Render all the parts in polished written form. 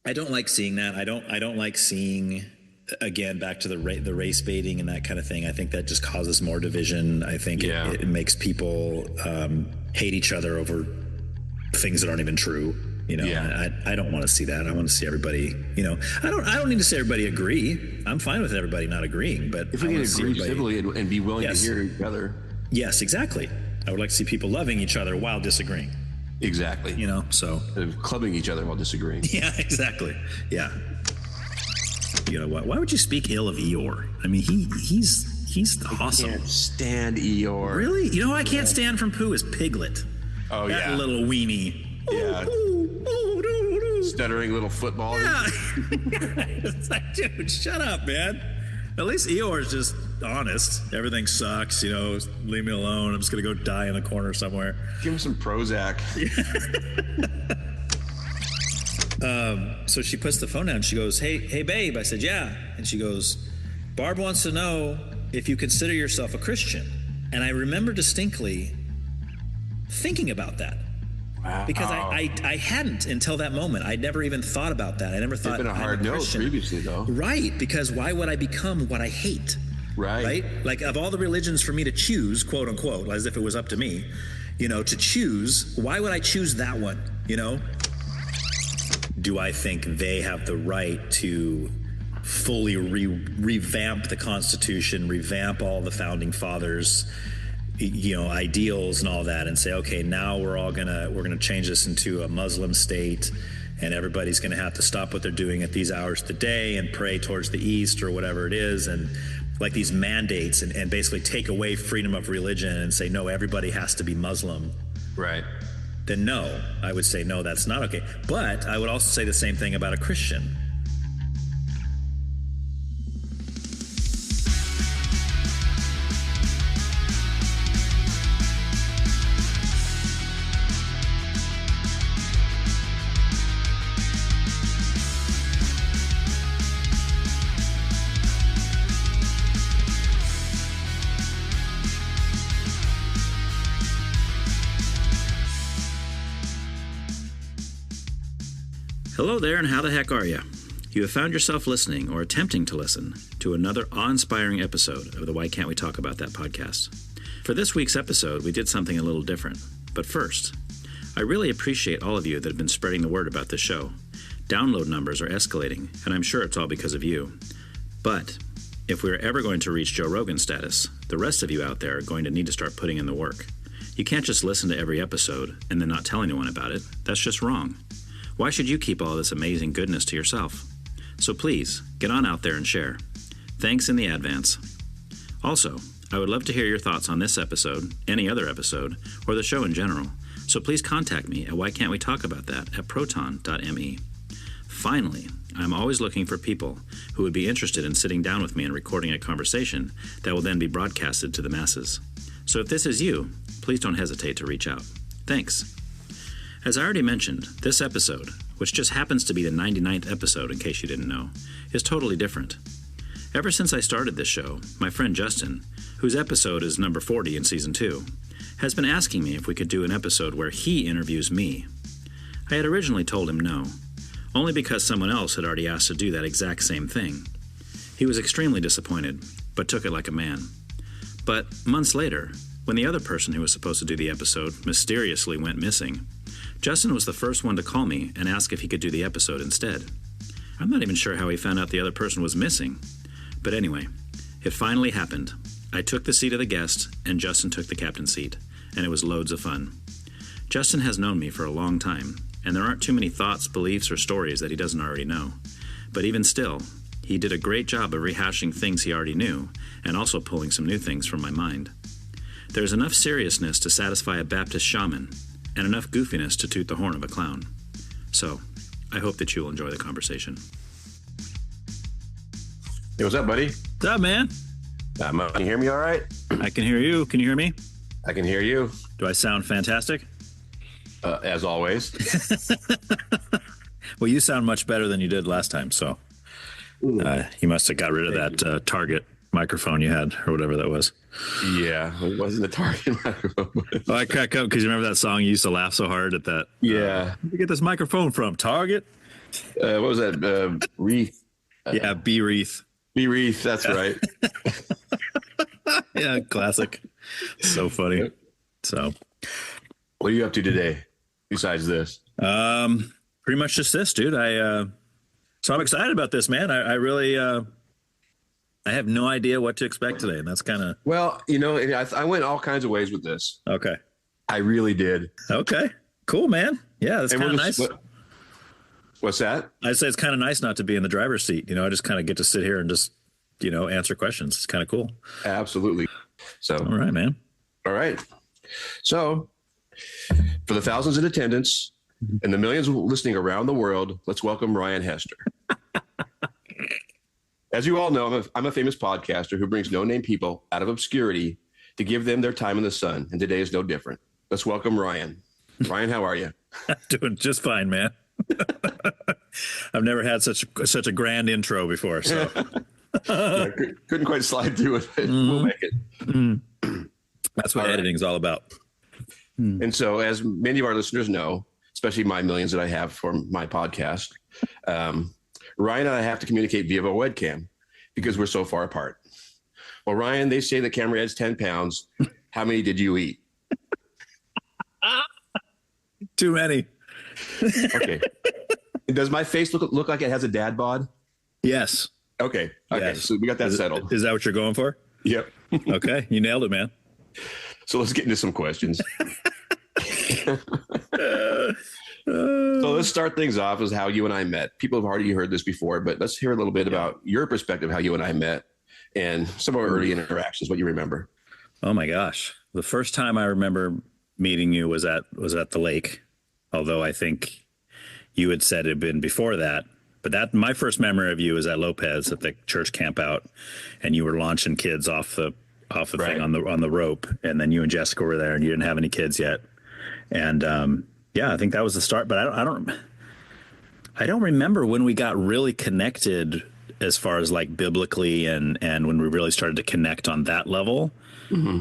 I don't like seeing that. I don't like seeing, again, back to the race baiting and that kind of thing. I think that just causes more division. I think it makes people hate each other over things that aren't even true. You know, I don't want to see that. I want to see everybody, you know, I don't need to see everybody agree. I'm fine with everybody not agreeing, but if we can agree civilly and be willing to hear each other. Yes, exactly. I would like to see people loving each other while disagreeing. Exactly. You know, so. And clubbing each other while disagreeing. Yeah, exactly. Yeah. You know what? Why would you speak ill of Eeyore? I mean, he's awesome. I can't stand Eeyore. Really? You know, I can't stand from Pooh is Piglet. Oh, that little weenie. Yeah. Stuttering little football. Yeah. It's like, dude, shut up, man. At least Eeyore's just honest. Everything sucks, you know, leave me alone. I'm just going to go die in a corner somewhere. Give him some Prozac. So she puts the phone down. She goes, hey, babe. I said, yeah. And she goes, Barb wants to know if you consider yourself a Christian. And I remember distinctly thinking about that. Wow. Because I hadn't until that moment. I'd never even thought about that. I never thought. It's been a hard no previously, though. Right, because why would I become what I hate? Right. Like, of all the religions for me to choose, quote unquote, as if it was up to me, you know, to choose, why would I choose that one, you know? Do I think they have the right to fully revamp the Constitution, revamp all the founding fathers, you know, ideals and all that, and say, okay, now we're gonna change this into a Muslim state, and everybody's gonna have to stop what they're doing at these hours of the day and pray towards the east or whatever it is, and like these mandates, and basically take away freedom of religion and say, no, everybody has to be Muslim. Right. Then no, I would say, no, that's not okay. But I would also say the same thing about a Christian. Hello there, and how the heck are you? You have found yourself listening, or attempting to listen, to another awe-inspiring episode of the Why Can't We Talk About That podcast. For this week's episode, we did something a little different. But first, I really appreciate all of you that have been spreading the word about this show. Download numbers are escalating, and I'm sure it's all because of you. But if we're ever going to reach Joe Rogan status, the rest of you out there are going to need to start putting in the work. You can't just listen to every episode and then not tell anyone about it. That's just wrong. Why should you keep all this amazing goodness to yourself? So please, get on out there and share. Thanks in the advance. Also, I would love to hear your thoughts on this episode, any other episode, or the show in general. So please contact me at whycan'twetalkaboutthat@proton.me. Finally, I'm always looking for people who would be interested in sitting down with me and recording a conversation that will then be broadcasted to the masses. So if this is you, please don't hesitate to reach out. Thanks. As I already mentioned, this episode, which just happens to be the 99th episode in case you didn't know, is totally different. Ever since I started this show, my friend Justin, whose episode is number 40 in Season 2, has been asking me if we could do an episode where he interviews me. I had originally told him no, only because someone else had already asked to do that exact same thing. He was extremely disappointed, but took it like a man. But months later, when the other person who was supposed to do the episode mysteriously went missing, Justin was the first one to call me and ask if he could do the episode instead. I'm not even sure how he found out the other person was missing. But anyway, it finally happened. I took the seat of the guest, and Justin took the captain's seat, and it was loads of fun. Justin has known me for a long time, and there aren't too many thoughts, beliefs, or stories that he doesn't already know. But even still, he did a great job of rehashing things he already knew, and also pulling some new things from my mind. There's enough seriousness to satisfy a Baptist shaman, and enough goofiness to toot the horn of a clown. So, I hope that you'll enjoy the conversation. Hey, what's up, buddy? What's up, man? Can you hear me all right? I can hear you. Can you hear me? I can hear you. Do I sound fantastic? As always. Well, you sound much better than you did last time, so you must have got rid of that Target microphone you had, or whatever that was. Yeah, it wasn't a Target microphone. Oh, I crack up because you remember that song you used to laugh so hard at that? Yeah. Where'd you get this microphone from? Target? What was that? Wreath. Yeah, B wreath. Be wreath. That's right. Yeah, classic. So funny. Yep. So, What are you up to today besides this? pretty much just this, dude. So I'm excited about this, man. I really, I have no idea what to expect today, and that's kind of Well, I went all kinds of ways with this. okay. I really did. Okay, cool, man. Yeah, that's And kind of we'll nice. just- What's that? I'd say it's kind of nice not to be in the driver's seat. I just kind of get to sit here and just, answer questions. It's kind of cool. Absolutely. So, All right, man. all right. So, for the thousands in attendance and the millions listening around the world, let's welcome Ryan Hester. As you all know, I'm a famous podcaster who brings no-name people out of obscurity to give them their time in the sun, and today is no different. Let's welcome Ryan. Ryan, how are you? Doing just fine, man. I've never had such a grand intro before, so Yeah, couldn't quite slide through it. We'll make it. that's what All right. editing's all about. And so, as many of our listeners know, especially my millions that I have for my podcast, Ryan and I have to communicate via a webcam because we're so far apart. Well, Ryan, they say the camera adds 10 pounds. How many did you eat? Too many. Okay. Does my face look like it has a dad bod? Yes. Okay. Okay. Yes. So we got that settled. Is that what you're going for? Yep. Okay, you nailed it, man. So let's get into some questions. So let's start things off as how you and I met. People have already heard this before, but let's hear a little bit about your perspective, how you and I met, and some of our early interactions, what you remember. Oh my gosh. The first time I remember meeting you was at the lake. Although I think you had said it had been before that. But my first memory of you is at Lopez at the church camp out, and you were launching kids off the Right. thing on the rope, and then you and Jessica were there, and you didn't have any kids yet. And I think that was the start. But I don't remember when we got really connected as far as like biblically and when we really started to connect on that level. Mm-hmm.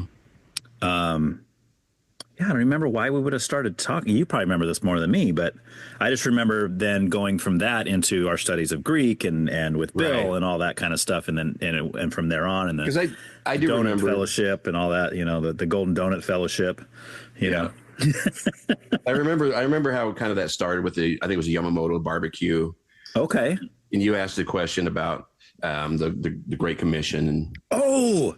I don't remember why we would have started talking. You probably remember this more than me, but I just remember then going from that into our studies of Greek and with Bill Right. and all that kind of stuff, and then and from there on, and Because the I do Donut remember. Fellowship and all that, the Golden Donut Fellowship, you know. I remember how kind of that started with I think it was a Yamamoto barbecue, Okay. and you asked a question about the Great Commission, and Oh,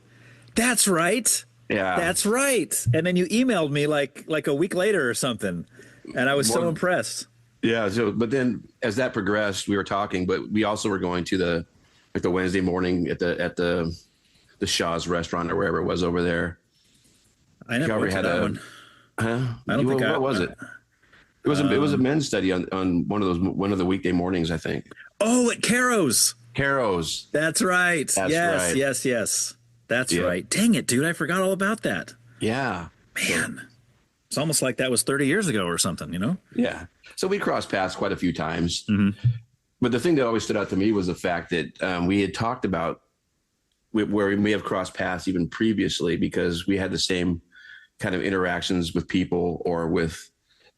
that's right. yeah, That's right. And then you emailed me like a week later or something, and I was so More- impressed. yeah. So, but then as that progressed, we were talking, but we also were going to the Wednesday morning at the Shaw's restaurant or wherever it was over there. I never Calvary went to had that a- one. Huh? I don't think What I- was it? It was a men's study on one of the weekday mornings, I think. Oh, at Caro's. Caro's. That's right. That's yes, right. yes. That's Yeah. right. Dang it, dude. I forgot all about that. Yeah. Man. It's almost like that was 30 years ago or something, you know? Yeah. So we crossed paths quite a few times. Mhm. But the thing that always stood out to me was the fact that we had talked about where we may have crossed paths even previously because we had the same kind of interactions with people or with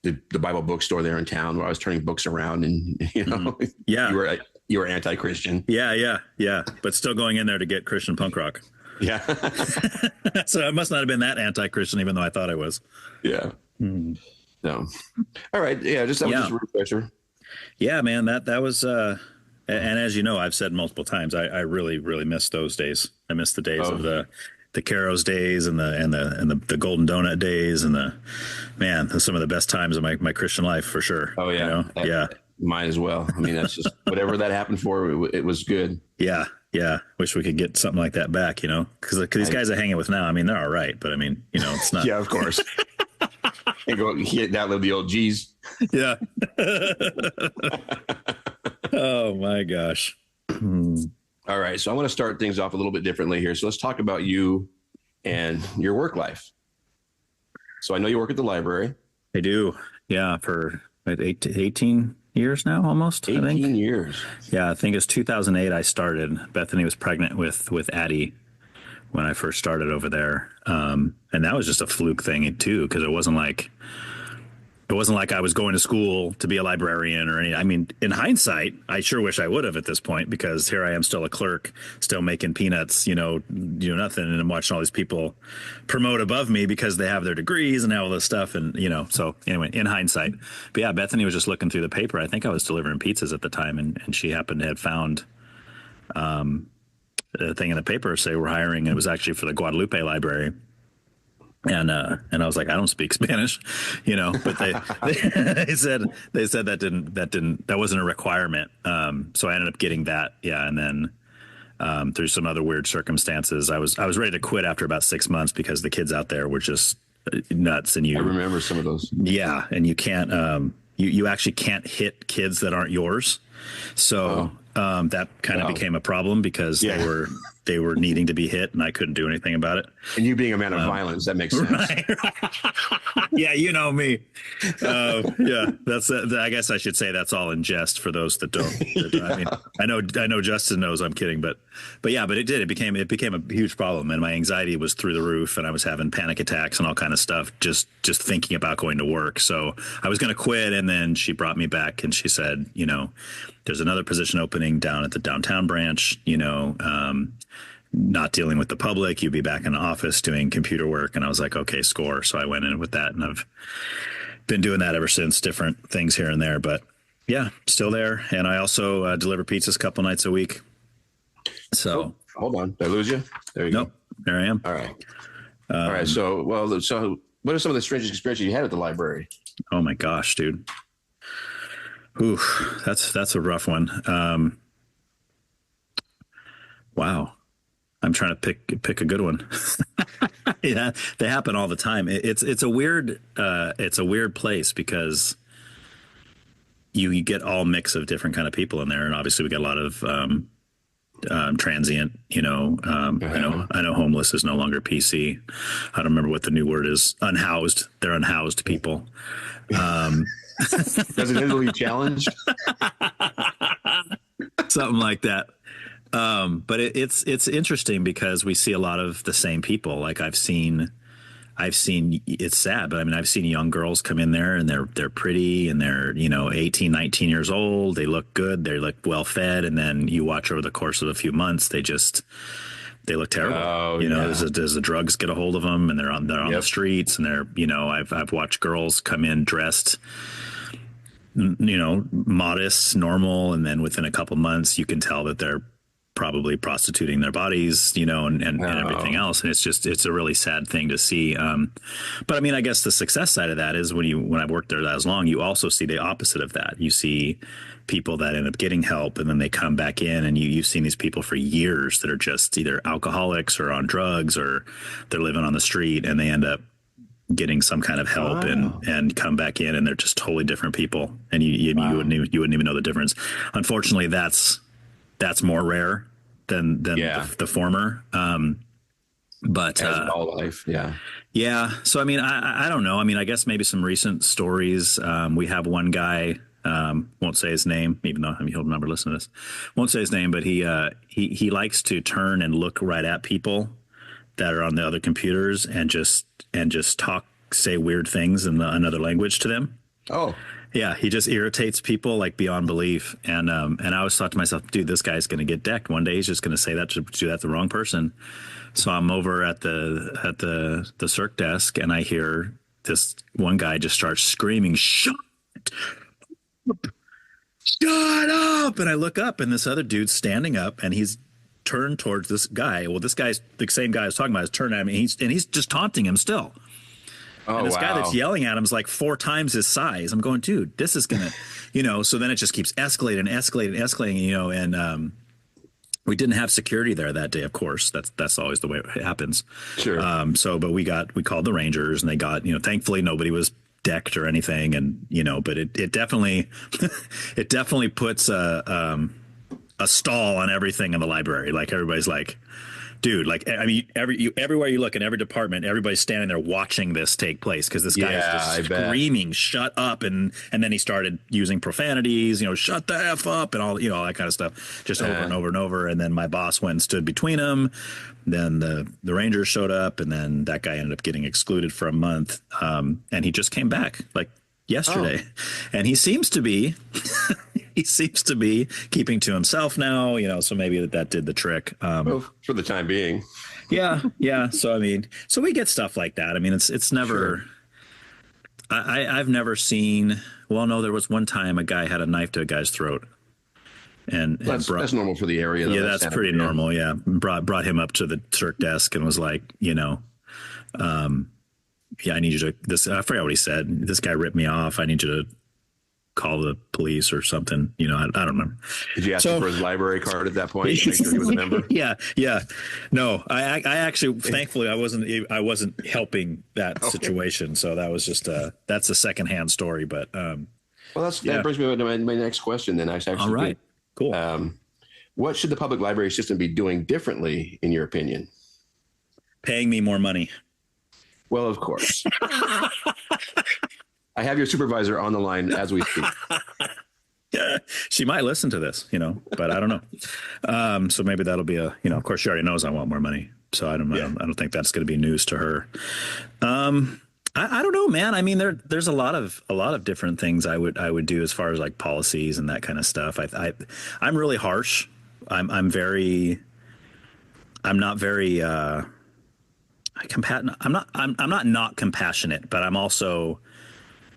the Bible bookstore there in town where I was turning books around and, Yeah. you were anti-Christian. Yeah. But still going in there to get Christian punk rock. Yeah. So I must not have been that anti-Christian, even though I thought I was. Yeah. Mhm. No. All right. Yeah. That was just a refresher. Yeah, man, that was, and as you know, I've said multiple times, I really, really miss those days. I miss the days of the Caro's days and the Golden Donut days and some of the best times of my Christian life for sure. Oh yeah. Yeah. Mine as well. I mean, that's just whatever that happened for. It was good. Yeah. Wish we could get something like that back, because these guys I hang out with now, I mean, they're all right, but I mean, it's not. Yeah, of course. And go that little the old G's. Yeah. Oh my gosh. All right. So I want to start things off a little bit differently here. So let's talk about you and your work life. So I know you work at the library. I do. Yeah. For 18 years now, almost. 18 I think. years. Yeah. I think it's 2008 I started. Bethany was pregnant with Addie when I first started over there. And that was just a fluke thing too, because it wasn't like It wasn't like I was going to school to be a librarian or any. I mean, in hindsight, I sure wish I would have at this point, because here I am, still a clerk, still making peanuts, nothing, and I'm watching all these people promote above me because they have their degrees and all this stuff, and So anyway, in hindsight, but yeah, Bethany was just looking through the paper. I think I was delivering pizzas at the time, and she happened to have found a thing in the paper say we're hiring, and it was actually for the Guadalupe Library. And I was like, I don't speak Spanish, but they said that wasn't a requirement. So I ended up getting that. Yeah. And then, through some other weird circumstances, I was ready to quit after about 6 months because the kids out there were just nuts. And I remember some of those. Yeah. And you can't, you actually can't hit kids that aren't yours. So, that kind of became a problem because they were needing to be hit, and I couldn't do anything about it. And you being a man of violence, that makes sense. Right. Yeah, you know me. Yeah, that's. I guess I should say that's all in jest for those that don't. I mean, I know Justin knows I'm kidding, but it did. It became a huge problem, and my anxiety was through the roof, and I was having panic attacks and all kind of stuff just thinking about going to work. So I was going to quit, and then she brought me back, and she said, there's another position opening down at the downtown branch, not dealing with the public. You'd be back in the office doing computer work. And I was like, okay, score. So I went in with that, and I've been doing that ever since, different things here and there. But yeah, still there. And I also deliver pizzas a couple nights a week. So hold on. Did I lose you? There you go. There I am. All right. All right. So what are some of the strangest experiences you had at the library? Oh my gosh, dude. Ooh, that's a rough one. Wow. I'm trying to pick a good one. Yeah, they happen all the time. It's a weird place because you get all mix of different kind of people in there, and obviously we got a lot of transient. I know homeless is no longer PC. I don't remember what the new word is. Unhoused. They're unhoused people. Residentially challenged. Something like that. But it's interesting because we see a lot of the same people. Like I've seen, it's sad, but I mean, I've seen young girls come in there and they're pretty and they're, 18, 19 years old. They look good. They look well fed. And then you watch over the course of a few months, they look terrible. Oh, as the drugs get a hold of them, and they're on the streets, and they're, I've watched girls come in dressed, modest, normal. And then within a couple months, you can tell that they're probably prostituting their bodies, and everything else. And it's a really sad thing to see. But I mean, I guess the success side of that is when I've worked there that long, you also see the opposite of that. You see people that end up getting help, and then they come back in, and you've seen these people for years that are just either alcoholics or on drugs, or they're living on the street, and they end up getting some kind of help and come back in, and they're just totally different people. And you wouldn't even know the difference. Unfortunately, that's more rare than the former. But as all life. Yeah. Yeah. So, I mean, I don't know. I mean, I guess maybe some recent stories. We have one guy, won't say his name, even though he'll never listen to this. Won't say his name, but he likes to turn and look right at people that are on the other computers and just say weird things in another language to them. Oh. Yeah, he just irritates people like beyond belief. And I always thought to myself, dude, this guy's going to get decked. One day he's just going to say that to the wrong person. So I'm over at the circ desk, and I hear this one guy just starts screaming, "Shut up!" And I look up, and this other dude's standing up, and he's turned towards this guy. Well, this guy's the same guy I was talking about is turned at me, and he's just taunting him still. Oh, and this guy that's yelling at him is like 4 times his size. I'm going, dude, this is going to, so then it just keeps escalating, and we didn't have security there that day, of course. That's always the way it happens. Sure. But we called the Rangers, and they got, thankfully nobody was decked or anything. And, but it definitely, it definitely puts a stall on everything in the library. Like everybody's like, dude, like, I mean, everywhere you look in every department, everybody's standing there watching this take place because this guy is just screaming, "Shut up!" and then he started using profanities, "Shut the F up," and all that kind of stuff, just over and over and over. And then my boss went and stood between them. Then the Rangers showed up, and then that guy ended up getting excluded for a month. And he just came back like yesterday, and he seems to be keeping to himself now, so maybe that did the trick. Well, for the time being. Yeah. So I mean, so we get stuff like that. I mean, it's never. Sure. I've never seen. Well, no, there was one time a guy had a knife to a guy's throat, and that's normal for the area. Yeah, that's pretty normal. Yeah, brought him up to the clerk desk and was like, yeah, I need you to I forgot what he said. This guy ripped me off. I need you to call the police or something. I don't remember. Did you ask him for his library card at that point? Make sure he was a member? Yeah. No, I actually, thankfully, I wasn't helping that situation. So that was just that's a secondhand story. But well, that brings me to my next question. Then actually, all right, cool. What should the public library system be doing differently, in your opinion? Paying me more money. Well, of course. I have your supervisor on the line as we speak. Yeah, she might listen to this, but I don't know. So maybe that'll be of course she already knows I want more money. So I don't think that's going to be news to her. I don't know, man. I mean, there's a lot of different things I would do as far as like policies and that kind of stuff. I'm really harsh. I'm not very I'm not compassionate, but I'm also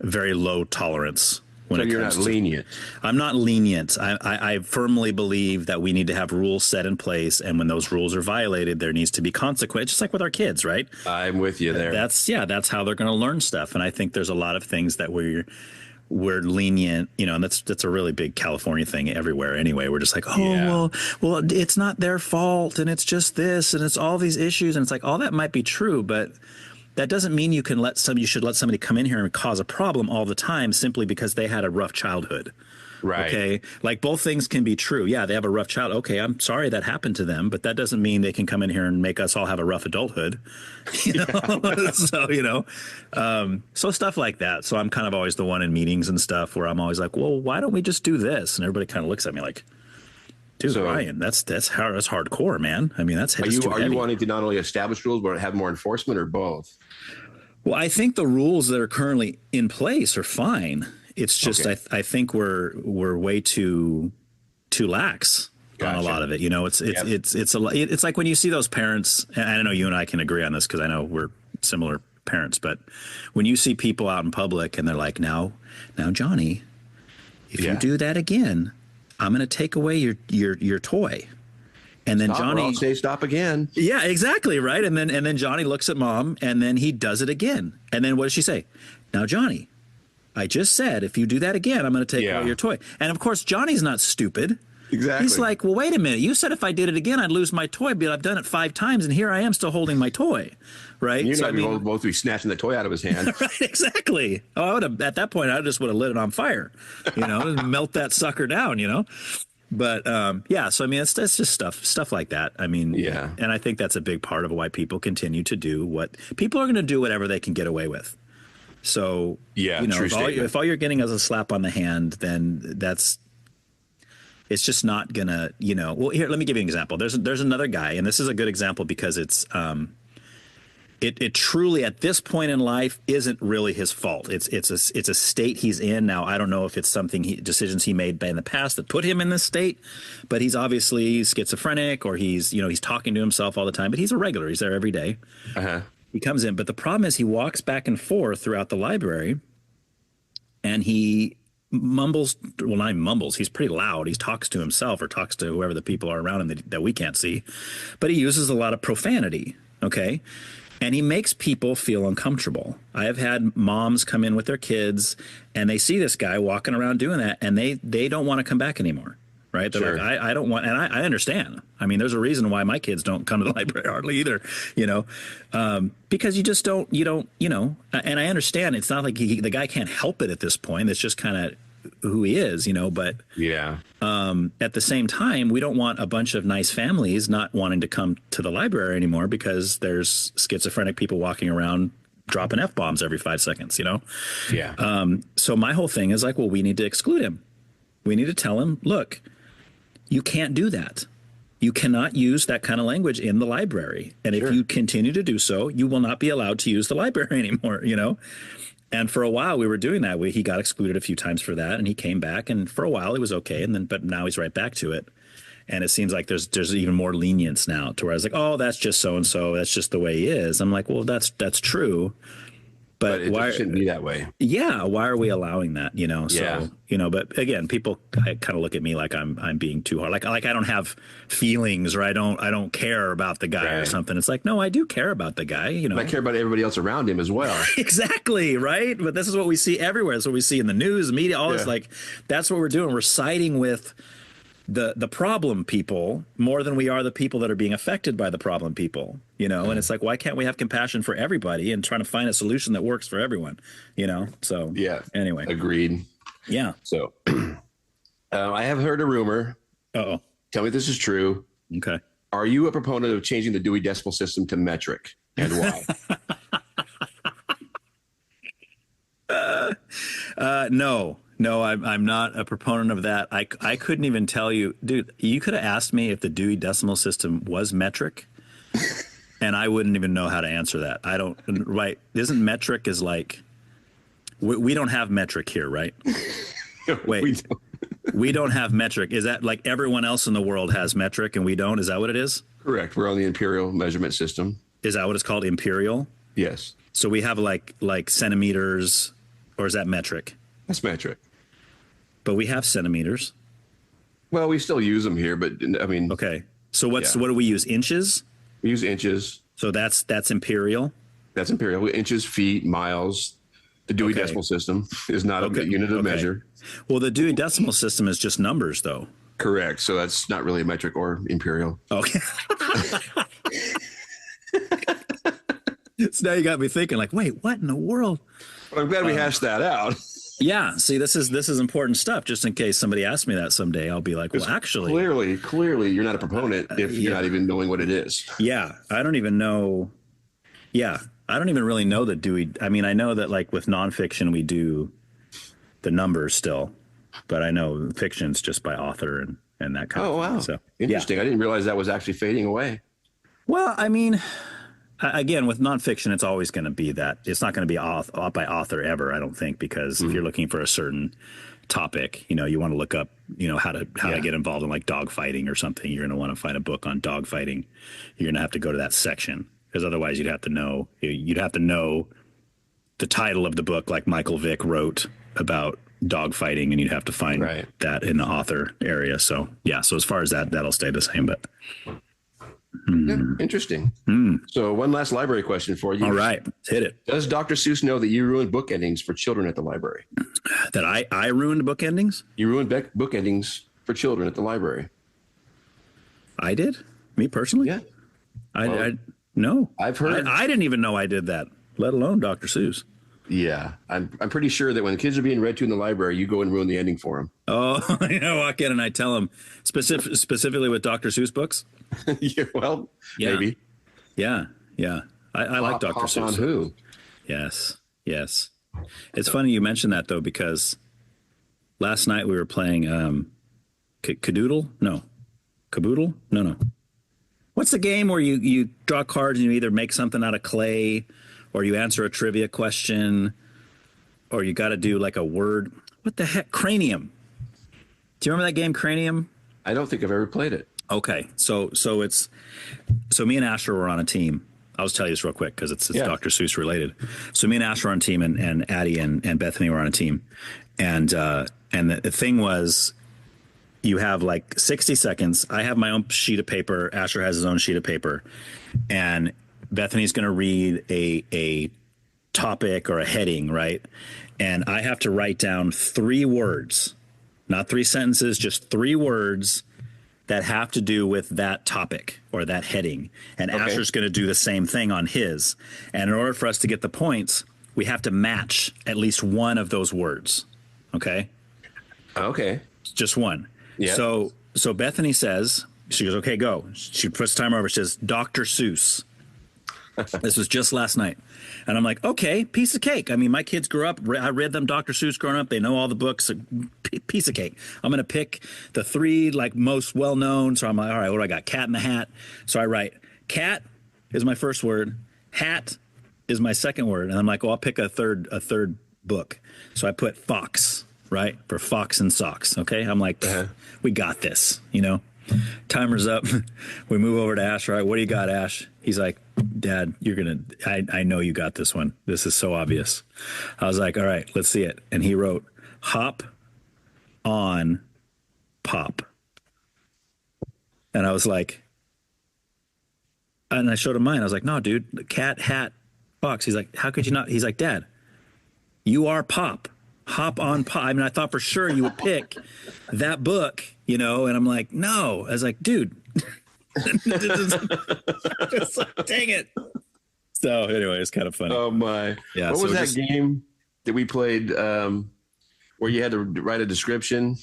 very low tolerance when it comes to. You're not lenient. I'm not lenient. I firmly believe that we need to have rules set in place, and when those rules are violated, there needs to be consequence, just like with our kids, right? I'm with you there. That's how they're going to learn stuff, and I think there's a lot of things that we're lenient, and that's a really big California thing everywhere anyway. We're just like, well, it's not their fault, and it's just this, and it's all these issues, and it's like all that might be true, but that doesn't mean you should let somebody come in here and cause a problem all the time simply because they had a rough childhood. Right. Okay. Like both things can be true. Yeah, they have a rough child. Okay, I'm sorry that happened to them, but that doesn't mean they can come in here and make us all have a rough adulthood. So stuff like that. So I'm kind of always the one in meetings and stuff where I'm always like, well, why don't we just do this? And everybody kind of looks at me like, dude, Ryan, that's hardcore, man. I mean, are you wanting to not only establish rules but have more enforcement, or both? Well, I think the rules that are currently in place are fine. It's just I think we're way too lax on a lot of it. It's like when you see those parents, and I know you and I can agree on this because I know we're similar parents, but when you see people out in public and they're like, now Johnny, if you do that again, I'm going to take away your toy. And then Johnny, I'll say stop again. Yeah, exactly. Right. And then Johnny looks at mom and then he does it again. And then what does she say? Now, Johnny, I just said, if you do that again, I'm going to take away your toy. And of course, Johnny's not stupid. Exactly. He's like, well, wait a minute. You said if I did it again, I'd lose my toy, but I've done it 5 times and here I am still holding my toy. Right. You're both be snatching the toy out of his hand. Right. Exactly. Oh, I would have, at that point, I just would have lit it on fire, and melt that sucker down, But so I mean, it's just stuff like that. I mean, and I think that's a big part of why people continue to do what people are going to do, whatever they can get away with. So if all you're getting is a slap on the hand, then it's just not gonna, Well, here, let me give you an example. There's another guy, and this is a good example because it's it truly at this point in life isn't really his fault. It's a state he's in now. I don't know if it's decisions he made in the past that put him in this state, but he's obviously schizophrenic or he's talking to himself all the time, but he's a regular. He's there every day. Uh-huh. He comes in, but the problem is he walks back and forth throughout the library and he mumbles. Well, not even mumbles. He's pretty loud. He talks to himself or talks to whoever the people are around him that we can't see, but he uses a lot of profanity. Okay. And he makes people feel uncomfortable. I have had moms come in with their kids and they see this guy walking around doing that and they don't want to come back anymore. Right. They're like, I don't want, and I understand. I mean, there's a reason why my kids don't come to the library hardly either, because you just don't, and I understand it's not like the guy can't help it at this point. It's just kind of who he is, but at the same time, we don't want a bunch of nice families not wanting to come to the library anymore because there's schizophrenic people walking around dropping F-bombs every 5 seconds, So my whole thing is like, well, we need to exclude him. We need to tell him, look, you can't do that. You cannot use that kind of language in the library. And if you continue to do so, you will not be allowed to use the library anymore, And for a while we were doing that. He got excluded a few times for that, and he came back, and for a while it was okay, and then but now he's right back to it. And it seems like there's even more lenience now, to where I was like, oh, that's just so and so, that's just the way he is. I'm like, well, that's true, but it shouldn't be that way. Yeah, why are we allowing that? Yeah. So but again, people kind of look at me like I'm being too hard, like I don't have feelings, or I don't care about the guy or something. It's like, no, I do care about the guy. I care about everybody else around him as well. Exactly, right. But this is what we see everywhere. That's what we see in the news, media, all this. Like, that's what we're doing. We're siding with the problem people more than we are the people that are being affected by the problem people, and it's like, why can't we have compassion for everybody and trying to find a solution that works for everyone, so anyway. Agreed. Yeah. So I have heard a rumor. Uh-oh. Tell me if this is true. Okay. Are you a proponent of changing the Dewey Decimal System to metric, and why? No, I'm not a proponent of that. I couldn't even tell you, dude. You could have asked me if the Dewey Decimal System was metric, and I wouldn't even know how to answer that. I don't. Right? Isn't metric is like we don't have metric here, right? Wait, we don't have metric. Is that like everyone else in the world has metric and we don't? Is that what it is? Correct. We're on the imperial measurement system. Is that what it's called? Imperial? Yes. So we have like centimeters, or is that metric? That's metric. But we have centimeters. Well, we still use them here, but I mean. Okay. So what do we use? Inches? We use inches. So that's imperial? That's imperial. Inches, feet, miles. The Dewey Decimal System is not a unit of measure. Well, the Dewey Decimal System is just numbers, though. Correct. So that's not really metric or imperial. Okay. So now you got me thinking, like, wait, what in the world? But I'm glad we hashed that out. Yeah. See, this is important stuff. Just in case somebody asks me that someday, I'll be like, well, actually, clearly, you're not a proponent if you're not even knowing what it is. Yeah, I don't even know. Yeah, I don't even really know that Dewey. I mean, I know that like with nonfiction, we do the numbers still, but I know fiction's just by author and that kind of thing. Oh, wow. So interesting. Yeah. I didn't realize that was actually fading away. Well, I mean, again, with nonfiction, it's always going to be that. It's not going to be by author ever, I don't think, because if you're looking for a certain topic, you want to look up, how to get involved in like dog fighting or something. You're going to want to find a book on dog fighting. You're going to have to go to that section, because otherwise you'd have to know the title of the book, like Michael Vick wrote about dog fighting, and you'd have to find that in the author area. So yeah. So as far as that'll stay the same, but. Yeah, interesting. So one last library question for you. All right, hit it. Does Dr. Seuss know that you ruined book endings for children at the library? That I ruined book endings? You ruined book endings for children at the library. I did? Me personally? Yeah. No. I've heard. I didn't even know I did that, let alone Dr. Seuss. Yeah, I'm pretty sure that when the kids are being read to in the library, you go and ruin the ending for them. Oh, I walk in and I tell them specifically with Dr. Seuss books. Yeah, well, maybe. Yeah. I like Dr. Seuss. On who? Yes. It's funny you mentioned that though, because last night we were playing Caboodle. No. What's the game where you draw cards and you either make something out of clay, or you answer a trivia question, or you got to do like a word. What the heck? Cranium. Do you remember that game, Cranium? I don't think I've ever played it. Okay. So me and Asher were on a team. I'll just tell you this real quick because it's Dr. Seuss related. So me and Asher were on a team, and Addie and Bethany were on a team. And the thing was, you have like 60 seconds. I have my own sheet of paper. Asher has his own sheet of paper. And Bethany's going to read a topic or a heading, right? And I have to write down 3 words, not 3 sentences, just 3 words that have to do with that topic or that heading. And Asher's going to do the same thing on his. And in order for us to get the points, we have to match at least one of those words. Okay? Okay. Just one. Yeah. So Bethany says, she goes, okay, go. She puts the timer over. She says, Dr. Seuss. This was just last night. And I'm like, okay, piece of cake. I mean, my kids grew up, I read them Dr. Seuss growing up. They know all the books, piece of cake. I'm going to pick the 3 like most well-known. So I'm like, all right, what do I got? Cat in the Hat. So I write, cat is my first word. Hat is my second word. And I'm like, well, I'll pick a third book. So I put Fox, right? For Fox and Socks. Okay. I'm like, we got this, you know, timer's up. We move over to Ash, right? What do you got, Ash? He's like, Dad, I know you got this one. This is so obvious. I was like, all right, let's see it. And he wrote hop on pop. And I was like, and I showed him mine. I was like, no, dude, cat, hat, fox. He's like, how could you not? He's like, Dad, you are pop. Hop on pop. I mean, I thought for sure you would pick that book, you know, and I'm like, no. I was like, dude. It's like, dang it. So anyway, it's kind of funny. Oh my. Yeah. What was that game that we played where you had to write a description,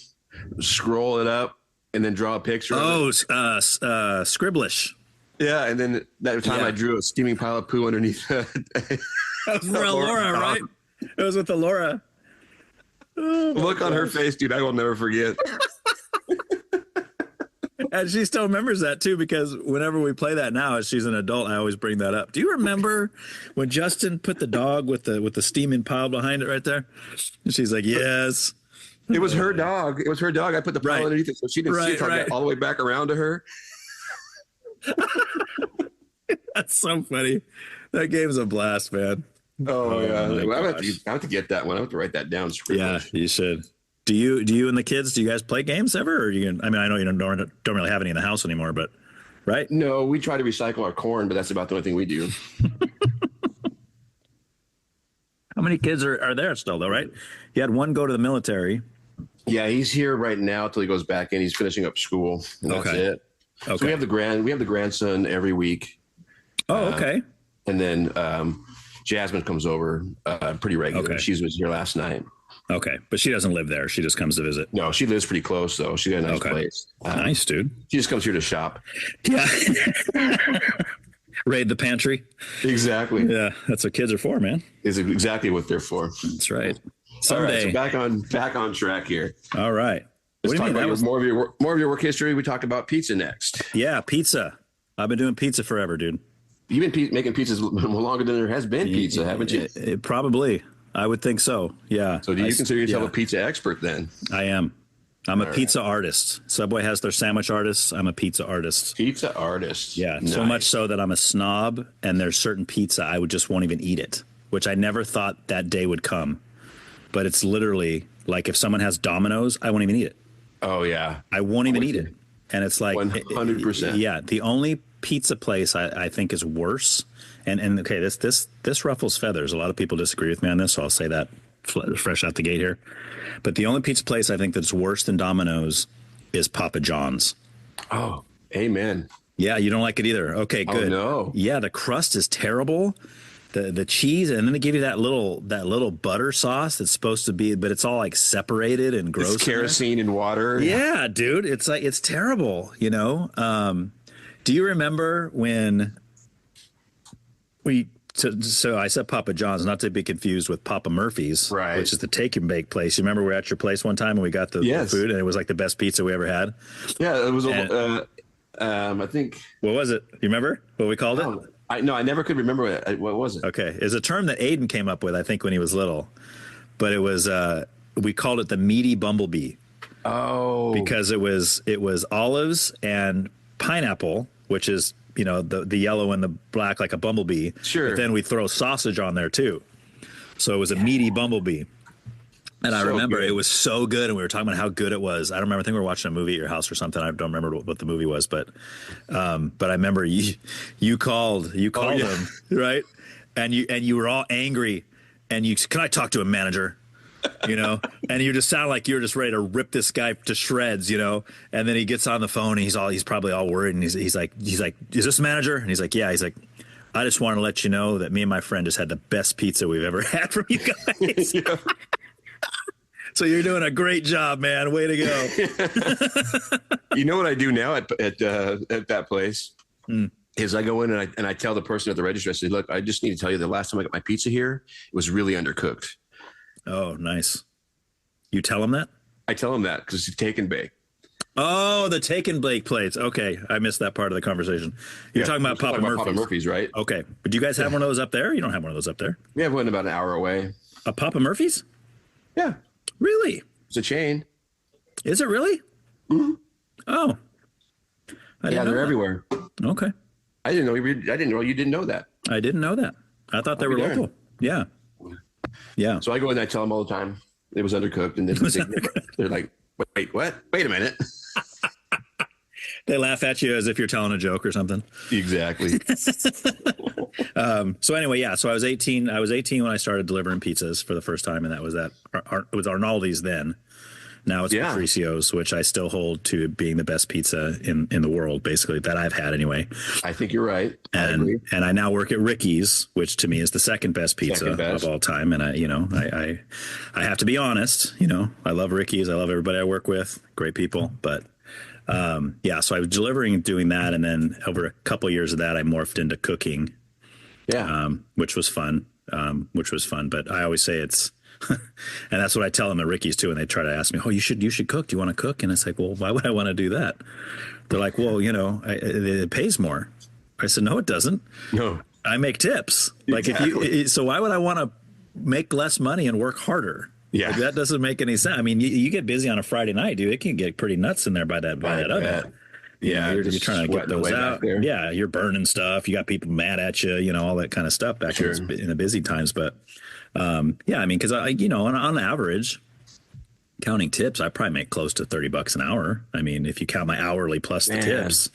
scroll it up, and then draw a picture? Oh, Scribblish. Yeah, and then that time I drew a steaming pile of poo underneath. That was for Laura, right? It was with the Laura. Oh, look on her face, dude. I will never forget. And she still remembers that too, because whenever we play that now, as she's an adult, I always bring that up. Do you remember when Justin put the dog with the steaming pile behind it right there? And she's like, yes. It was her dog. It was her dog. I put the pile underneath it so she didn't see it till I got all the way back around to her. That's so funny. That game's a blast, man. Oh yeah. I have to get that one. I have to write that down. Yeah, you should. Do you and the kids, do you guys play games ever? Or I mean, I know you don't really have any in the house anymore, but right? No, we try to recycle our corn, but that's about the only thing we do. How many kids are there still though, right? You had one go to the military. Yeah, he's here right now till he goes back in. He's finishing up school. And that's it. Okay. So we have the grandson every week. Oh, okay. And then Jasmine comes over pretty regularly. Okay. She was here last night. Okay, but she doesn't live there. She just comes to visit. No, she lives pretty close though. She got a nice place. Nice, dude. She just comes here to shop. Yeah. Raid the pantry. Exactly. Yeah, that's what kids are for, man. Is exactly what they're for. That's right. Someday. All right, so back on track here. All right. Let's talk about more of your work history. We talked about pizza next. Yeah, pizza. I've been doing pizza forever, dude. You've been making pizzas longer than there has been pizza, haven't you? Probably. I would think so. Yeah. So do you consider yourself a pizza expert then? I am. I'm a pizza artist. Subway has their sandwich artists. I'm a pizza artist. Pizza artist. Yeah. Nice. So much so that I'm a snob, and there's certain pizza I would just won't even eat it, which I never thought that day would come. But it's literally like if someone has Domino's, I won't even eat it. Oh, yeah. I won't even eat it. And it's like 100%. Yeah. The only pizza place I think is worse. And okay, this ruffles feathers. A lot of people disagree with me on this, so I'll say that fresh out the gate here. But the only pizza place I think that's worse than Domino's is Papa John's. Oh, amen. Yeah, you don't like it either. Okay, good. Oh, no. Yeah, the crust is terrible. The cheese, and then they give you that little butter sauce that's supposed to be, but it's all like separated and gross. It's kerosene and water. Yeah, dude, it's like it's terrible. You know. Do you remember when so I said Papa John's, not to be confused with Papa Murphy's, right, which is the take and bake place. You remember we were at your place one time and we got the food, and it was like the best pizza we ever had. Yeah, it was. I think. What was it? You remember what we called it? I never could remember it. What was it? Okay, it's a term that Aiden came up with, I think, when he was little, but it was we called it the meaty bumblebee. Oh, because it was olives and pineapple, which is, you know, the yellow and the black like a bumblebee. Sure. But then we throw sausage on there too. So it was a meaty bumblebee. And I remember it was so good, and we were talking about how good it was. I don't remember. I think we were watching a movie at your house or something. I don't remember what the movie was, but I remember you called him, right? And you were all angry, and can I talk to a manager? You know, and you just sound like you're just ready to rip this guy to shreds, you know. And then he gets on the phone, and he's probably all worried, and he's like, is this the manager? And he's like, yeah. He's like, I just want to let you know that me and my friend just had the best pizza we've ever had from you guys. Yeah. So you're doing a great job, man. Way to go. You know what I do now at that place is I go in and I tell the person at the register, I say, look, I just need to tell you the last time I got my pizza here, it was really undercooked. Oh, nice. You tell them that? I tell them that because it's take and bake. Oh, the take and bake plates. Okay, I missed that part of the conversation. You're talking about Papa Murphy's. Papa Murphy's, right? Okay, but do you guys have one of those up there? You don't have one of those up there. We have one about an hour away. A Papa Murphy's? Yeah, Really? it's a chain. Is it really? Mm-hmm. Oh, They're everywhere. Okay, I didn't know. I didn't know you didn't know that. I didn't know that. I thought they were local. Yeah, yeah. So I go in and I tell them all the time it was undercooked, and they're like, "Wait, what? Wait a minute." They laugh at you as if you're telling a joke or something. Exactly. So anyway, yeah. So I was 18. I was 18 when I started delivering pizzas for the first time, and that was it was Arnaldi's then. Now it's Patricio's, which I still hold to being the best pizza in the world, basically, that I've had anyway. I think you're right. And I now work at Ricky's, which to me is the second best pizza of all time. And I have to be honest. I love Ricky's. I love everybody I work with. Great people, but. So I was delivering and doing that. And then over a couple of years of that, I morphed into cooking, which was fun. But I always say it's, and that's what I tell them at Ricky's too. And they try to ask me, oh, you should cook. Do you want to cook? And it's like, well, why would I want to do that? They're like, well, it pays more. I said, no, it doesn't. No, I make tips. Exactly. So why would I want to make less money and work harder? Yeah, that doesn't make any sense. I mean, you get busy on a Friday night, dude. It can get pretty nuts in there by that oven. Yeah, you're trying to get those out. Yeah, you're burning stuff. You got people mad at you. All that kind of stuff back in the busy times. But because on average, counting tips, I probably make close to $30 an hour. I mean, if you count my hourly plus the tips.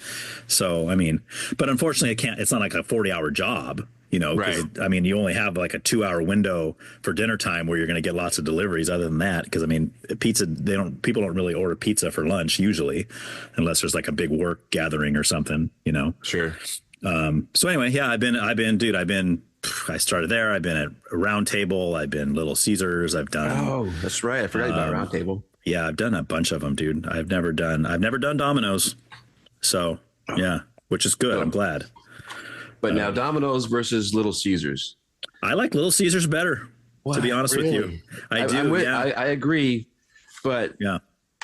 So but unfortunately, it's not like a 40-hour job. Right. You only have like a 2-hour window for dinner time where you're going to get lots of deliveries. Other than that, because pizza, people don't really order pizza for lunch usually, unless there's like a big work gathering or something. Sure. So anyway, I started there. I've been at Round Table. I've been Little Caesars. I've done. Oh, that's right. I forgot about Round Table. Yeah, I've done a bunch of them, dude. I've never done Domino's. So which is good. I'm glad. But now Domino's versus Little Caesars. I like Little Caesars better, to be honest with you. I do. I agree. But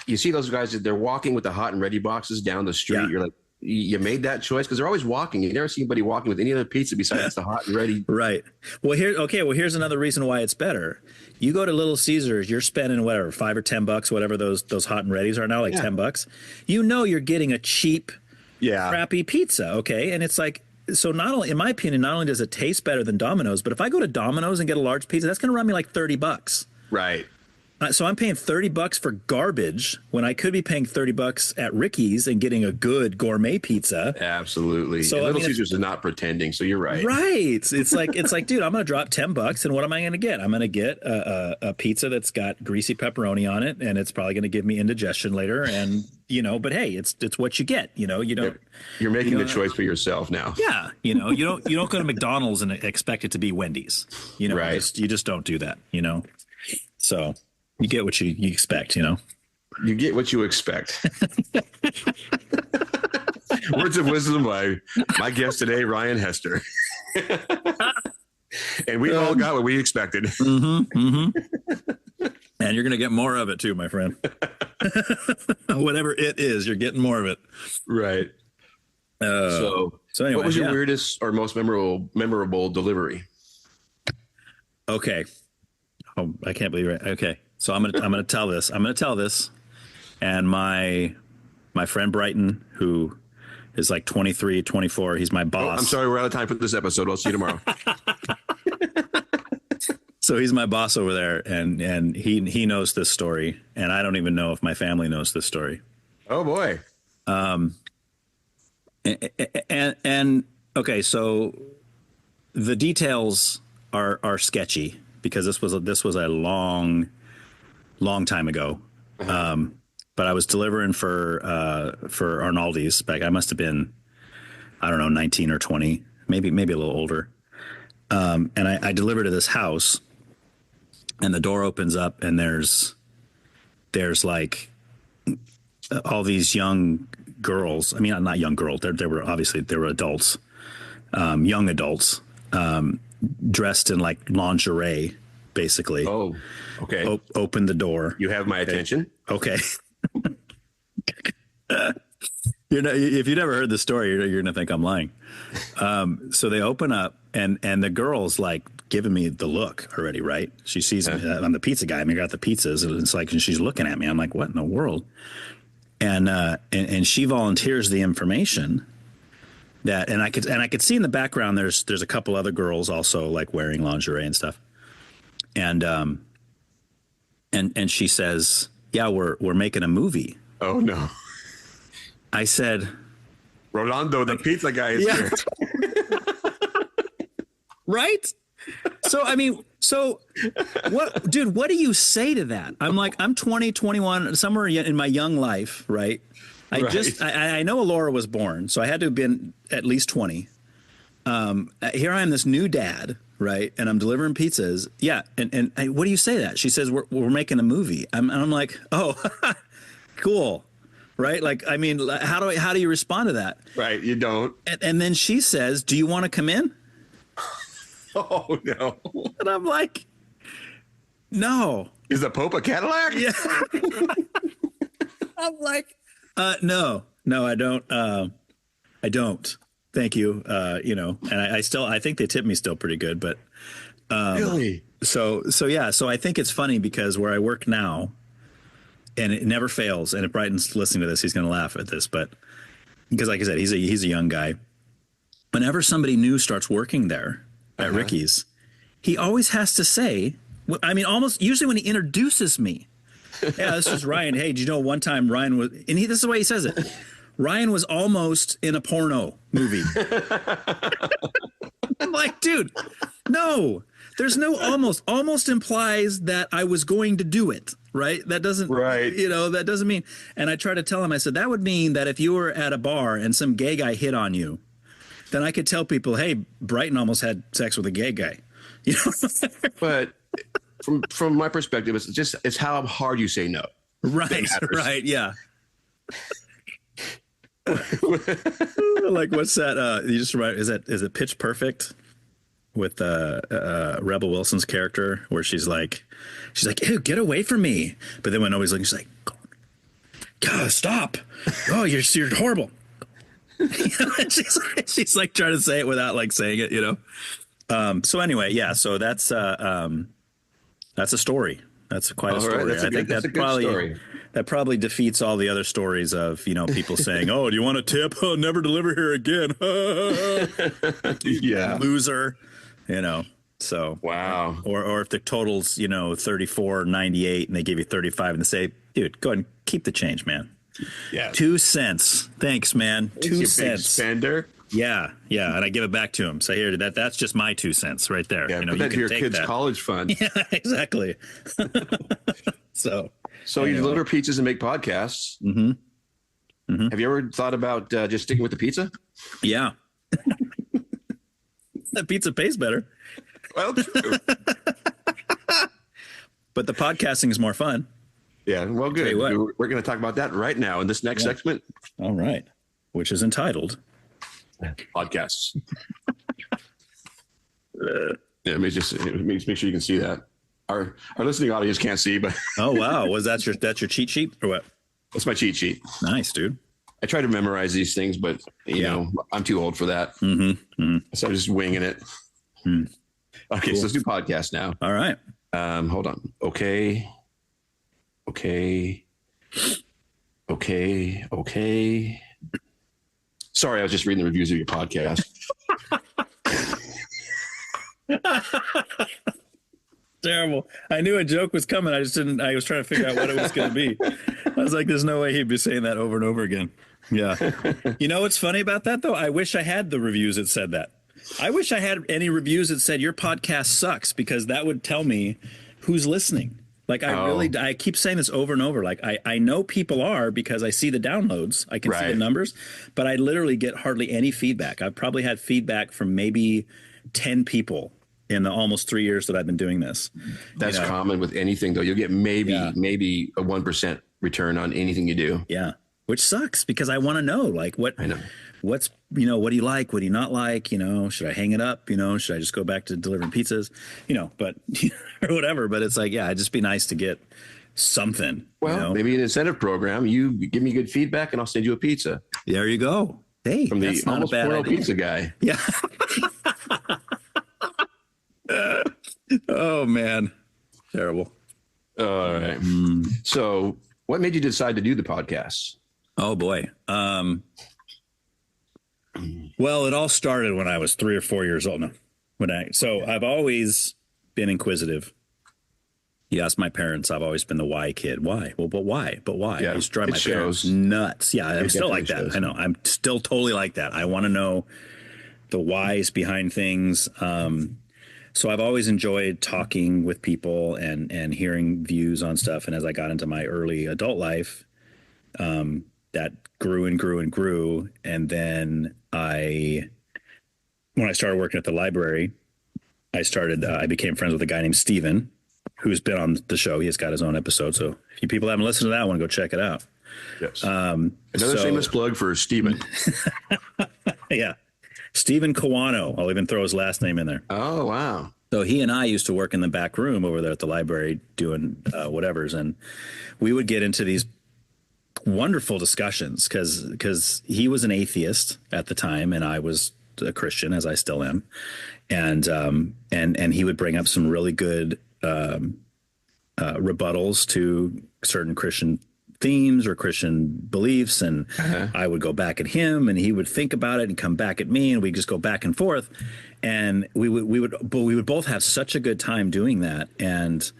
you see those guys, they're walking with the hot and ready boxes down the street. Yeah. You're like, you made that choice because they're always walking. You never see anybody walking with any other pizza besides the hot and ready. Right. Well, here's another reason why it's better. You go to Little Caesars, you're spending whatever, $5 or $10, whatever those hot and readies are now, like $10. You're getting a cheap, crappy pizza. Okay. And it's like, so not only, in my opinion, not only does it taste better than Domino's, but if I go to Domino's and get a large pizza, that's going to run me like $30. Right. So I'm paying $30 for garbage when I could be paying $30 at Ricky's and getting a good gourmet pizza. Absolutely. So Little Caesars is not pretending. So you're right. Right. It's like, dude, I'm going to drop $10 and what am I going to get? I'm going to get a pizza that's got greasy pepperoni on it, and it's probably going to give me indigestion later. And but hey, it's what you get. You don't. You're making the choice for yourself now. Yeah. You don't go to McDonald's and expect it to be Wendy's. Right. You just don't do that. So. You get what you expect, You get what you expect. Words of wisdom by my guest today, Ryan Hester. And we all got what we expected. Mm-hmm, mm-hmm. And you're going to get more of it too, my friend. Whatever it is, you're getting more of it. Right. So anyway, what was your weirdest or most memorable delivery? Okay. Oh, I can't believe it. Okay. So I'm gonna tell this. And my friend Brighton, who is like 23, 24, he's my boss. I'm sorry, we're out of time for this episode. I'll see you tomorrow. So he's my boss over there, and he knows this story, and I don't even know if my family knows this story. Oh boy. And okay, so the details are sketchy because this was a long time ago. But I was delivering for Arnaldi's back. I must have been, I don't know, 19 or 20, maybe a little older. And I delivered to this house, and the door opens up, and there's like all these young girls. I mean, not young girls. They were adults, young adults, dressed in like lingerie, basically. Oh, okay. Open the door. You have my attention. Okay. If you never heard the story, you're gonna think I'm lying. So they open up, and the girl's like giving me the look already, right? She sees me. I'm the pizza guy. I got the pizzas, and it's like, and she's looking at me. I'm like, what in the world? And she volunteers the information that, and I could see in the background there's a couple other girls also like wearing lingerie and stuff, and she says, yeah, we're making a movie. Oh no. I said, Rolando, the pizza guy is here. Right? So, I mean, what, dude, what do you say to that? I'm like, I'm 20, 21, somewhere in my young life, right? I know Alora was born, so I had to have been at least 20. Here I am, this new dad, right? And I'm delivering pizzas. Yeah. And what do you say to that? She says, we're making a movie. I'm like, oh, cool. Right. Like, I mean, how do you respond to that? Right. You don't. And then she says, do you want to come in? Oh, no. And I'm like, no. Is the Pope a Cadillac? Yeah. I'm like, no, I don't. I don't. Thank you. And I think they tip me still pretty good, but really? So yeah. So I think it's funny because where I work now, and it never fails. And if Brighton's listening to this, he's going to laugh at this, but because like I said, he's a young guy. Whenever somebody new starts working there at Ricky's, he always has to say, I mean, almost usually when he introduces me, yeah, this is Ryan. Hey, do you know one time Ryan was, and this is the way he says it. Ryan was almost in a porno movie. I'm like, dude, no, there's no almost. Almost implies that I was going to do it. Right. That doesn't, that doesn't mean. And I try to tell him, I said, that would mean that if you were at a bar and some gay guy hit on you, then I could tell people, hey, Brighton almost had sex with a gay guy. You know? But from my perspective, it's how hard you say no. Right. Right. Yeah. Like, what's that? You just remember, is it Pitch Perfect with Rebel Wilson's character where she's like, ew, get away from me. But then when nobody's looking, she's like, God, stop. Oh, you're horrible. she's like trying to say it without like saying it, So anyway, yeah. So that's a story. That's quite a story. Right. I think that's a good story. That probably defeats all the other stories of, people saying, oh, do you want a tip? Oh, never deliver here again. Yeah. Loser, so. Wow. Or if the total's, 34.98 and they give you 35 and they say, dude, go ahead and keep the change, man. Yeah. 2 cents. Thanks, man. 2 cents. Big spender. Yeah. Yeah. And I give it back to him. So here, that's just my 2 cents right there. Yeah. Put that to your kids' college fund. Yeah, exactly. So you deliver pizzas and make podcasts. Mm-hmm. Mm-hmm. Have you ever thought about just sticking with the pizza? Yeah. That pizza pays better. Well, true. But the podcasting is more fun. Yeah. Well, good. We're going to talk about that right now in this next segment. All right. Which is entitled Podcasts. Yeah. Make sure you can see that. Our listening audience can't see, but oh wow, that's your cheat sheet or what? That's my cheat sheet. Nice, dude. I try to memorize these things, but you know, I'm too old for that. Mm-hmm. Mm-hmm. So I'm just winging it. Okay, cool. So let's do podcasts now. All right. Hold on. Okay. Sorry, I was just reading the reviews of your podcast. Terrible. I knew a joke was coming. I was trying to figure out what it was going to be. I was like, there's no way he'd be saying that over and over again. Yeah. You know what's funny about that, though? I wish I had the reviews that said that. I wish I had any reviews that said your podcast sucks, because that would tell me who's listening. Like, I keep saying this over and over. Like, I know people are, because I see the downloads. I can see the numbers, but I literally get hardly any feedback. I've probably had feedback from maybe 10 people in the almost 3 years that I've been doing this. That's common with anything, though. You'll get maybe a 1% return on anything you do. Yeah. Which sucks, because I want to know, like, what do you like? What do you not like? Should I hang it up? Should I just go back to delivering pizzas? But or whatever. But it's like, yeah, it'd just be nice to get something. Well, maybe an incentive program. You give me good feedback and I'll send you a pizza. There you go. Hey, From the almost porno pizza guy. Yeah. Oh, man. Terrible. All right. So what made you decide to do the podcast? Oh, boy. Well, it all started when I was 3 or 4 years old. No, so I've always been inquisitive. You ask my parents, I've always been the why kid. Why? Well, but why? But why? Yeah, I used to drive my parents nuts. Yeah, I'm still like that. I know. I'm still totally like that. I want to know the whys behind things. So I've always enjoyed talking with people and hearing views on stuff. And as I got into my early adult life, that grew and grew and grew. And then when I started working at the library, I became friends with a guy named Steven, who's been on the show. He has got his own episode. So if you people haven't listened to that one, go check it out. Yes. Another shameless plug for Steven. Yeah. Steven Kawano. I'll even throw his last name in there. Oh, wow. So he and I used to work in the back room over there at the library doing whatevers. And we would get into these wonderful discussions because he was an atheist at the time and I was a Christian, as I still am. And he would bring up some really good rebuttals to certain Christian themes or Christian beliefs. And I would go back at him and he would think about it and come back at me and we'd just go back and forth. And we would both have such a good time doing that. And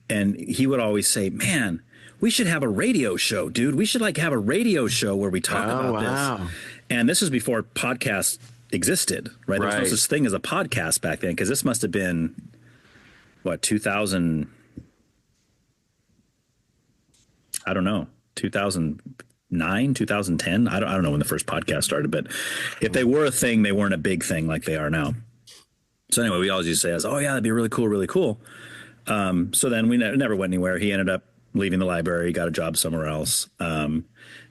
he would always say, man, we should have a radio show, dude. We should have a radio show where we talk about this. And this was before podcasts existed, right? There was no such thing as a podcast back then. Cause this must've been 2000, I don't know, 2009, 2010. I don't know when the first podcast started, but if they were a thing, they weren't a big thing like they are now. So anyway, we always used to say, oh yeah, that'd be really cool, really cool. So then we never went anywhere. He ended up leaving the library, got a job somewhere else. And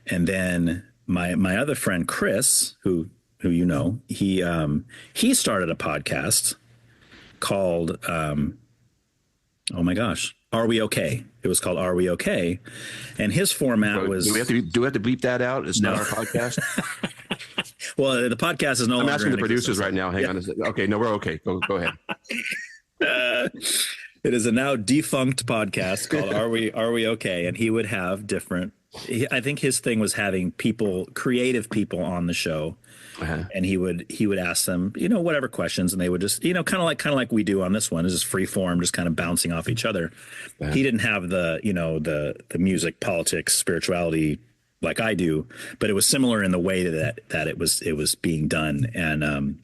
then my other friend, Chris, who you know, he started a podcast called, oh my gosh, Are We Okay? It was called Are We Okay? And his format was... Do we have to bleep that out? It's not our podcast? Well, the podcast is no longer... I'm asking the producers right now. Hang on a second. Okay, no, we're okay. Go ahead. It is a now defunct podcast called Are We Okay? And he would have different... I think his thing was having creative people on the show. And he would ask them, whatever questions, and they would just, kind of like we do on this one, is just free form, just kind of bouncing off each other. He didn't have the the music, politics, spirituality like I do, but it was similar in the way that it was being done. And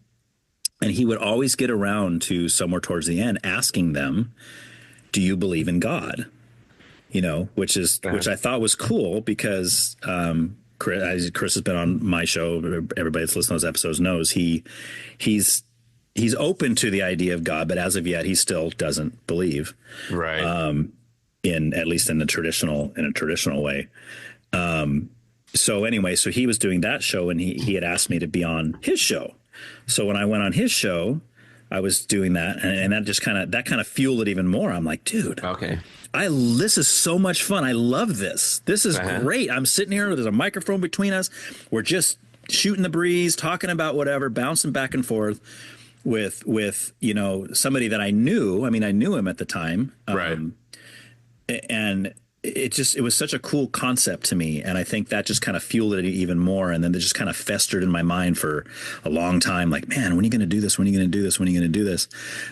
he would always get around to somewhere towards the end asking them, do you believe in God? Which I thought was cool because, Chris has been on my show. Everybody that's listened to those episodes knows he's open to the idea of God, but as of yet, he still doesn't believe. Right. At least in a traditional way. So anyway, so he was doing that show and he had asked me to be on his show. So when I went on his show, I was doing that and that just kind of fueled it even more. I'm like, dude, okay. This is so much fun. I love this. This is great. I'm sitting here. There's a microphone between us. We're just shooting the breeze, talking about whatever, bouncing back and forth with somebody that I knew. I mean, I knew him at the time. Right. And it was such a cool concept to me. And I think that just kind of fueled it even more. And then it just kind of festered in my mind for a long time. Like, man, when are you going to do this? When are you going to do this? When are you going to do this?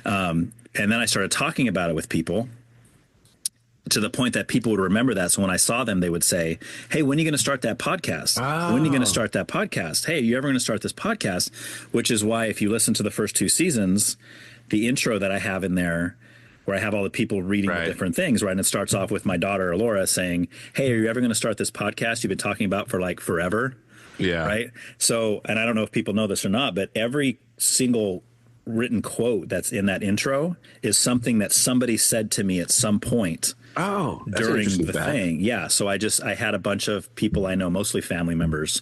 And then I started talking about it with people, to the point that people would remember that. So when I saw them, they would say, hey, when are you going to start that podcast? Oh. When are you going to start that podcast? Hey, are you ever going to start this podcast? Which is why if you listen to the first 2 seasons, the intro that I have in there, where I have all the people reading the different things, right? And it starts off with my daughter, Laura, saying, hey, are you ever going to start this podcast you've been talking about for forever? Yeah. Right. So, and I don't know if people know this or not, but every single written quote that's in that intro is something that somebody said to me at some point. Oh, during the thing. Yeah. So I had a bunch of people I know, mostly family members,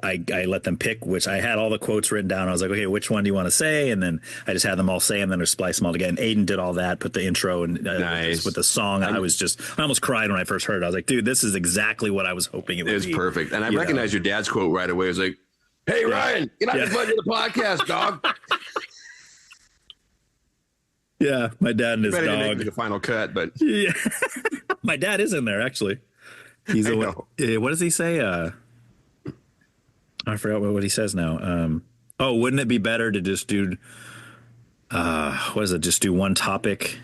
I let them pick which. I had all the quotes written down. I was like, okay, which one do you want to say? And then I just had them all say, and then I splice them all together. And Aiden did all that, put the intro and Nice. with the song. I almost cried when I first heard it. I was like, dude, this is exactly what I was hoping it would be. It's perfect. And I recognized your dad's quote right away. It was like, hey, Ryan, get out of the podcast, dog. Yeah, my dad and his Better dog. make the final cut, but Yeah, my dad is in there actually. He's what does he say? I forgot what he says now. Wouldn't it be better to just do what is it? Just do one topic?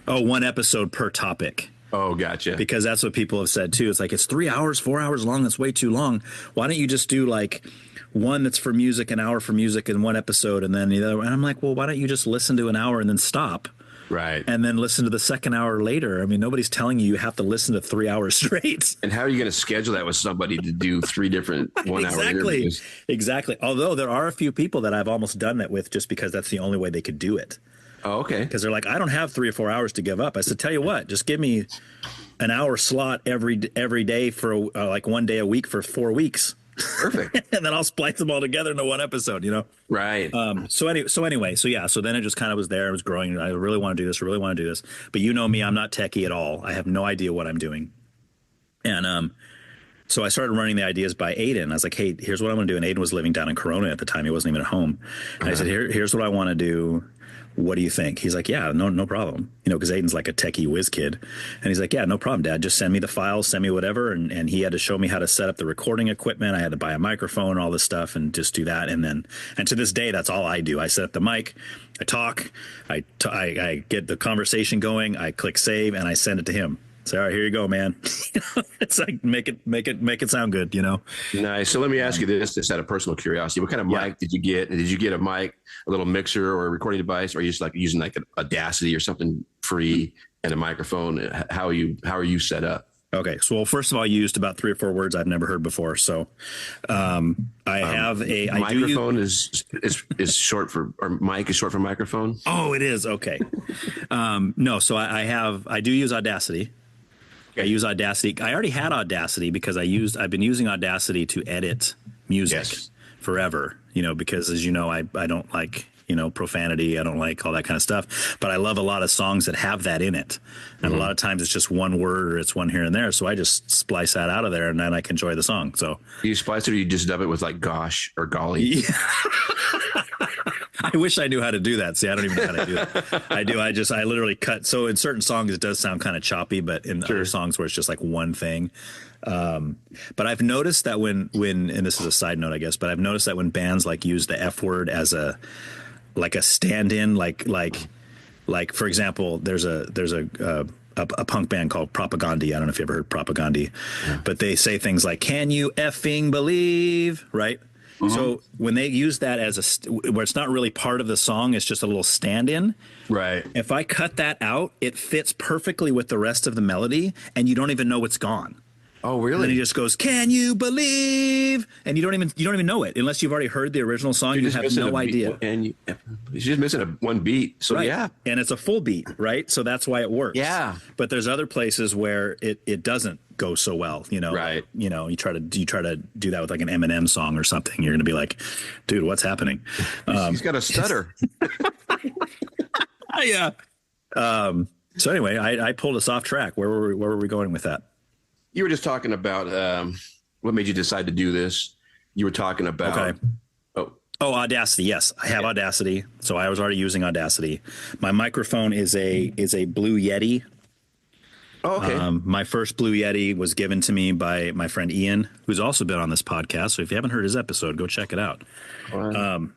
One episode per topic. Oh, gotcha. Because that's what people have said too. It's like, it's 3 hours, 4 hours long. That's way too long. Why don't you just do like one that's for music, an hour for music, and one episode, and then the other? And I'm like, well, why don't you just listen to an hour and then stop? Right. And then listen to the second hour later. I mean, nobody's telling you have to listen to 3 hours straight. And how are you going to schedule that with somebody to do 3 different 1 hour interviews? Exactly. Although there are a few people that I've almost done that with just because that's the only way they could do it. Oh, okay. Because they're like, I don't have 3 or 4 hours to give up. I said, tell you what, just give me an hour slot every day for like 1 day a week for 4 weeks. Perfect. And then I'll splice them all together into one episode, Right. So then it just kind of was there. It was growing. I really want to do this. I really want to do this. But you know me, I'm not techie at all. I have no idea what I'm doing. And so I started running the ideas by Aiden. I was like, hey, here's what I want to do. And Aiden was living down in Corona at the time. He wasn't even at home. And I said, here's what I want to do. What do you think? He's like, yeah, no problem. Because Aiden's like a techie whiz kid. And he's like, yeah, no problem, Dad. Just send me the files, send me whatever. And he had to show me how to set up the recording equipment. I had to buy a microphone, all this stuff, and just do that. And to this day, that's all I do. I set up the mic, I talk, I get the conversation going, I click save, and I send it to him. So, all right, here you go, man. It's like, make it sound good, Nice. So let me ask you this out of personal curiosity. What kind of mic did you get? Did you get a mic, a little mixer or a recording device, or are you just like using like an Audacity or something free and a microphone? How are you set up? Okay. So, well, first of all, you used about 3 or 4 words I've never heard before. So I have a microphone is short for, or mic is short for microphone. Oh, it is. Okay. No. So I do use Audacity. I use Audacity. I already had Audacity because I've been using Audacity to edit music forever, because as you know, I don't like, profanity. I don't like all that kind of stuff, but I love a lot of songs that have that in it. And a lot of times it's just one word or it's one here and there. So I just splice that out of there and then I can enjoy the song. So do you splice it or you just dub it with like gosh or golly? Yeah. I wish I knew how to do that. See, I don't even know how to do that. I literally cut. So in certain songs, it does sound kind of choppy, but in other songs where it's just like one thing. But I've noticed that when, and this is a side note, I guess, but I've noticed that when bands like use the F word as a stand-in, like for example, there's a punk band called Propagandhi. I don't know if you ever heard Propagandhi, but they say things like, can you effing believe, right? So when they use that as where it's not really part of the song, it's just a little stand-in. Right. If I cut that out, it fits perfectly with the rest of the melody, and you don't even know it's gone. Oh, really? And then he just goes, "Can you believe?" And you don't even know it unless you've already heard the original song. You have no idea. And you're just missing one beat. So yeah, and it's a full beat, right? So that's why it works. Yeah. But there's other places where it doesn't go so well. Right. You try to do that with like an Eminem song or something. You're gonna be like, dude, what's happening? He's got a stutter. Yeah. So anyway, I pulled us off track. Where were we going with that? You were just talking about what made you decide to do this. You were talking about Audacity. Yes, I have Audacity. So I was already using Audacity. My microphone is a Blue Yeti. Oh, okay. My first Blue Yeti was given to me by my friend Ian, who's also been on this podcast. So if you haven't heard his episode, go check it out. Wow.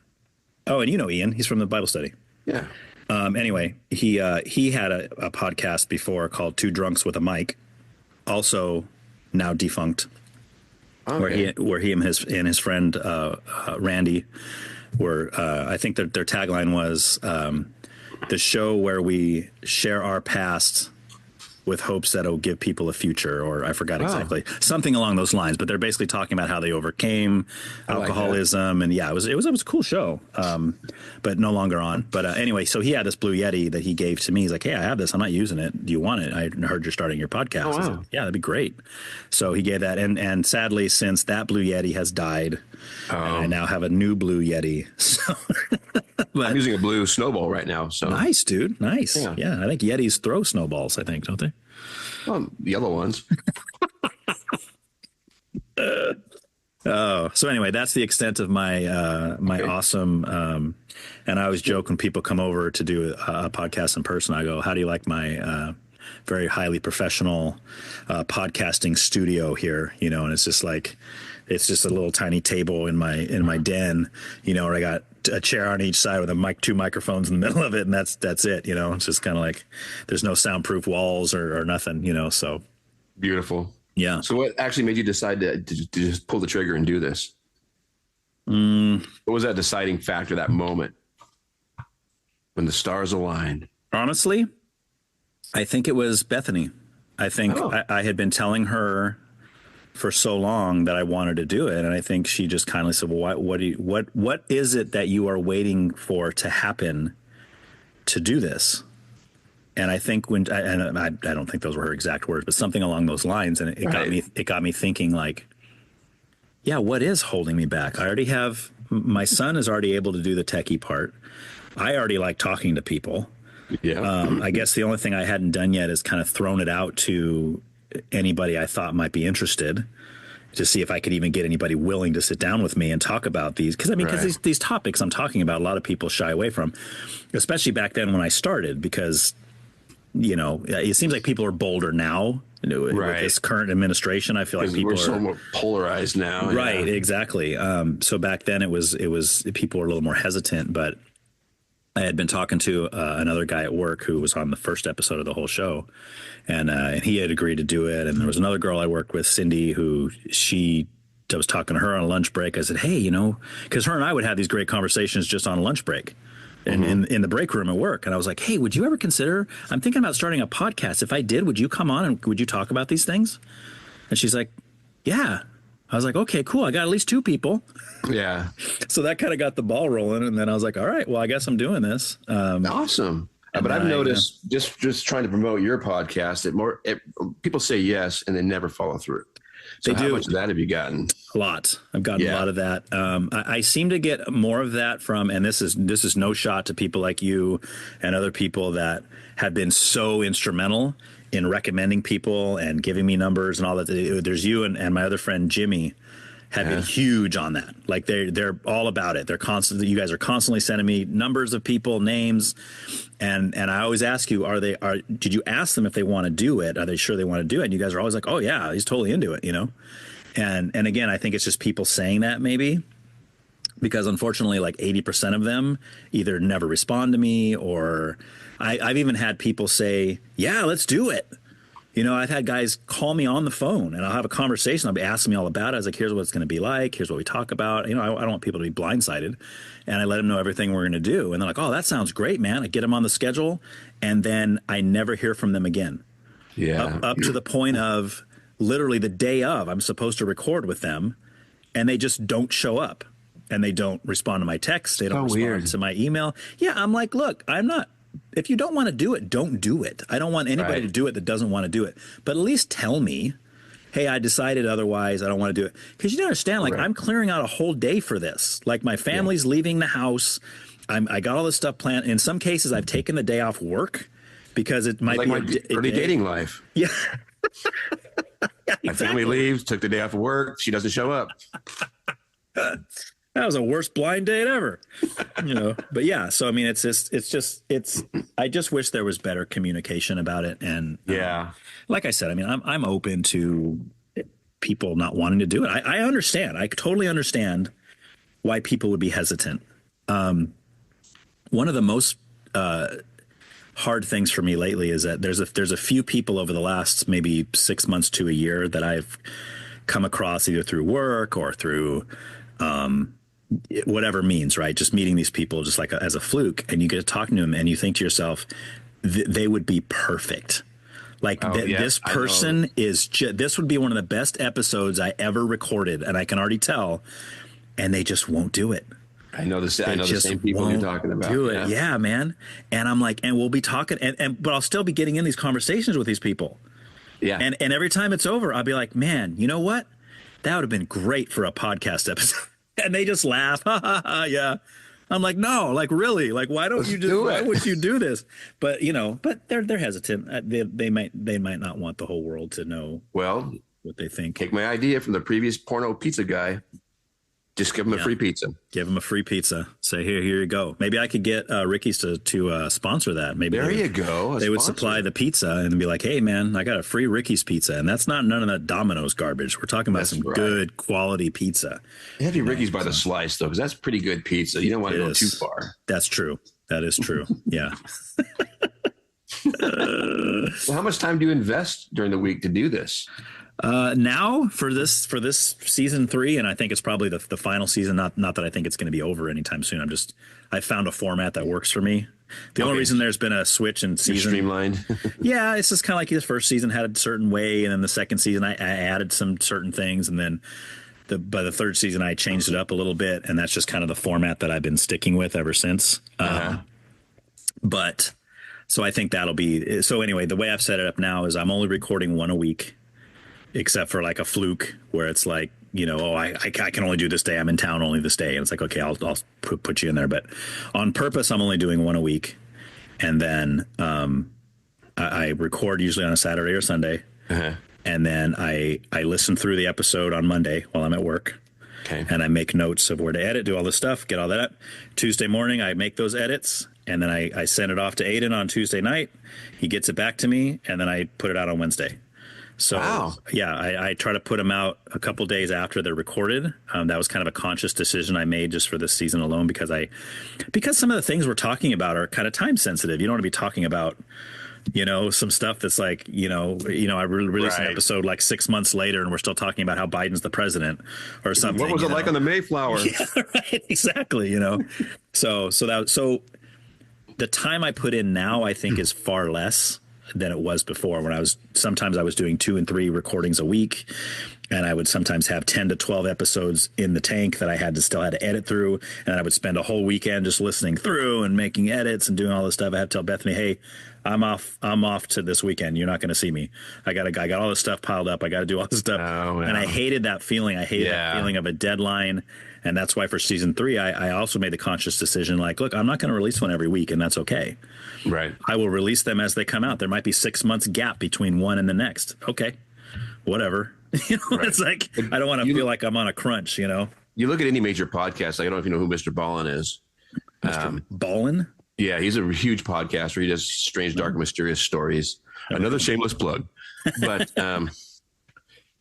And you know Ian, he's from the Bible study. Yeah. Anyway, he had a podcast before called Two Drunks with a Mic, also now defunct. Okay. Where he and his friend Randy were. I think their tagline was the show where we share our past with hopes that it'll give people a future, or I forgot exactly, something along those lines. But they're basically talking about how they overcame alcoholism, and it was a cool show, but no longer on. But anyway, so he had this Blue Yeti that he gave to me. He's like, "Hey, I have this. I'm not using it. Do you want it? I heard you're starting your podcast." Oh, wow. I said, "Yeah, that'd be great." So he gave that, and sadly, since that Blue Yeti has died, I now have a new Blue Yeti. So. But, I'm using a blue snowball right now. So nice, dude. Nice. Yeah. I think Yetis throw snowballs, I think, don't they? Well, yellow ones. So anyway, that's the extent of my awesome. And I always joke when people come over to do a podcast in person, I go, "How do you like my very highly professional podcasting studio here?" You know, and it's just like, it's just a little tiny table in my den, you know, where I got a chair on each side with two microphones in the middle of it, and that's it. You know, it's just kind of like there's no soundproof walls or nothing. You know, so beautiful. Yeah. So what actually made you decide to just pull the trigger and do this? What was that deciding factor, that moment when the stars aligned? Honestly, I think it was Bethany. I think I had been telling her for so long that I wanted to do it, and I think she just kindly said, "Well, what is it that you are waiting for to happen to do this?" And I think I don't think those were her exact words, but something along those lines, and it got me thinking, like, yeah, what is holding me back? I already have, my son is already able to do the techie part. I already like talking to people. Yeah. I guess the only thing I hadn't done yet is kind of thrown it out to anybody I thought might be interested, to see if I could even get anybody willing to sit down with me and talk about these. Because these topics I'm talking about, a lot of people shy away from, especially back then when I started, because, you know, it seems like people are bolder now. With this current administration, I feel like people we're so more polarized now. Right, exactly. So back then it was people were a little more hesitant, but I had been talking to another guy at work who was on the first episode of the whole show, and he had agreed to do it. And there was another girl I worked with, Cindy, who I was talking to her on a lunch break. I said, "Hey, you know," because her and I would have these great conversations just on a lunch break. And in the break room at work. And I was like, "Hey, would you ever consider, I'm thinking about starting a podcast. If I did, would you come on and would you talk about these things?" And she's like, "Yeah." I was like, "Okay, cool. I got at least 2 people." Yeah. So that kind of got the ball rolling. And then I was like, "All right, well, I guess I'm doing this." Awesome. But I've noticed just trying to promote your podcast, people say yes and they never follow through. So how much of that have you gotten? A lot. I've gotten a lot of that. I seem to get more of that from, and this is no shot to people like you and other people that have been so instrumental in recommending people and giving me numbers and all that. There's you and my other friend Jimmy have been huge on that. Like they're all about it. You guys are constantly sending me numbers of people, names, and I always ask you, did you ask them if they want to do it? Are they sure they want to do it? And you guys are always like, "Oh yeah, he's totally into it," you know? And again, I think it's just people saying that, maybe, because unfortunately, like 80% of them either never respond to me, or I've even had people say, "Yeah, let's do it." You know, I've had guys call me on the phone and I'll have a conversation. They'll be asking me all about it. I was like, "Here's what it's going to be like. Here's what we talk about." You know, I don't want people to be blindsided. And I let them know everything we're going to do. And they're like, "Oh, that sounds great, man." I get them on the schedule, and then I never hear from them again. Yeah. Up to the point of literally the day of, I'm supposed to record with them, and they just don't show up. And they don't respond to my text. They don't respond to my email. Yeah, I'm like, "Look, if you don't want to do it, don't do it. I don't want anybody to do it that doesn't want to do it. But at least tell me, hey, I decided otherwise. I don't want to do it." Because you don't understand, like, I'm clearing out a whole day for this. Like, my family's leaving the house. I got all this stuff planned. In some cases, I've taken the day off work because it might be early dating life. Yeah. My family leaves, took the day off of work. She doesn't show up. That was the worst blind date ever, you know. But yeah, so I mean, I just wish there was better communication about it. And like I said, I mean, I'm open to people not wanting to do it. I understand. I totally understand why people would be hesitant. One of the most hard things for me lately is that there's a few people over the last maybe 6 months to a year that I've come across either through work or through whatever means, right? Just meeting these people just like as a fluke, and you get to talking to them and you think to yourself, they would be perfect. Like this person is this would be one of the best episodes I ever recorded, and I can already tell, and they just won't do it. I know the same people you're talking about. Do it. Yeah, man. And I'm like, and we'll be talking but I'll still be getting in these conversations with these people. Yeah. And every time it's over, I'll be like, man, you know what? That would have been great for a podcast episode. And they just laugh. Ha ha ha. Yeah. I'm like, no, like really, like, why don't you just, why would you do this? But but they're hesitant. They might not want the whole world to know what they think. Take my idea from the previous porno pizza guy. Just give him a free pizza. Give him a free pizza. Say, here you go. Maybe I could get Ricky's to sponsor that. Maybe there you go. They would supply the pizza and be like, hey, man, I got a free Ricky's pizza. And that's not none of that Domino's garbage. We're talking about good quality pizza. It had to be Ricky's by the slice, though, because that's pretty good pizza. You don't want to go too far. That's true. That is true. Yeah. Well, how much time do you invest during the week to do this? Now for this season 3, and I think it's probably the final season. Not that I think it's going to be over anytime soon. I found a format that works for me. The only reason there's been a switch in season streamlined. Yeah, it's just kind of like the first season had a certain way, and then the second season I added some certain things, and then by the third season I changed it up a little bit, and that's just kind of the format that I've been sticking with ever since. But so I think that'll be so. Anyway, the way I've set it up now is I'm only recording one a week. Except for like a fluke where it's like, I can only do this day. I'm in town only this day. And it's like, okay, I'll put you in there. But on purpose, I'm only doing one a week. And then I record usually on a Saturday or Sunday. And then I listen through the episode on Monday while I'm at work. Okay. And I make notes of where to edit, do all this stuff, get all that up. Tuesday morning, I make those edits. And then I send it off to Aiden on Tuesday night. He gets it back to me. And then I put it out on Wednesday. So, I try to put them out a couple days after they're recorded. That was kind of a conscious decision I made just for this season alone, because some of the things we're talking about are kind of time sensitive. You don't want to be talking about, some stuff that's like, I released an episode like 6 months later and we're still talking about how Biden's the president or something. What was it like on the Mayflower? Yeah, right. Exactly. So the time I put in now, I think is far less than it was before, when sometimes I was doing 2 and 3 recordings a week, and I would sometimes have 10 to 12 episodes in the tank that I still had to edit through, and I would spend a whole weekend just listening through and making edits and doing all this stuff. I had to tell Bethany, hey, I'm off to this weekend. You're not going to see me. I got all this stuff piled up. I got to do all this stuff. And I hated that feeling. I hated that feeling of a deadline. And that's why for season 3, I also made the conscious decision, like, look, I'm not going to release one every week, and that's okay. Right. I will release them as they come out. There might be 6 months gap between one and the next. Okay, whatever. It's like, I don't want to feel like I'm on a crunch, You look at any major podcast. I don't know if you know who Mr. Ballin is. Mr. Ballin? Yeah, he's a huge podcaster. He does strange, dark, mysterious stories. Okay. Another shameless plug. But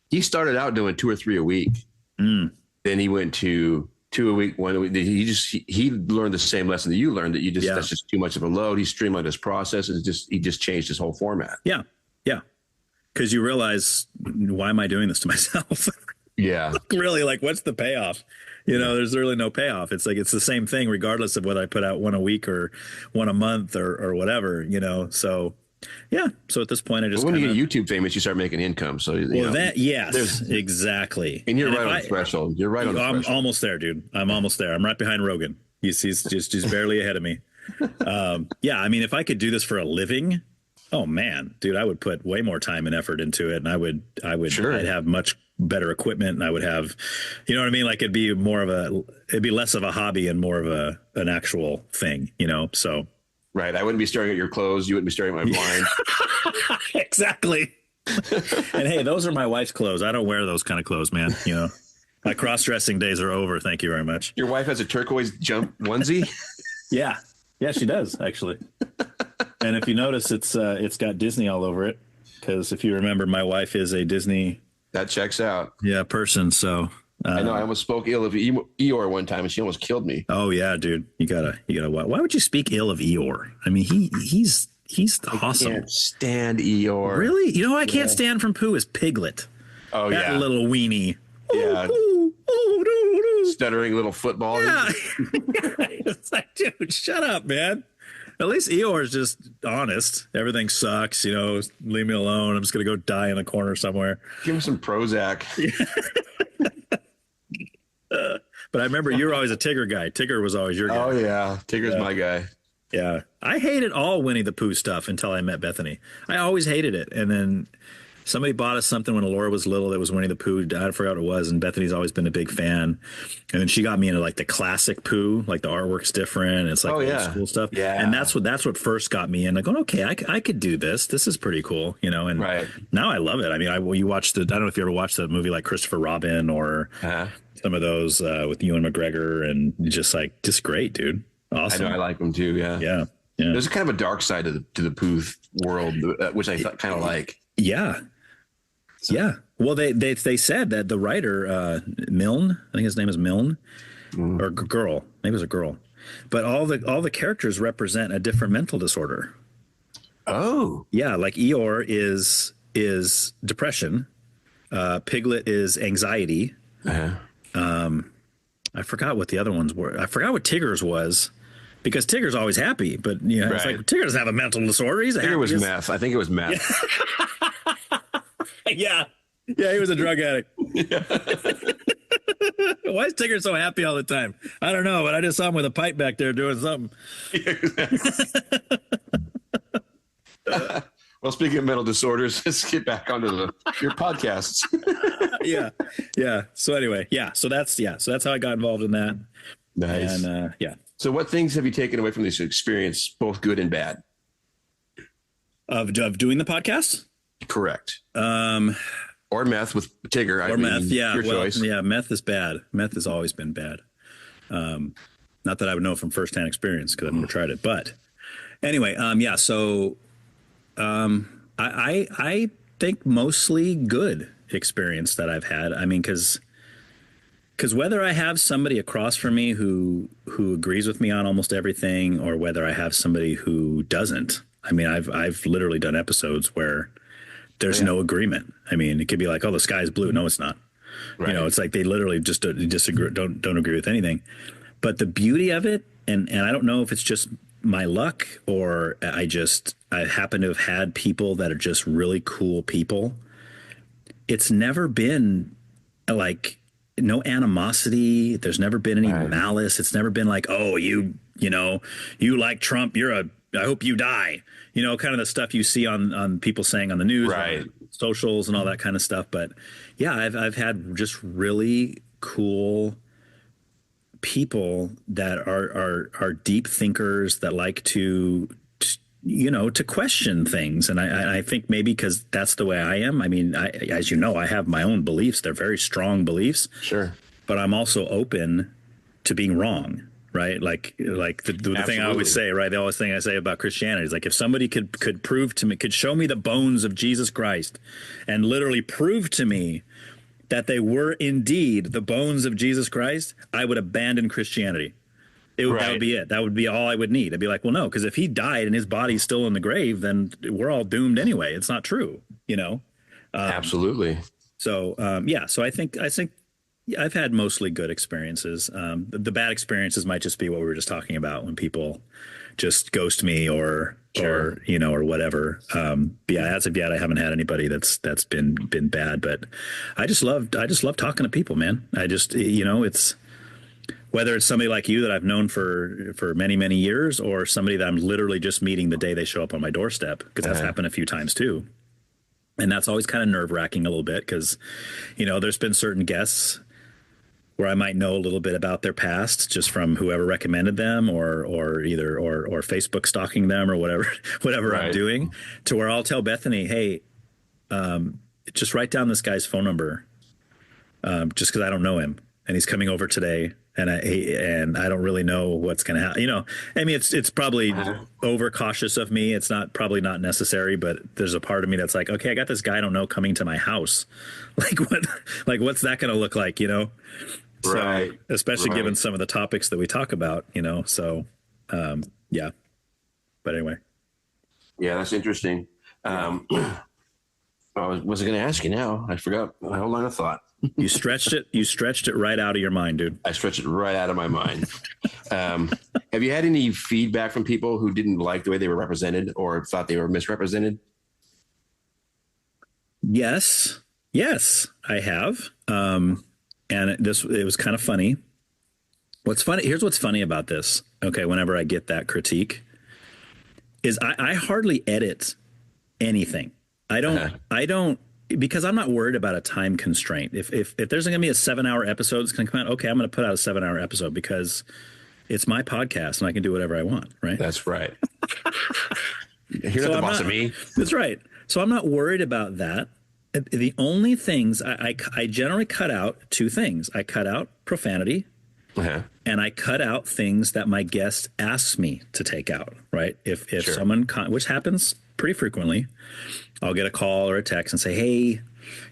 he started out doing 2 or 3 a week. Then he went to 2 a week, 1 a week. He learned the same lesson that you learned, that that's just too much of a load. He streamlined his process, and he just changed his whole format. Yeah. Because you realize, why am I doing this to myself? Yeah. Really, like, what's the payoff? There's really no payoff. It's like, it's the same thing regardless of whether I put out 1 a week or 1 a month or whatever, So yeah. So at this point, I just when you get YouTube famous, you start making income. So exactly. And you're right on the threshold. You're right on the threshold. I'm almost there, dude. I'm almost there. I'm right behind Rogan. He's just barely ahead of me. Yeah. I mean, if I could do this for a living, oh man, dude, I would put way more time and effort into it, and I'd have much better equipment, and I would have, you know what I mean? Like, it'd be less of a hobby and more of an actual thing, So. Right. I wouldn't be staring at your clothes. You wouldn't be staring at my blind. Exactly. And hey, those are my wife's clothes. I don't wear those kind of clothes, man. My cross-dressing days are over. Thank you very much. Your wife has a turquoise jump onesie? Yeah. Yeah, she does, actually. And if you notice, it's got Disney all over it. Because if you remember, my wife is a Disney. That checks out. Yeah, person. So. I know. I almost spoke ill of Eeyore one time, and she almost killed me. Oh yeah, dude. You gotta. Why would you speak ill of Eeyore? I mean, he's awesome. I can't stand Eeyore. Really? I can't stand from Pooh is Piglet. Oh that yeah, little weenie. Yeah. Stuttering little football. Yeah. It's like, dude, shut up, man. At least Eeyore is just honest. Everything sucks, leave me alone. I'm just going to go die in a corner somewhere. Give him some Prozac. But I remember you were always a Tigger guy. Tigger was always your guy. Oh, yeah. Tigger's my guy. Yeah. I hated all Winnie the Pooh stuff until I met Bethany. I always hated it. And then somebody bought us something when Laura was little that was Winnie the Pooh. I forgot what it was. And Bethany's always been a big fan. And then she got me into like the classic Pooh, like the artwork's different. It's like old school stuff. Yeah. And that's what first got me in. Like, going, okay, I could do this. This is pretty cool, and now I love it. I mean, you watched I don't know if you ever watched the movie like Christopher Robin or some of those with Ewan McGregor, and just great, dude. Awesome. I know, I like them too. Yeah. Yeah. Yeah. There's kind of a dark side to the Pooh world, which I kind of like. Yeah. Yeah. Well, they said that the writer, Milne, I think his name is Milne, or girl, maybe it was a girl, but all the characters represent a different mental disorder. Oh. Yeah. Like Eeyore is depression. Piglet is anxiety. I forgot what the other ones were. I forgot what Tigger's was, because Tigger's always happy, but it's like Tigger doesn't have a mental disorder. Tigger was meth. I think it was meth. Yeah. Yeah, he was a drug addict. Why is Tigger so happy all the time? I don't know, but I just saw him with a pipe back there doing something. Well, speaking of mental disorders, let's get back onto your podcasts. Yeah. So anyway, so that's how I got involved in that. Nice. And So what things have you taken away from this experience, both good and bad? Of doing the podcast? Correct. Or meth with Tigger. Meth, yeah. Your choice. Yeah, meth is bad. Meth has always been bad. Not that I would know from firsthand experience, because I've never tried it. But anyway, so I think mostly good experience that I've had. I mean, because whether I have somebody across from me who agrees with me on almost everything, or whether I have somebody who doesn't, I mean, I've literally done episodes where there's no agreement. I mean, it could be like, oh, the sky is blue. No, it's not. Right. It's like they literally just disagree, don't agree with anything. But the beauty of it, and I don't know if it's just my luck, or I happen to have had people that are just really cool people. It's never been like no animosity. There's never been any malice. It's never been like, oh, you like Trump. I hope you die. Kind of the stuff you see on people saying on the news, on socials and all that kind of stuff. But yeah, I've had just really cool people that are deep thinkers that like to question things. And I think maybe because that's the way I am. I mean, as you know, I have my own beliefs. They're very strong beliefs. Sure. But I'm also open to being wrong. Right. Like the thing I always say, right. The always thing I say about Christianity is like, if somebody could prove to me, could show me the bones of Jesus Christ and literally prove to me that they were indeed the bones of Jesus Christ, I would abandon Christianity. That would be it. That would be all I would need. I'd be like, well, no, because if he died and his body's still in the grave, then we're all doomed anyway. It's not true, Absolutely. So, so I think I've had mostly good experiences. The bad experiences might just be what we were just talking about, when people just ghost me or whatever. As of yet, I haven't had anybody that's been bad, but I just love talking to people, man. I just, it's whether it's somebody like you that I've known for many, many years, or somebody that I'm literally just meeting the day they show up on my doorstep, because that's happened a few times too. And that's always kind of nerve wracking a little bit, because, there's been certain guests where I might know a little bit about their past just from whoever recommended them, or Facebook stalking them, or whatever I'm doing, to where I'll tell Bethany, hey, just write down this guy's phone number, just because I don't know him and he's coming over today, and I don't really know what's going to happen. I mean, it's probably overcautious of me. It's probably not necessary, but there's a part of me that's like, okay, I got this guy I don't know coming to my house. What's that going to look like? So, especially given some of the topics that we talk about, so, yeah, but anyway. Yeah, that's interesting. I was going to ask you now. I forgot my whole line of thought. You stretched it right out of your mind, dude. I stretched it right out of my mind. Have you had any feedback from people who didn't like the way they were represented or thought they were misrepresented? Yes, I have. And it was kind of funny. Here's what's funny about this. Okay. Whenever I get that critique is I hardly edit anything. I don't, because I'm not worried about a time constraint. If there's going to be a 7-hour episode that's going to come out, okay, I'm going to put out a 7-hour episode because it's my podcast and I can do whatever I want. Right. That's right. You're not the boss of me. That's right. So I'm not worried about that. The only things I generally cut out 2 things. I cut out profanity and I cut out things that my guest asks me to take out. Right. If sure. Someone, which happens pretty frequently, I'll get a call or a text and say, hey,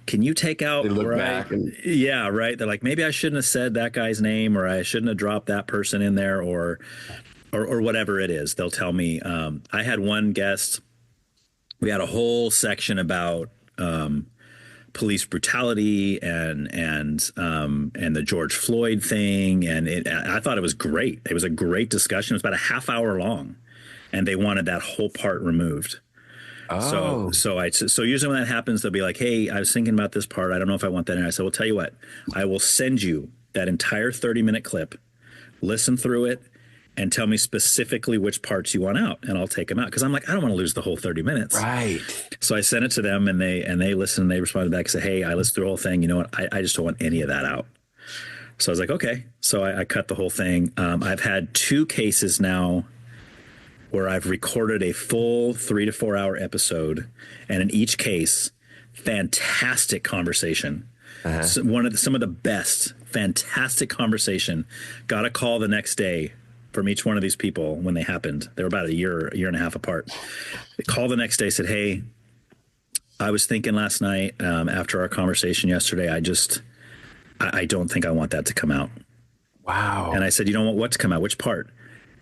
can you take out? They look back yeah, right. They're like, maybe I shouldn't have said that guy's name, or I shouldn't have dropped that person in there, or whatever it is. They'll tell me. I had one guest. We had a whole section about police brutality and the George Floyd thing, and I thought it was great. It was a great discussion. It was about a half hour long, and they wanted that whole part removed. Oh. So usually when that happens, they'll be like, hey, I was thinking about this part. I don't know if I want that in. I said, well, tell you what, I will send you that entire 30-minute clip, listen through it, and tell me specifically which parts you want out, and I'll take them out. Because I'm like, I don't want to lose the whole 30 minutes. Right. So I sent it to them, and they listened, and they responded back and said, hey, I listened through the whole thing. You know what? I just don't want any of that out. So I was like, okay. So I cut the whole thing. I've had 2 cases now where I've recorded a full 3 to 4 hour episode, and in each case, fantastic conversation. So some of the best, fantastic conversation. Got a call the next day from each one of these people when they happened. They were about a year and a half apart. They called the next day, said, hey, I was thinking last night after our conversation yesterday, I don't think I want that to come out. Wow. And I said, you don't want what to come out? Which part?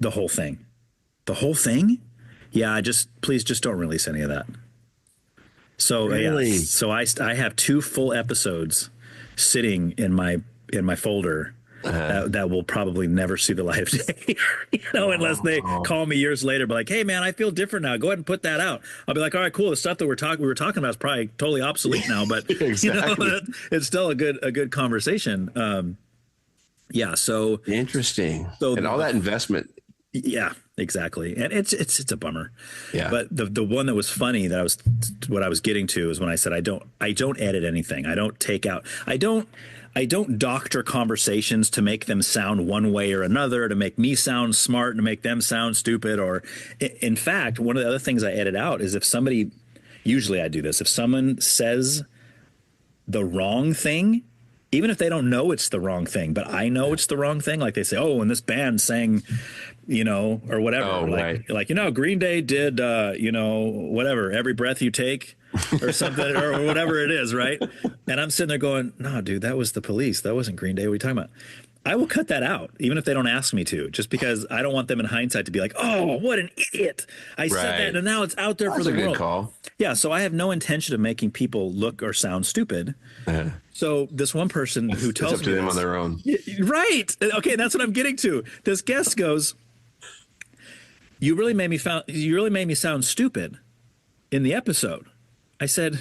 The whole thing. The whole thing? Yeah, please don't release any of that. So really? Yeah, so I have 2 full episodes sitting in my folder that will probably never see the light of day, unless they call me years later, be like, hey man, I feel different now. Go ahead and put that out. I'll be like, all right, cool. The stuff that we were talking about is probably totally obsolete now, but exactly. It's still a good conversation. Yeah. So interesting. So and all that investment. Yeah, exactly. And it's a bummer. Yeah. But the one that was funny what I was getting to is when I said I don't edit anything. I don't take out. I don't doctor conversations to make them sound one way or another, to make me sound smart, to make them sound stupid. Or in fact, one of the other things I edit out is usually I do this, if someone says the wrong thing, even if they don't know it's the wrong thing, but I know it's the wrong thing. Like they say, oh, and this band sang, or whatever. Oh, like, Green Day did, whatever, Every Breath You Take or something, or whatever it is. Right. And I'm sitting there going, no, dude, that was the Police. That wasn't Green Day. What are you talking about? I will cut that out, even if they don't ask me to, just because I don't want them in hindsight to be like, oh, what an idiot. I said that, and now it's out there for the world. That's a good call. Yeah, so I have no intention of making people look or sound stupid. So this one person who tells me... It's up to them on their own. Right. Okay, that's what I'm getting to. This guest goes, you really made me sound stupid in the episode. I said,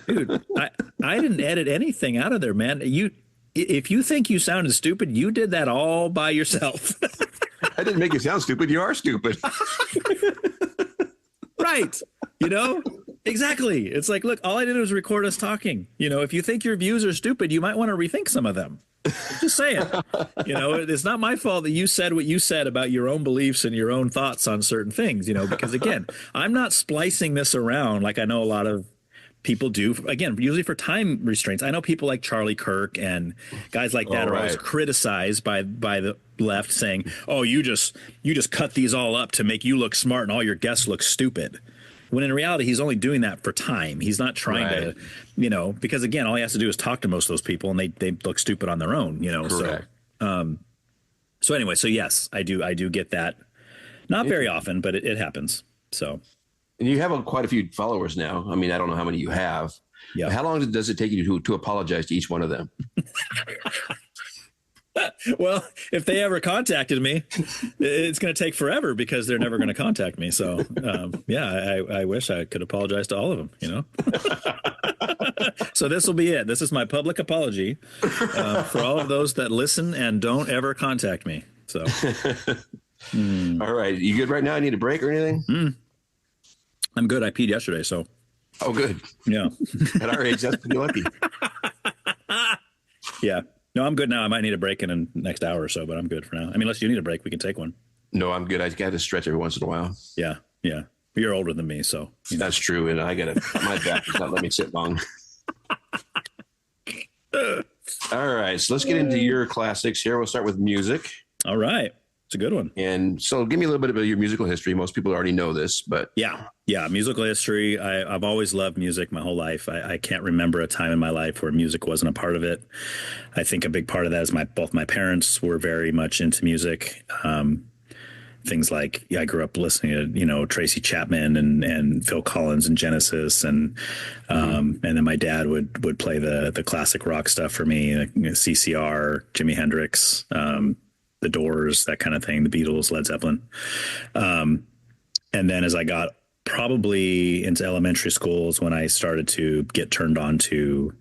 dude, I didn't edit anything out of there, man. If you think you sounded stupid, you did that all by yourself. I didn't make you sound stupid. You are stupid. Right. Exactly. It's like, look, all I did was record us talking. If you think your views are stupid, you might want to rethink some of them. Just saying. It's not my fault that you said what you said about your own beliefs and your own thoughts on certain things, because again, I'm not splicing this around like I know a lot of people do, again, usually for time restraints. I know people like Charlie Kirk and guys like that are always criticized by the left, saying, oh, you just cut these all up to make you look smart and all your guests look stupid. When in reality, he's only doing that for time. He's not trying to, because again, all he has to do is talk to most of those people and they look stupid on their own, Correct. So anyway, so yes, I do get that. Not very often, but it happens. So. And you have quite a few followers now. I mean, I don't know how many you have, Yeah. How long does it take you to apologize to each one of them? Well, if they ever contacted me, it's going to take forever because they're never going to contact me. So, I wish I could apologize to all of them, you know? So this will be it. This is my public apology for all of those that listen and don't ever contact me. So, All right. You good right now? I need a break or anything? I'm good. I peed yesterday. So, Oh, good. yeah. At our age, that's pretty lucky. Yeah. No, I'm good now. I might need a break in the next hour or so, but I'm good for now. I mean, unless you need a break, we can take one. No, I'm good. I got to stretch every once in a while. Yeah. Yeah. You're older than me, so. That's true. And I got to, my back does not let me sit long. All right. So let's get into your classics here. We'll start with music. All right. It's a good one. And so give me a little bit of your musical history. Most people already know this, but. Yeah. Musical history. I've always loved music my whole life. I can't remember a time in my life where music wasn't a part of it. I think a big part of that is both my parents were very much into music. Things like I grew up listening to, Tracy Chapman and Phil Collins and Genesis. And then my dad would play the classic rock stuff for me, like, CCR, Jimi Hendrix, the Doors, that kind of thing, the Beatles, Led Zeppelin. And then as I got probably into elementary schools, when I started to get turned on to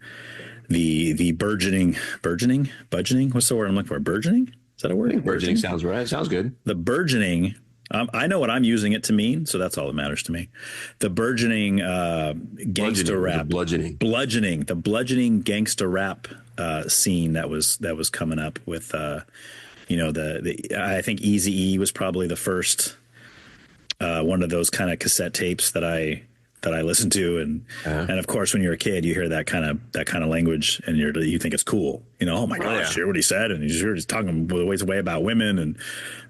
the burgeoning, what's the word I'm looking for? Burgeoning? Is that a word? Burgeoning sounds right. Sounds good. The burgeoning, I know what I'm using it to mean, so that's all that matters to me. The burgeoning gangster rap. Bludgeoning. The bludgeoning gangster rap scene that was coming up with I think Eazy-E was probably the first one of those kind of cassette tapes that I listened to, and of course when you're a kid you hear that kind of language and you think it's cool, oh my gosh, hear what he said, and you hear he's talking ways away about women and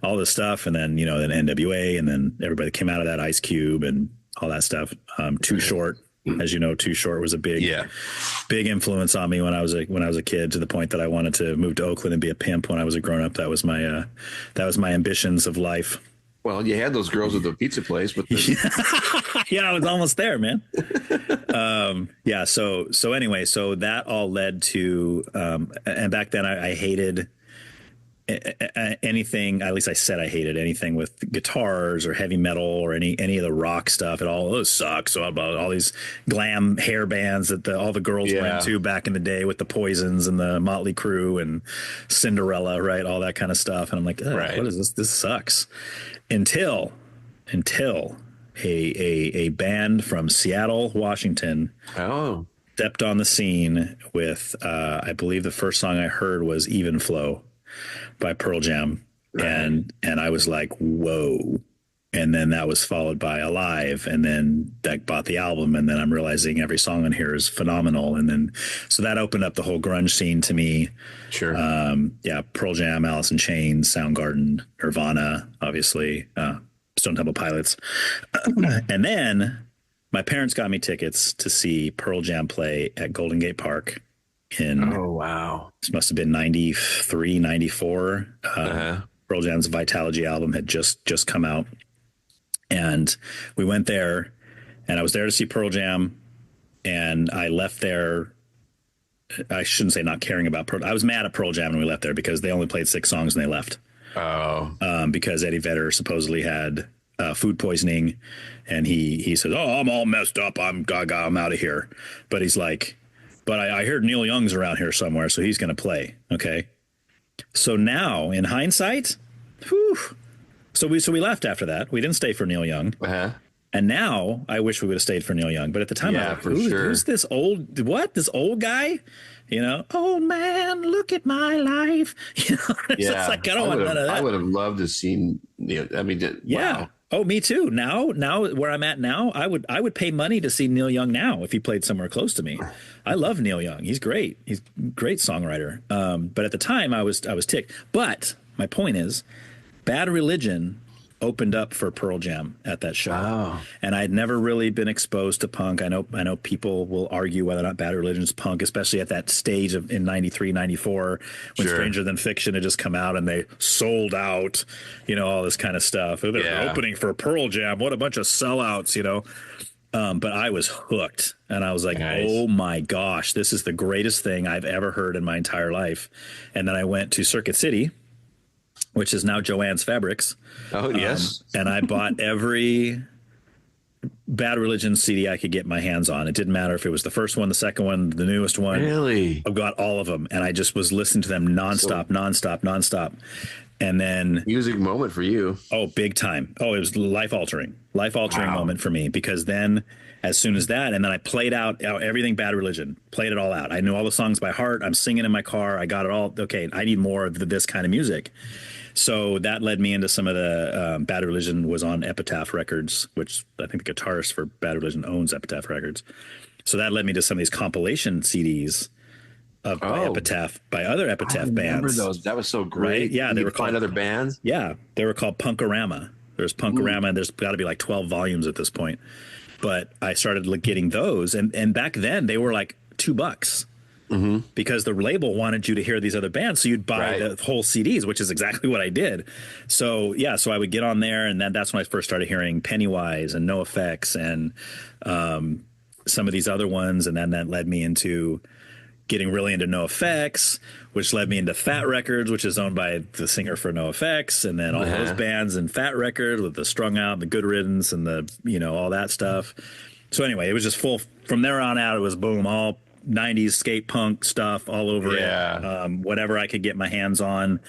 all this stuff, and then then NWA, and then everybody that came out of that, Ice Cube and all that stuff. Too Short. As you know, Too Short was a big influence on me when I was a kid, to the point that I wanted to move to Oakland and be a pimp when I was a grown up. That was my ambitions of life. Well, you had those girls at the pizza place with the yeah, I was almost there, man. So anyway, so that all led to and back then I hated anything, at least I said I hated anything with guitars or heavy metal or any of the rock stuff at all. Those suck. So about all these glam hair bands that all the girls went to back in the day, with the Poisons and the Motley Crue and Cinderella, right? All that kind of stuff. And I'm like, what is this? This sucks. Until a band from Seattle, Washington stepped on the scene with, I believe the first song I heard was Even Flow by Pearl Jam. And I was like, whoa. And then that was followed by Alive, and then that bought the album, and then I'm realizing every song on here is phenomenal. And then so that opened up the whole grunge scene to me. Sure. Pearl Jam, Alice in Chains, Soundgarden, Nirvana, obviously, Stone Temple Pilots. And then my parents got me tickets to see Pearl Jam play at Golden Gate Park in this must have been 93, 94. Pearl Jam's Vitalogy album had just come out. And we went there, and I was there to see Pearl Jam, and I left there. I shouldn't say not caring about Pearl. I was mad at Pearl Jam when we left there because they only played 6 songs and they left. Because Eddie Vedder supposedly had food poisoning, and he says, "Oh, I'm all messed up. I'm out of here." But he's like, "But I heard Neil Young's around here somewhere, so he's going to play." Okay. So now, in hindsight, So we left after that. We didn't stay for Neil Young. And now I wish we would have stayed for Neil Young. But at the time, I was like, who's this old guy? Old man, look at my life. It's like, I don't want none of that. I would have loved to have seen Neil. I mean, wow. Oh, me too. Now where I'm at now, I would pay money to see Neil Young now if he played somewhere close to me. I love Neil Young. He's great. He's a great songwriter. But at the time I was ticked. But my point is, Bad Religion opened up for Pearl Jam at that show. And I'd never really been exposed to punk. I know people will argue whether or not Bad Religion's punk, especially at that stage in 93, 94, when Stranger Than Fiction had just come out and they sold out, all this kind of stuff. They're opening for Pearl Jam. What a bunch of sellouts, But I was hooked, and I was like, Nice. oh my gosh, this is the greatest thing I've ever heard in my entire life. And then I went to Circuit City, which is now Joann's Fabrics. Oh, yes. And I bought every Bad Religion CD I could get my hands on. It didn't matter if it was the first one, the second one, the newest one. Really? I've got all of them, and I just was listening to them nonstop. And then Music moment for you. oh, big time. Oh, it was life altering Wow. moment for me, because then as soon as that, and then I played out everything Bad Religion, played it all out. I knew all the songs by heart. I'm singing in my car. I got it all. Okay, I need more of this kind of music. So that led me into some of the Bad Religion was on Epitaph Records, which I think the guitarist for Bad Religion owns Epitaph Records. So that led me to some of these compilation CDs of by Epitaph, by other Epitaph I remember bands. those. That was so great. Right? Yeah, Did they you were find called- other bands. Yeah, they were called Punkorama. There's Punkorama, and there's got to be like 12 volumes at this point. But I started getting those, and back then they were like $2 because the label wanted you to hear these other bands, so you'd buy the whole CDs, which is exactly what I did. So yeah, so I would get on there, and then that's when I first started hearing Pennywise and NoFX and some of these other ones, and then that led me into getting really into NoFX, which led me into Fat Records, which is owned by the singer for NoFX, and then all those bands and Fat Records with the Strung Out, the Good Riddance, and the all that stuff. So anyway, it was just full from there on out. It was boom, all 90s skate punk stuff all over it. Whatever I could get my hands on,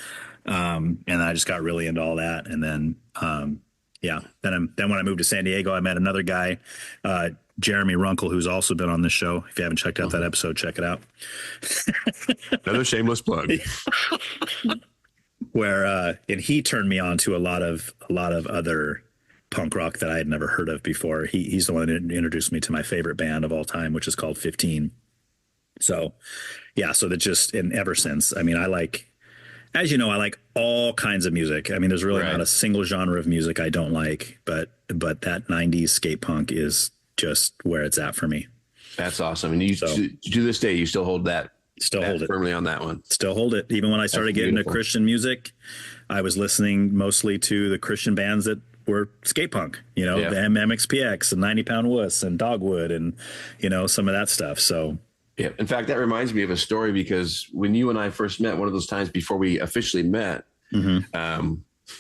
and I just got really into all that. And then then when I moved to San Diego, I met another guy, Jeremy Runkle, who's also been on this show. If you haven't checked out that episode, check it out. Another shameless plug. Where and he turned me on to a lot of other punk rock that I had never heard of before. He's the one that introduced me to my favorite band of all time, which is called 15. So yeah, so that just, and ever since, I mean, I like, as you know, I like all kinds of music. I mean, there's really not a single genre of music I don't like, but that 90s skate punk is just where it's at for me. That's awesome. And you to this day, you still hold that. Still hold it firmly on that one. Still hold it. Even when I started getting into Christian music, I was listening mostly to the Christian bands that were skate punk, the MXPX and 90 Pound Wuss and Dogwood and, some of that stuff. So yeah. In fact, that reminds me of a story, because when you and I first met, one of those times before we officially met, we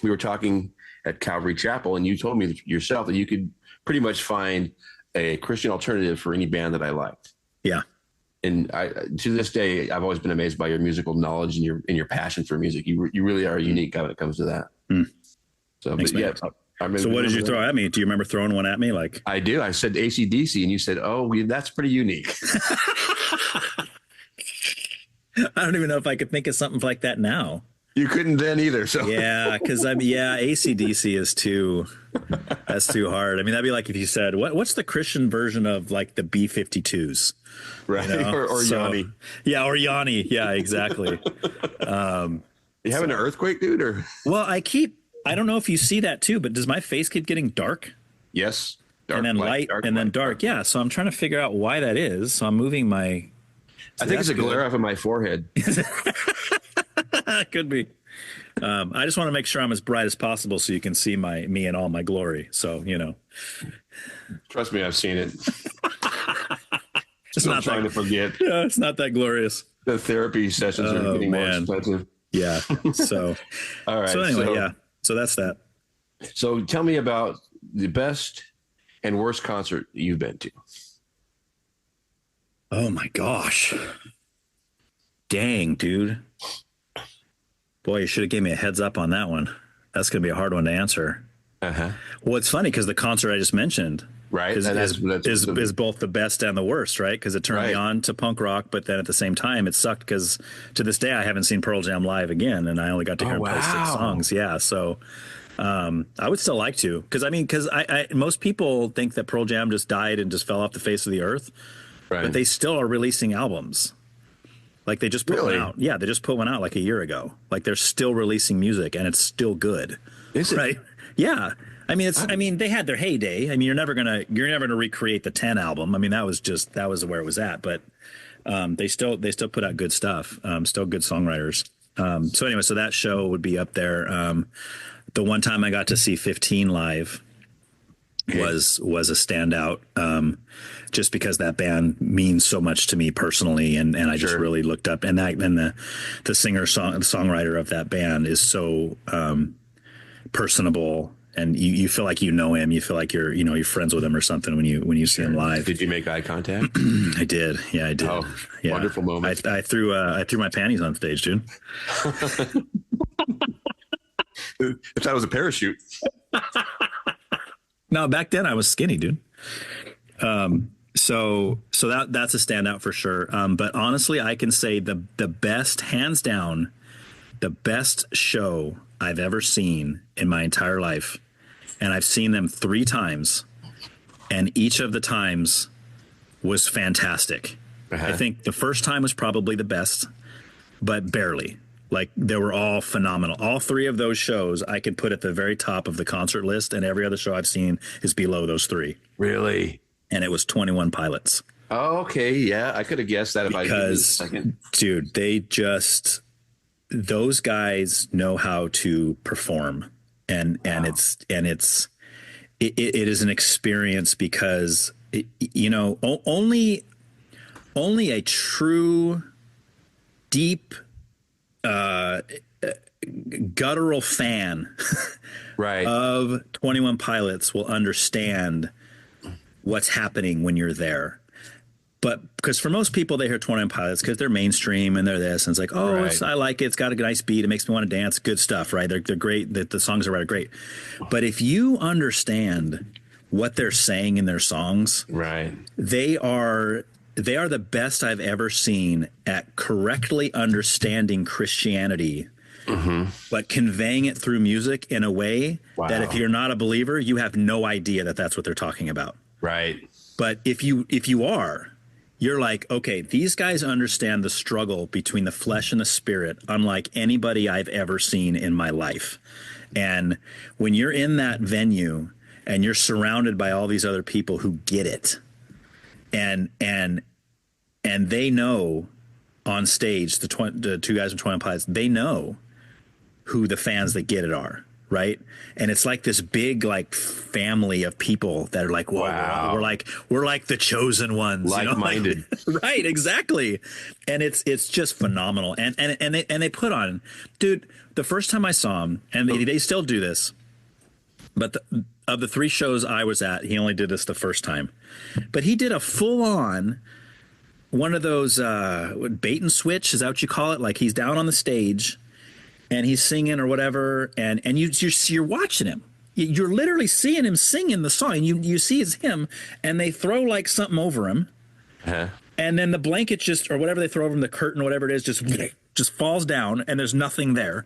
were talking at Calvary Chapel, and you told me yourself that you could pretty much find a Christian alternative for any band that I liked. Yeah. And to this day, I've always been amazed by your musical knowledge and your passion for music. You really are a unique guy when it comes to that. So, thanks, but yeah. So what did you throw at me? Do you remember throwing one at me? Like I do. I said AC/DC, and you said, "Oh, that's pretty unique." I don't even know if I could think of something like that now. You couldn't then either. So yeah, because AC/DC is that's too hard. I mean, that'd be like if you said, what's the Christian version of like the B-52s? Right. Or Yanni. Yeah, or Yanni. Yeah, exactly. You having an earthquake, dude? Or well, I don't know if you see that too, but does my face keep getting dark? Yes. Dark, and then light, and then dark. Yeah. So I'm trying to figure out why that is. So I'm moving my. I think it's a glare off of my forehead. Could be. I just want to make sure I'm as bright as possible so you can see me in all my glory. So, Trust me, I've seen it. It's not trying to forget. Yeah, it's not that glorious. The therapy sessions are getting more expensive. Yeah. So, all right. So anyway, So that's that. So tell me about the best and worst concert you've been to. Oh my gosh. Dang, dude. Boy, you should have gave me a heads up on that one. That's going to be a hard one to answer. Well, it's funny because the concert I just mentioned is both the best and the worst, right? Because it turned me on to punk rock, but then at the same time, it sucked because to this day I haven't seen Pearl Jam live again, and I only got to hear play 6 songs. Yeah, so I would still like to, because I most people think that Pearl Jam just died and just fell off the face of the earth, but they still are releasing albums. Like they just put one out. Yeah, they just put one out like a year ago. Like they're still releasing music and it's still good. Is it? Right? Yeah. I mean, they had their heyday. I mean, you're never gonna recreate the 10 album. I mean, that was where it was at. But they still put out good stuff. Still good songwriters. So anyway, so that show would be up there. The one time I got to see 15 live, was a standout, just because that band means so much to me personally, and I just really looked up, and the songwriter of that band is so personable, and you feel like you know him, you feel like you're friends with him or something when you see him live. Did you make eye contact? I did. Yeah, I did. Oh, yeah. Wonderful moment. I threw my panties on stage, dude. I thought it was a parachute. No, back then I was skinny, dude. So that's a standout for sure. But honestly, I can say the best, hands down, the best show I've ever seen in my entire life, and I've seen them 3 times, and each of the times was fantastic. I think the first time was probably the best, but barely. Like, they were all phenomenal. All 3 of those shows I could put at the very top of the concert list, and every other show I've seen is below those 3. Really? And it was 21 Pilots. Oh, okay. Yeah, I could have guessed that if I did a second. Dude, those guys know how to perform, and it is an experience, because only a true deep guttural fan of 21 Pilots will understand what's happening when you're there. But because for most people, they hear 21 Pilots because they're mainstream and they're this, and it's like, I like it. It's got a nice beat. It makes me want to dance. Good stuff, right? They're great. The songs are great. But if you understand what they're saying in their songs, right, they are the best I've ever seen at correctly understanding Christianity, but conveying it through music in a way that if you're not a believer, you have no idea that that's what they're talking about. Right. But if you are, you're like, okay, these guys understand the struggle between the flesh and the spirit, unlike anybody I've ever seen in my life. And when you're in that venue and you're surrounded by all these other people who get it, and they know on stage, the 2 guys from 21 Pilots, they know who the fans that get it are, right? And it's like this big family of people that are like, wow, we're like the chosen ones, like-minded, right? Exactly. And it's just phenomenal. And they put on, dude, the first time I saw him, and they still do this, but of the 3 shows I was at, he only did this the first time, but he did a full on one of those bait and switch, is that what you call it? Like, he's down on the stage and he's singing or whatever, and you're watching him. You're literally seeing him singing the song, and you see it's him, and they throw something over him, and then the blanket or whatever they throw over him, the curtain, whatever it is, just falls down, and there's nothing there.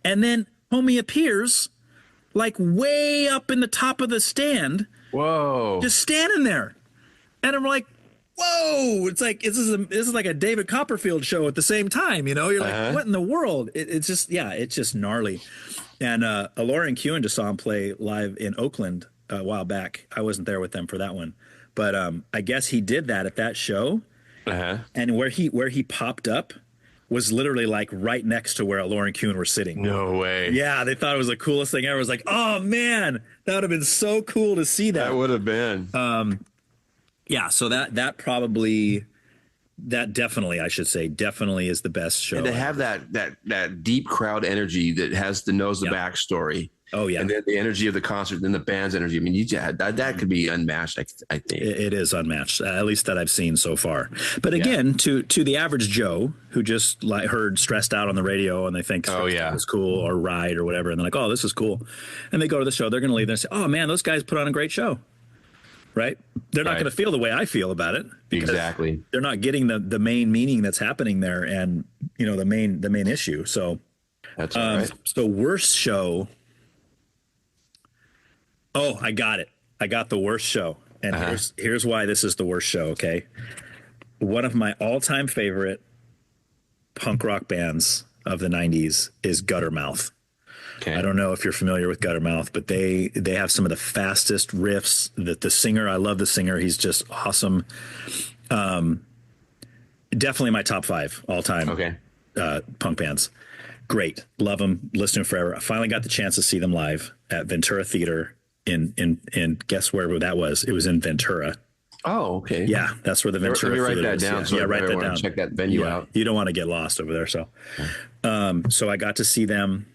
And then homie appears way up in the top of the stand. Whoa. Just standing there. And I'm like, whoa, it's like, this is like a David Copperfield show at the same time, you're like, what in the world? It's just gnarly. And Alora and Kewen just saw him play live in Oakland a while back. I wasn't there with them for that one, but I guess he did that at that show. And where he popped up was literally right next to where Alora and Kewen were sitting. No way. Yeah, they thought it was the coolest thing ever. It was like, oh man, that would have been so cool to see that. That would have been. Yeah, so that definitely, I should say, definitely is the best show. And to have that deep crowd energy that knows the backstory. Oh yeah, and then the energy of the concert, and then the band's energy. I mean, that could be unmatched. I think it is unmatched, at least that I've seen so far. But again, to the average Joe who just heard "Stressed Out" on the radio, and they think "Stressed Out" was cool, or "Ride" or whatever, and they're like, "Oh, this is cool," and they go to the show, they're going to leave there and say, "Oh man, those guys put on a great show." Right? They're not going to feel the way I feel about it. Exactly. They're not getting the main meaning that's happening there, and the main issue. So that's all right. So worst show. Oh, I got it. I got the worst show, and here's why this is the worst show. Okay, one of my all-time favorite punk rock bands of the '90s is Guttermouth. Okay. I don't know if you're familiar with Guttermouth, but they have some of the fastest riffs. The singer, I love the singer. He's just awesome. Definitely my top 5 all time. Okay. Punk bands. Great. Love them. Listen to them forever. I finally got the chance to see them live at Ventura Theater in guess where that was? It was in Ventura. Oh, okay. Yeah, that's where the Ventura. Let me write Theater that is. down. Yeah, So yeah, write that down. Check that venue out. You don't want to get lost over there. So, so I got to see them,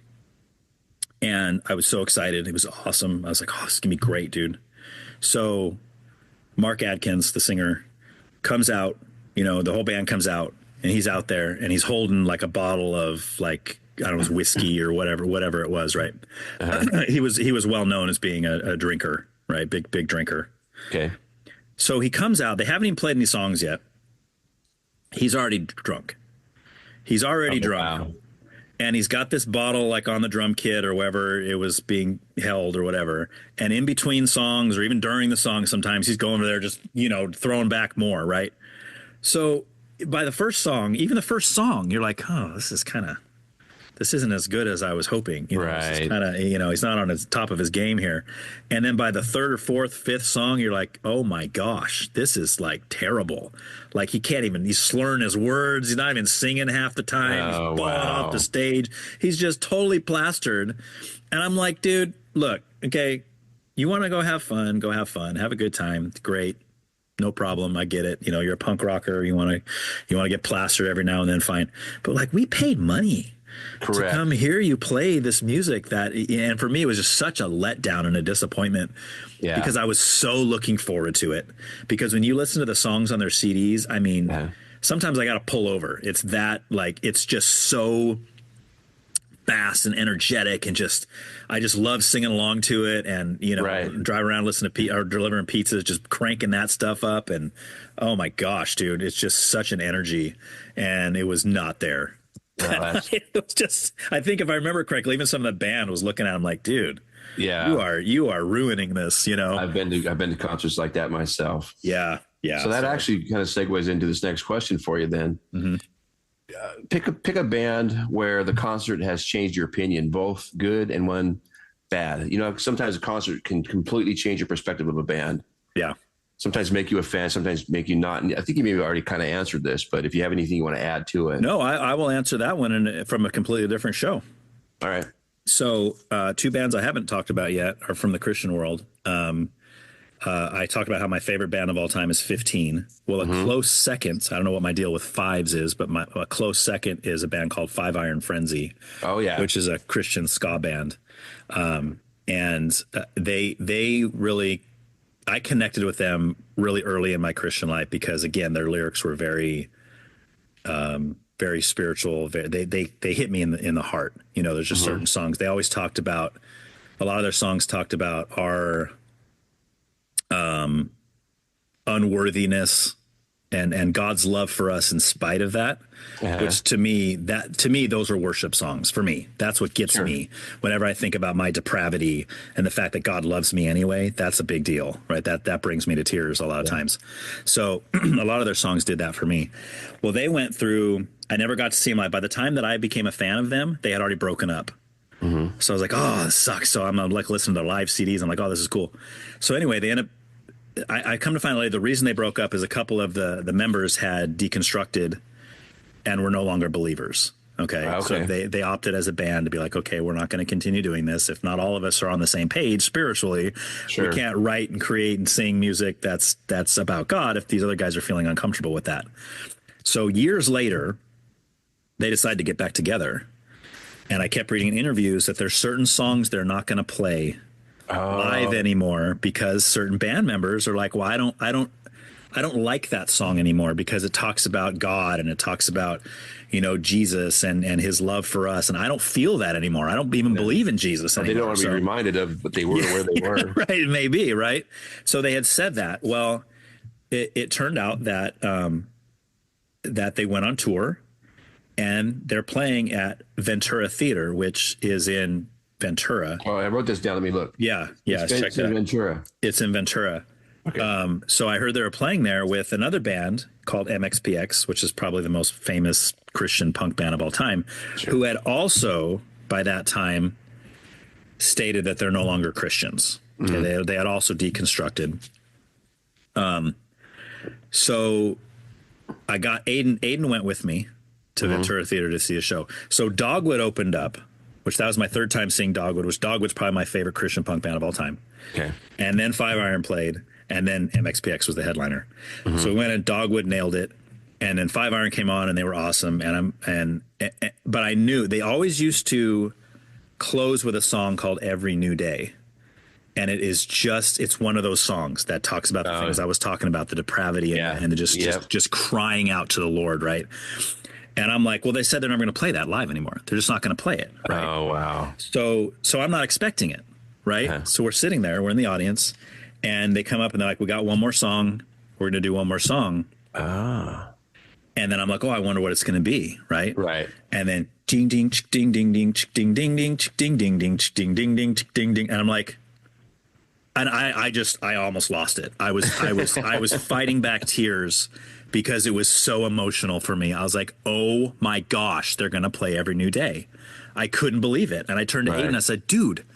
and I was so excited. It was awesome. I was like, oh, this is gonna be great, dude. So Mark Adkins, the singer, comes out. You know, the whole band comes out, and he's out there, and he's holding like a bottle of like, I don't know, it was whiskey or whatever it was, right? He was well known as being a drinker, right? Big drinker. Okay. So he comes out. They haven't even played any songs yet. He's already drunk. He's already drunk. Wow. And he's got this bottle like on the drum kit or wherever it was being held or whatever. And in between songs or even during the song, sometimes he's going over there just, you know, throwing back more, right? So by the first song, even the first song, you're like, oh, this isn't as good as I was hoping. You know, right. Kind of, you know, he's not on his top of his game here. And then by the third or fourth, fifth song, you're like, oh my gosh, this is like terrible. Like he's slurring his words. He's not even singing half the time. He's falling off the stage. He's just totally plastered. And I'm like, dude, look, okay, you want to go have fun, have a good time. Great. No problem. I get it. You know, you're a punk rocker. You want to get plastered every now and then. Fine. But like, we paid money. Correct. To come hear you play this music and for me, it was just such a letdown and a disappointment because I was so looking forward to it. Because when you listen to the songs on their CDs, I mean, sometimes I got to pull over. It's that like, it's just so fast and energetic and I just love singing along to it and, you know, drive around, listen to or delivering pizzas, just cranking that stuff up. And oh my gosh, dude, it's just such an energy and it was not there. It was just, I think if I remember correctly, even some of the band was looking at him like, dude, you are ruining this, you know. I've been to concerts like that myself. Yeah. So that actually kind of segues into this next question for you then. Mm-hmm. Pick a band where the concert has changed your opinion, both good and one bad. You know, sometimes a concert can completely change your perspective of a band. Yeah. Sometimes make you a fan, sometimes make you not. And I think you maybe already kind of answered this, but if you have anything you want to add to it. No, I will answer that one from a completely different show. All right. So two bands I haven't talked about yet are from the Christian world. I talked about how my favorite band of all time is 15. Well, a close second, I don't know what my deal with Fives is, but a close second is a band called Five Iron Frenzy. Oh, yeah. Which is a Christian ska band. And they really... I connected with them really early in my Christian life because, again, their lyrics were very, very spiritual. They hit me in the heart. You know, there's just certain songs they always talked about. A lot of their songs talked about our unworthiness and God's love for us in spite of that. Which to me, those are worship songs for me. That's what gets me whenever I think about my depravity and the fact that God loves me anyway. That's a big deal, right? That brings me to tears a lot of times. So a lot of their songs did that for me. Well, they went through, I never got to see them live. By the time that I became a fan of them, they had already broken up. So I was like, oh, this sucks. So I'm like listening to live CDs. I'm like, oh, this is cool. So anyway, they end up, I come to find out later, the reason they broke up is a couple of the members had deconstructed and were no longer believers. Okay. So they opted as a band to be like, okay, we're not going to continue doing this. If not all of us are on the same page spiritually, we can't write and create and sing music that's about God if these other guys are feeling uncomfortable with that. So years later, they decided to get back together. And I kept reading in interviews that there's certain songs they're not going to play live anymore because certain band members are like, well, I don't like that song anymore because it talks about God and it talks about, you know, Jesus and his love for us. And I don't feel that anymore. I don't even believe in Jesus anymore. They don't want to be reminded of what they were, where they were. Right. It may be. Right. So they had said that. Well, it turned out that that they went on tour and they're playing at Ventura Theater, which is in Ventura. Oh, I wrote this down. Let me look. Yeah. It's in Ventura. It's in Ventura. Okay. So I heard they were playing there with another band called MXPX, which is probably the most famous Christian punk band of all time, who had also, by that time, stated that they're no longer Christians. Okay, they had also deconstructed. So I got Aiden went with me to Ventura Theater to see a show. So Dogwood opened up, which that was my third time seeing Dogwood, which Dogwood's probably my favorite Christian punk band of all time. Okay. And then Five Iron played, and then MXPX was the headliner. So we went and Dogwood nailed it. And then Five Iron came on and they were awesome. But I knew they always used to close with a song called Every New Day. And it's one of those songs that talks about the things I was talking about, the depravity and just crying out to the Lord, right? And I'm like, well, they said they're never going to play that live anymore. They're just not going to play it. Right? Oh, wow. So I'm not expecting it, right? Uh-huh. So we're sitting there, we're in the audience, and they come up and they're like, we got one more song. We're going to do one more song. Ah. And then I'm like, oh, I wonder what it's going to be, right? Right. And then ding ding ding ding ding ding ding ding ding ding ding ding ding ding ding ding, and I'm like, and I almost lost it. I was fighting back tears because it was so emotional for me. I was like, oh my gosh, they're going to play Every New Day. I couldn't believe it. And I turned to Aiden and I said, dude,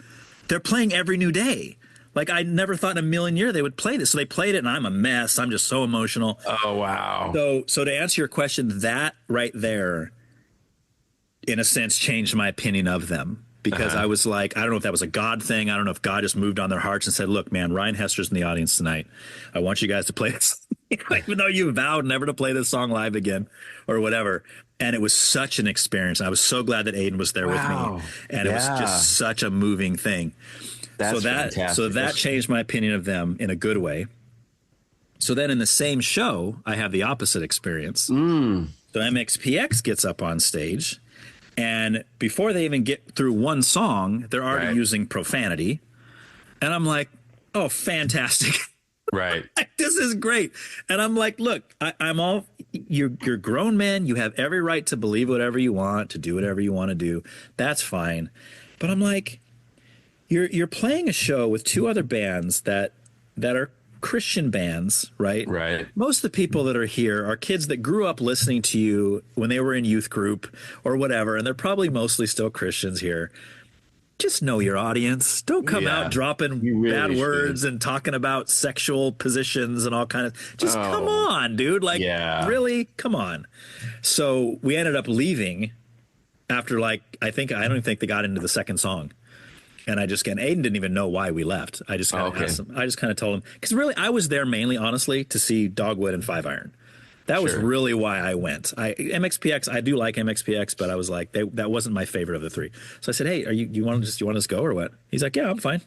they're playing Every New Day. Like, I never thought in a million years they would play this. So they played it, and I'm a mess. I'm just so emotional. Oh, wow. So to answer your question, that right there, in a sense, changed my opinion of them. Because I was like, I don't know if that was a God thing. I don't know if God just moved on their hearts and said, look, man, Ryan Hester's in the audience tonight. I want you guys to play this. Even though you vowed never to play this song live again or whatever. And it was such an experience. I was so glad that Aiden was there with me. And it was just such a moving thing. That's fantastic. So that changed my opinion of them in a good way. So then in the same show, I have the opposite experience. So MXPX gets up on stage, and before they even get through one song, they're already using profanity. And I'm like, oh, fantastic. Right. This is great. And I'm like, look, you're grown men. You have every right to believe whatever you want, to do whatever you want to do. That's fine. But I'm like, you're playing a show with two other bands that are Christian bands, right? Right. Most of the people that are here are kids that grew up listening to you when they were in youth group or whatever, and they're probably mostly still Christians here. Just know your audience. Don't come out dropping bad words and talking about sexual positions and all kind of. Just come on, dude. Like, really, come on. So we ended up leaving after I don't even think they got into the second song. And Aiden didn't even know why we left. I just kind of asked him. I just kind of told him, because really I was there mainly, honestly, to see Dogwood and Five Iron. That was really why I went. MXPX, I do like MXPX, but I was like, that wasn't my favorite of the three. So I said, hey, you want us to go or what? He's like, yeah, I'm fine.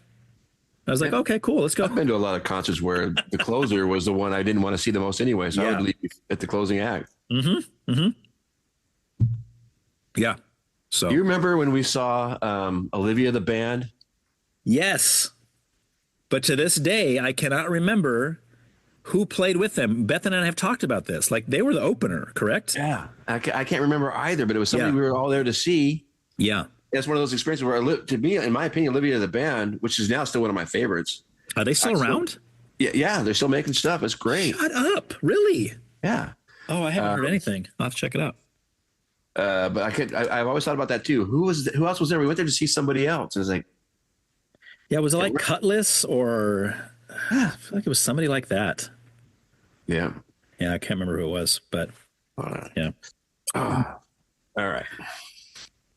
I was like, okay, cool, let's go. I've been to a lot of concerts where the closer was the one I didn't want to see the most anyway, so I would leave at the closing act. Yeah. So do you remember when we saw Olivia the band? Yes. But to this day, I cannot remember who played with them. Beth and I have talked about this. Like, they were the opener, correct? Yeah. I can't remember either, but it was somebody we were all there to see. Yeah. It's one of those experiences where, to me, in my opinion, Olivia the band, which is now still one of my favorites. Are they still around? Yeah, they're still making stuff. It's great. Shut up. Really? Yeah. Oh, I haven't heard anything. I'll have to check it out. But I've always thought about that too. Who else was there? We went there to see somebody else. It was like, yeah, was it like Cutlass or I feel like it was somebody like that. Yeah. Yeah, I can't remember who it was, but yeah. All right.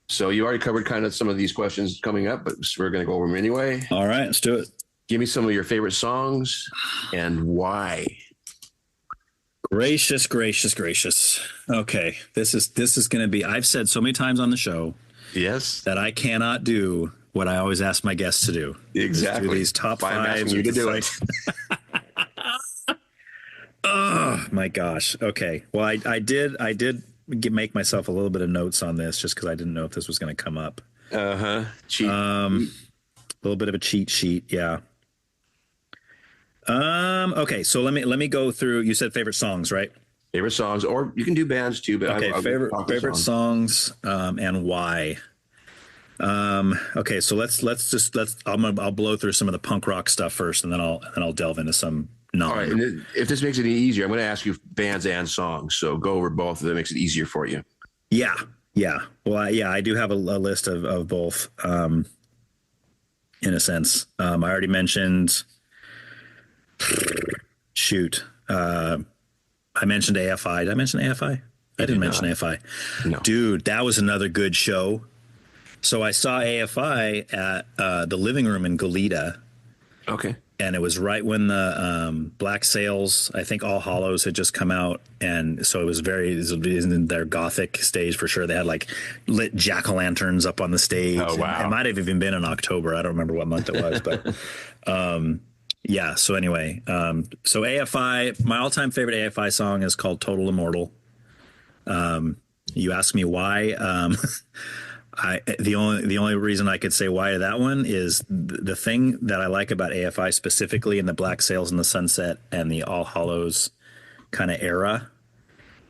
So you already covered kind of some of these questions coming up, but we're going to go over them anyway. All right, let's do it. Give me some of your favorite songs and why. Gracious. Okay, this is going to be. I've said so many times on the show, that I cannot do what I always ask my guests to do. Exactly. Do these top fives. I'm asking you to do it. Oh my gosh. Okay. Well, I did make myself a little bit of notes on this just because I didn't know if this was going to come up. Cheat. A little bit of a cheat sheet. Yeah. Okay, so let me go through. You said favorite songs, right? Favorite songs, or you can do bands too. But okay, favorite songs and why. Okay, so let's I'll blow through some of the punk rock stuff first, and then I'll delve into some non. All right, and if this makes it any easier, I'm going to ask you bands and songs. So go over both if that makes it easier for you. Yeah. Well, I do have a list of both. In a sense, I already mentioned. Shoot. I mentioned AFI. Did I mention AFI? I didn't mention AFI. No. Dude, that was another good show. So I saw AFI at the Living Room in Goleta. Okay. And it was right when the Black Sails, I think All Hallows had just come out. And so it was in their gothic stage for sure. They had like lit jack-o'-lanterns up on the stage. Oh, wow. It might have even been in October. I don't remember what month it was, but yeah. So anyway, so AFI, my all-time favorite AFI song is called Total Immortal. You ask me why. The only reason I could say why to that one is the thing that I like about AFI specifically in the Black Sails in the Sunset and the All Hallows kind of era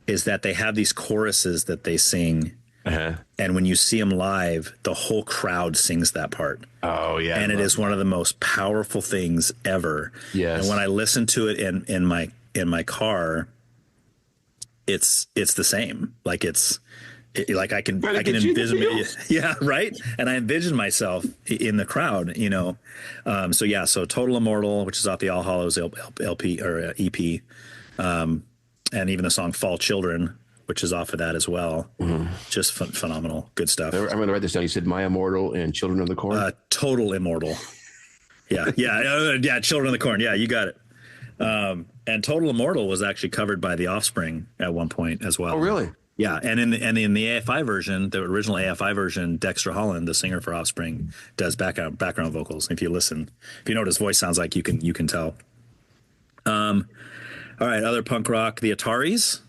is that they have these choruses that they sing. Uh-huh. And when you see them live, the whole crowd sings that part. Oh, yeah. And it is one of the most powerful things ever. Yes. And when I listen to it in my car, it's the same. Like like I can envision yeah, right. And I envision myself in the crowd, you know. So Total Immortal, which is off the All Hallows LP or EP, and even the song Fall Children, which is off of that as well. Mm-hmm. Just phenomenal, good stuff. I'm going to write this down. You said My Immortal and Children of the Corn. Total Immortal. Yeah, Children of the Corn. Yeah, you got it. And Total Immortal was actually covered by The Offspring at one point as well. Oh, really? Yeah, and in the AFI version, the original AFI version, Dexter Holland, the singer for Offspring, does background vocals. If you listen, if you know what his voice sounds like, you can tell. All right, other punk rock, the Ataris.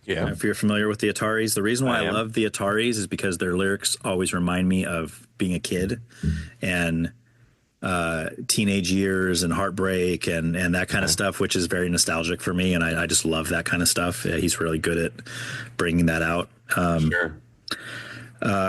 Yeah. If you're familiar with the Ataris, the reason why I love the Ataris is because their lyrics always remind me of being a kid and teenage years and heartbreak and that kind of stuff, which is very nostalgic for me. And I just love that kind of stuff. Yeah, he's really good at bringing that out. Sure.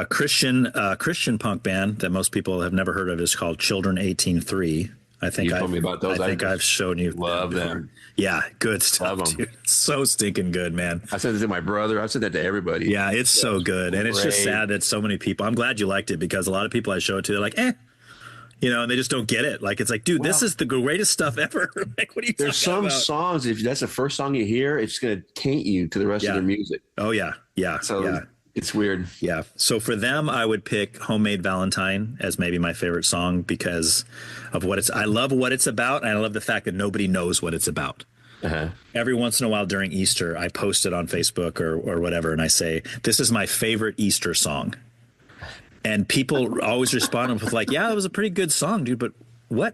Christian punk band that most people have never heard of is called Children 18-3. I think you told me about those. I think I've shown you. Love them. Yeah, good stuff, dude. So stinking good, man. I said it to my brother. I've said that to everybody. Yeah, it's so good. And it's just sad that so many people, I'm glad you liked it because a lot of people I show it to, they're like, you know, and they just don't get it. Like, it's like, dude, this is the greatest stuff ever. Like, what are you talking about? There's some songs, if that's the first song you hear, it's going to taint you to the rest of their music. Oh, yeah. Yeah. So it's weird. Yeah. So for them, I would pick Homemade Valentine as maybe my favorite song because of I love what it's about. And I love the fact that nobody knows what it's about. Uh-huh. Every once in a while during Easter, I post it on Facebook or whatever. And I say, this is my favorite Easter song. And people always respond with like, yeah, it was a pretty good song, dude. But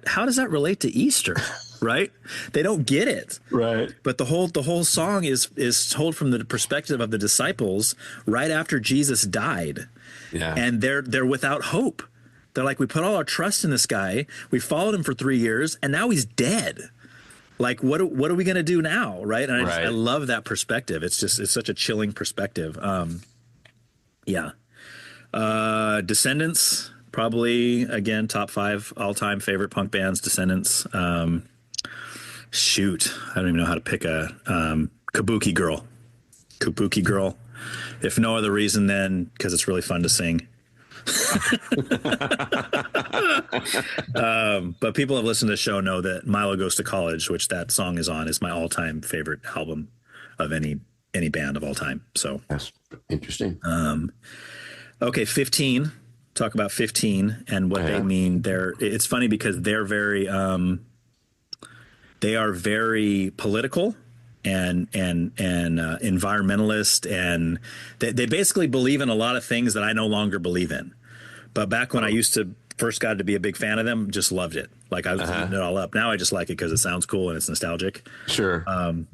how does that relate to Easter? Right? They don't get it. Right. But the whole song is told from the perspective of the disciples right after Jesus died. Yeah. And they're without hope. They're like, we put all our trust in this guy. We followed him for 3 years and now he's dead. Like, what are we going to do now? Right. And I love that perspective. It's such a chilling perspective. Yeah. Descendants, probably again top 5 all-time favorite punk bands. Descendants. Shoot, I don't even know how to pick a Kabuki Girl. If no other reason than because it's really fun to sing. But people have listened to the show know that Milo Goes to College, which that song is on, is my all-time favorite album of any band of all time. So that's interesting. Okay, 15. Talk about 15 and what they mean. It's funny because they are very political and environmentalist, and they basically believe in a lot of things that I no longer believe in. But back when I used to first got to be a big fan of them, just loved it. Like I was eating it all up. Now I just like it because it sounds cool and it's nostalgic. Sure.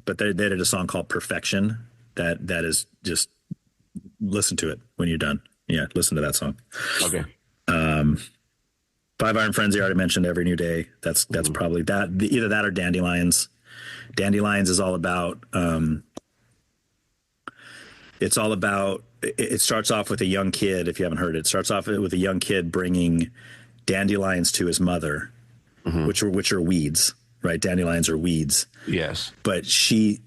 But they did a song called Perfection that is just listen to it when you're done. Yeah, listen to that song. Okay. Five Iron Frenzy, I already mentioned. Every New Day. That's probably that. Either that or Dandelions. Dandelions is all about. It's all about. It starts off with a young kid. If you haven't heard it, starts off with a young kid bringing dandelions to his mother, which are weeds, right? Dandelions are weeds. Yes. But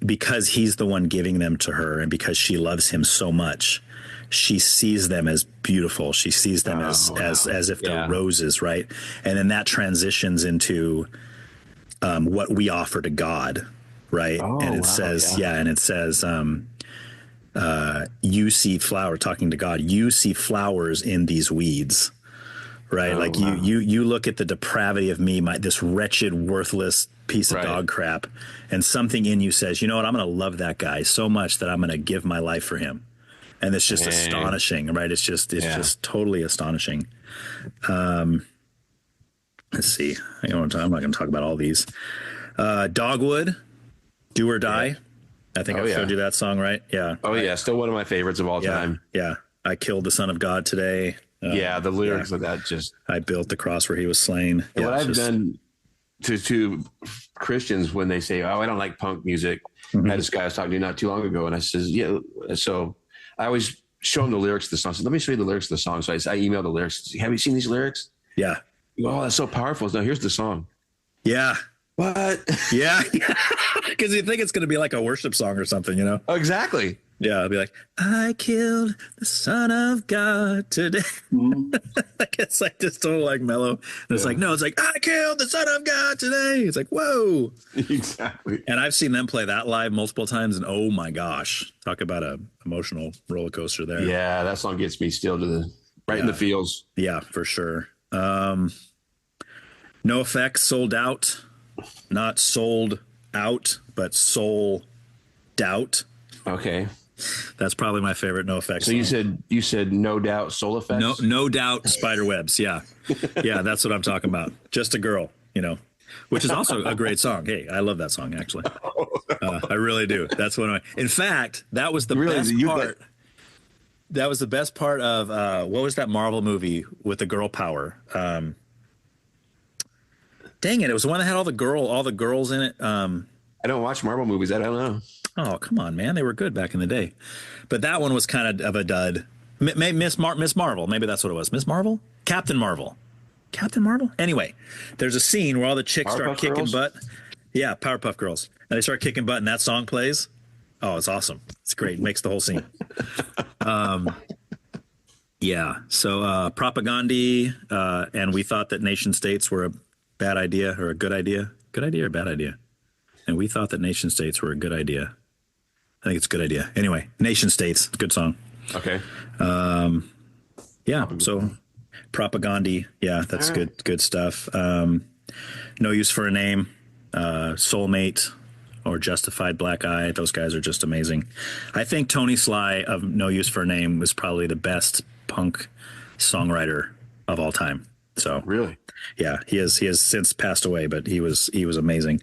because he's the one giving them to her, and because she loves him so much, she sees them as beautiful. She sees them as if they're roses, right? And then that transitions into what we offer to God, right? And it says, you see flower talking to God. You see flowers in these weeds, right? Oh, like wow. you look at the depravity of me, this wretched, worthless piece of Right. dog crap, and something in you says, you know what? I'm going to love that guy so much that I'm going to give my life for him. And it's just astonishing, right? It's just totally astonishing. Let's see. I'm not going to talk about all these. Dogwood, Do or Die. I think I've showed you that song, right? Yeah. Oh, yeah. Still one of my favorites of all time. Yeah. I killed the Son of God today. The lyrics of that just. I built the cross where he was slain. And what I've done to Christians when they say, "Oh, I don't like punk music," I had this guy I was talking to not too long ago, and I says, "Yeah." So I always show him the lyrics to the song. So let me show you the lyrics to the song. So I email the lyrics. Have you seen these lyrics? Yeah. Oh, that's so powerful. Now here's the song. Yeah. What? Yeah. Because you think it's going to be like a worship song or something, you know? Oh, exactly. Yeah, I'll be like, I killed the Son of God today. I guess like just total like mellow. And it's like, no, it's like, I killed the Son of God today. It's like, whoa. Exactly. And I've seen them play that live multiple times, and oh my gosh, talk about a emotional roller coaster there. Yeah, that song gets me still to the in the feels. Yeah, for sure. No Effects, Sold Out, not sold out, but soul doubt. Okay. That's probably my favorite No Effects. So song. you said No Doubt Soul Effects? No Doubt Spiderwebs. Yeah. Yeah, that's what I'm talking about. Just a Girl, which is also a great song. Hey, I love that song, actually. I really do. That's one of my, in fact, that was the best part. That was the best part of, what was that Marvel movie with the girl power? Dang it. It was the one that had all the girls in it. I don't watch Marvel movies. I don't know. Oh, come on, man. They were good back in the day. But that one was kind of a dud. Miss Marvel. Maybe that's what it was. Miss Marvel? Captain Marvel. Anyway, there's a scene where all the chicks start kicking butt. Yeah, Powerpuff Girls. And they start kicking butt and that song plays. Oh, it's awesome. It's great. It makes the whole scene. Yeah. So Propagandhi, and we thought that nation states were a bad idea or a good idea. Good idea or bad idea? And we thought that nation states were a good idea. I think it's a good idea. Anyway, Nation States, good song. Okay. Yeah. So Propagandhi. Yeah, that's good stuff. No Use for a Name, Soulmate, or Justified Black Eye. Those guys are just amazing. I think Tony Sly of No Use for a Name was probably the best punk songwriter of all time. So really, yeah, he has since passed away, but he was amazing.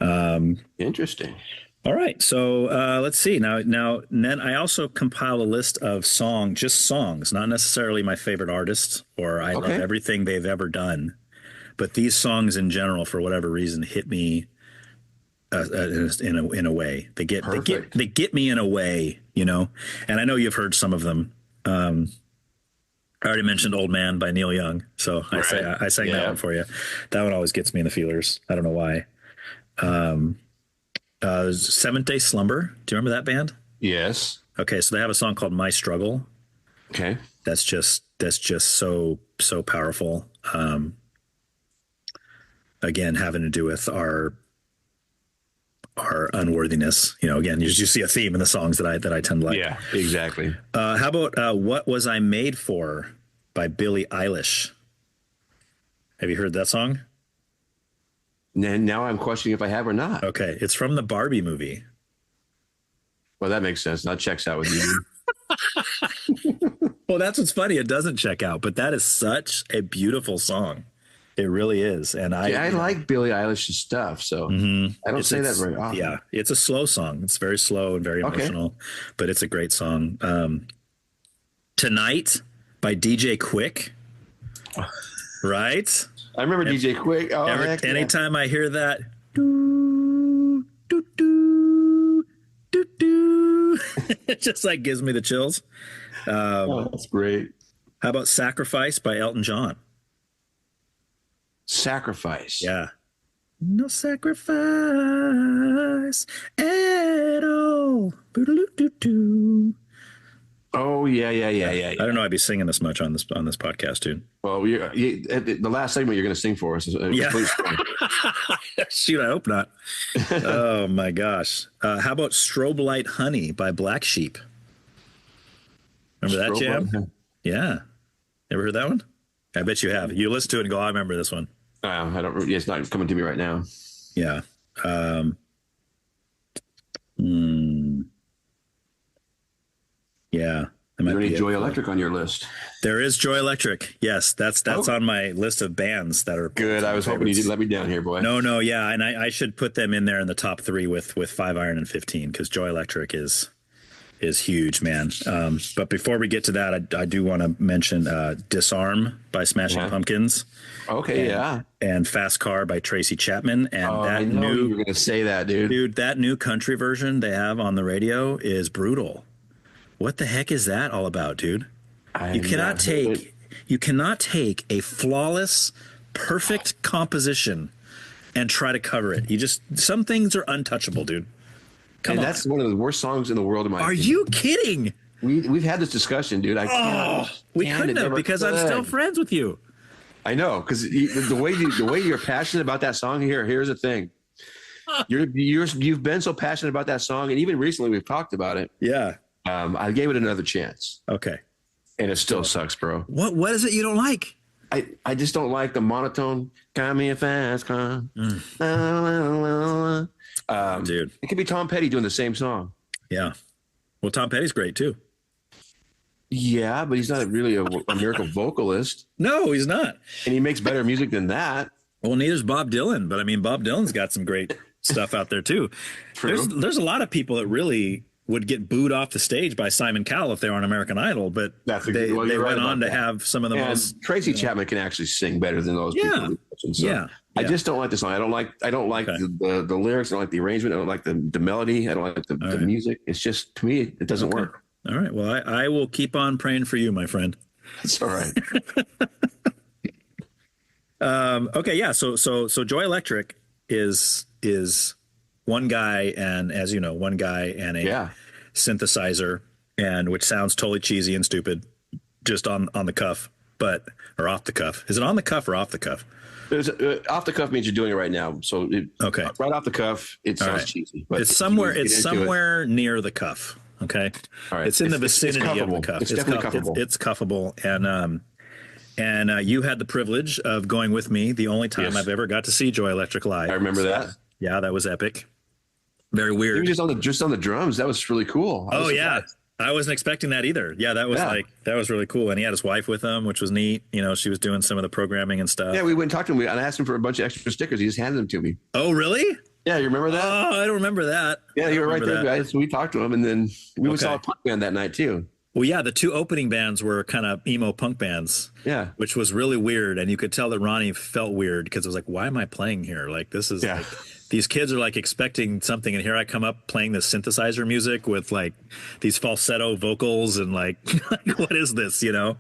Interesting. All right, so let's see. Now, then I also compile a list of just songs, not necessarily my favorite artists or I love everything they've ever done, but these songs in general, for whatever reason, hit me in a way. They get me in a way, And I know you've heard some of them. I already mentioned "Old Man" by Neil Young, so I sang that one for you. That one always gets me in the feelers. I don't know why. Seventh Day Slumber. Do you remember that band? Yes. Okay, so they have a song called "My Struggle." Okay. That's just so powerful. Again, having to do with our unworthiness. Again, you see a theme in the songs that I tend to like. Yeah, exactly. How about "What Was I Made For" by Billie Eilish? Have you heard that song? Now I'm questioning if I have or not. Okay, it's from the Barbie movie. Well, that makes sense. That checks out with you. Well, that's what's funny. It doesn't check out, but that is such a beautiful song. It really is. And I like Billie Eilish's stuff, so I don't say that very often. Yeah, it's a slow song. It's very slow and very emotional, but it's a great song. Tonight by DJ Quick. Right? I remember DJ Quick. Oh, anytime I hear that, doo, doo, doo, doo, doo, it just like gives me the chills. That's great. How about Sacrifice by Elton John? Sacrifice. Yeah. No sacrifice at all. Oh yeah. I don't know. I'd be singing this much on this podcast, dude. Well, at the last segment you're going to sing for us. Yeah. Shoot, I hope not. Oh my gosh. How about Strobe Light Honey by Black Sheep? Remember that jam? Yeah. Ever heard that one? I bet you have. You listen to it and go, I remember this one. I don't. It's not coming to me right now. Yeah. Yeah. Is there any Joy Electric on your list? There is Joy Electric. Yes, that's on my list of bands that are good. I was hoping you didn't let me down here, boy. No, yeah, and I should put them in there in the top 3 with 5 Iron and 15 because Joy Electric is huge, man. But before we get to that, I do want to mention Disarm by Smashing Pumpkins. Okay, and Fast Car by Tracy Chapman. And I know you were going to say that, dude. Dude, that new country version they have on the radio is brutal. What the heck is that all about, dude? You cannot take a flawless, perfect composition and try to cover it. Some things are untouchable, dude. Come on. That's one of the worst songs in the world, in my opinion. Are you kidding? We've had this discussion, dude. We couldn't have because I'm still friends with you. I know, because the way you're passionate about that song. Here's the thing. You've been so passionate about that song, and even recently we've talked about it. Yeah. I gave it another chance. Okay. And it still sucks, bro. What is it you don't like? I just don't like the monotone. Got me a fast car. Dude. It could be Tom Petty doing the same song. Yeah. Well, Tom Petty's great too. Yeah, but he's not really a miracle vocalist. No, he's not. And he makes better music than that. Well, neither's Bob Dylan, but I mean, Bob Dylan's got some great stuff out there too. True. There's a lot of people that really would get booed off the stage by Simon Cowell if they were on American Idol, but they went on to have some of the most. Tracy Chapman can actually sing better than those people. So I just don't like the song. I don't like the lyrics. I don't like the arrangement. I don't like the melody. I don't like the music. It's just, to me, it doesn't work. All right. Well, I will keep on praying for you, my friend. It's all right. Okay. Yeah. So Joy Electric is one guy, and as you know, one guy and a synthesizer, and which sounds totally cheesy and stupid, just on the cuff, or off the cuff. Is it on the cuff or off the cuff? Off the cuff means you're doing it right now. So right off the cuff, it sounds cheesy. But it's somewhere near the cuff. Okay. All right. It's in the vicinity of the cuff. It's definitely cuffable. It's cuffable, and you had the privilege of going with me the only time I've ever got to see Joy Electric live. I remember that. Yeah, that was epic. Very weird. He was just on the drums. That was really cool. I wasn't expecting that either. Yeah, that was really cool. And he had his wife with him, which was neat. You know, she was doing some of the programming and stuff. Yeah, we went and talked to him. And I asked him for a bunch of extra stickers. He just handed them to me. Oh, really? Yeah, you remember that? Oh, I don't remember that. Yeah, you were right there, guys. So we talked to him, and then we saw a punk band that night too. Well, yeah, the 2 opening bands were kind of emo punk bands. Yeah, which was really weird, and you could tell that Ronnie felt weird because it was like, why am I playing here? Like, this is like, these kids are like expecting something, and here I come up playing this synthesizer music with like these falsetto vocals, and like what is this? You know?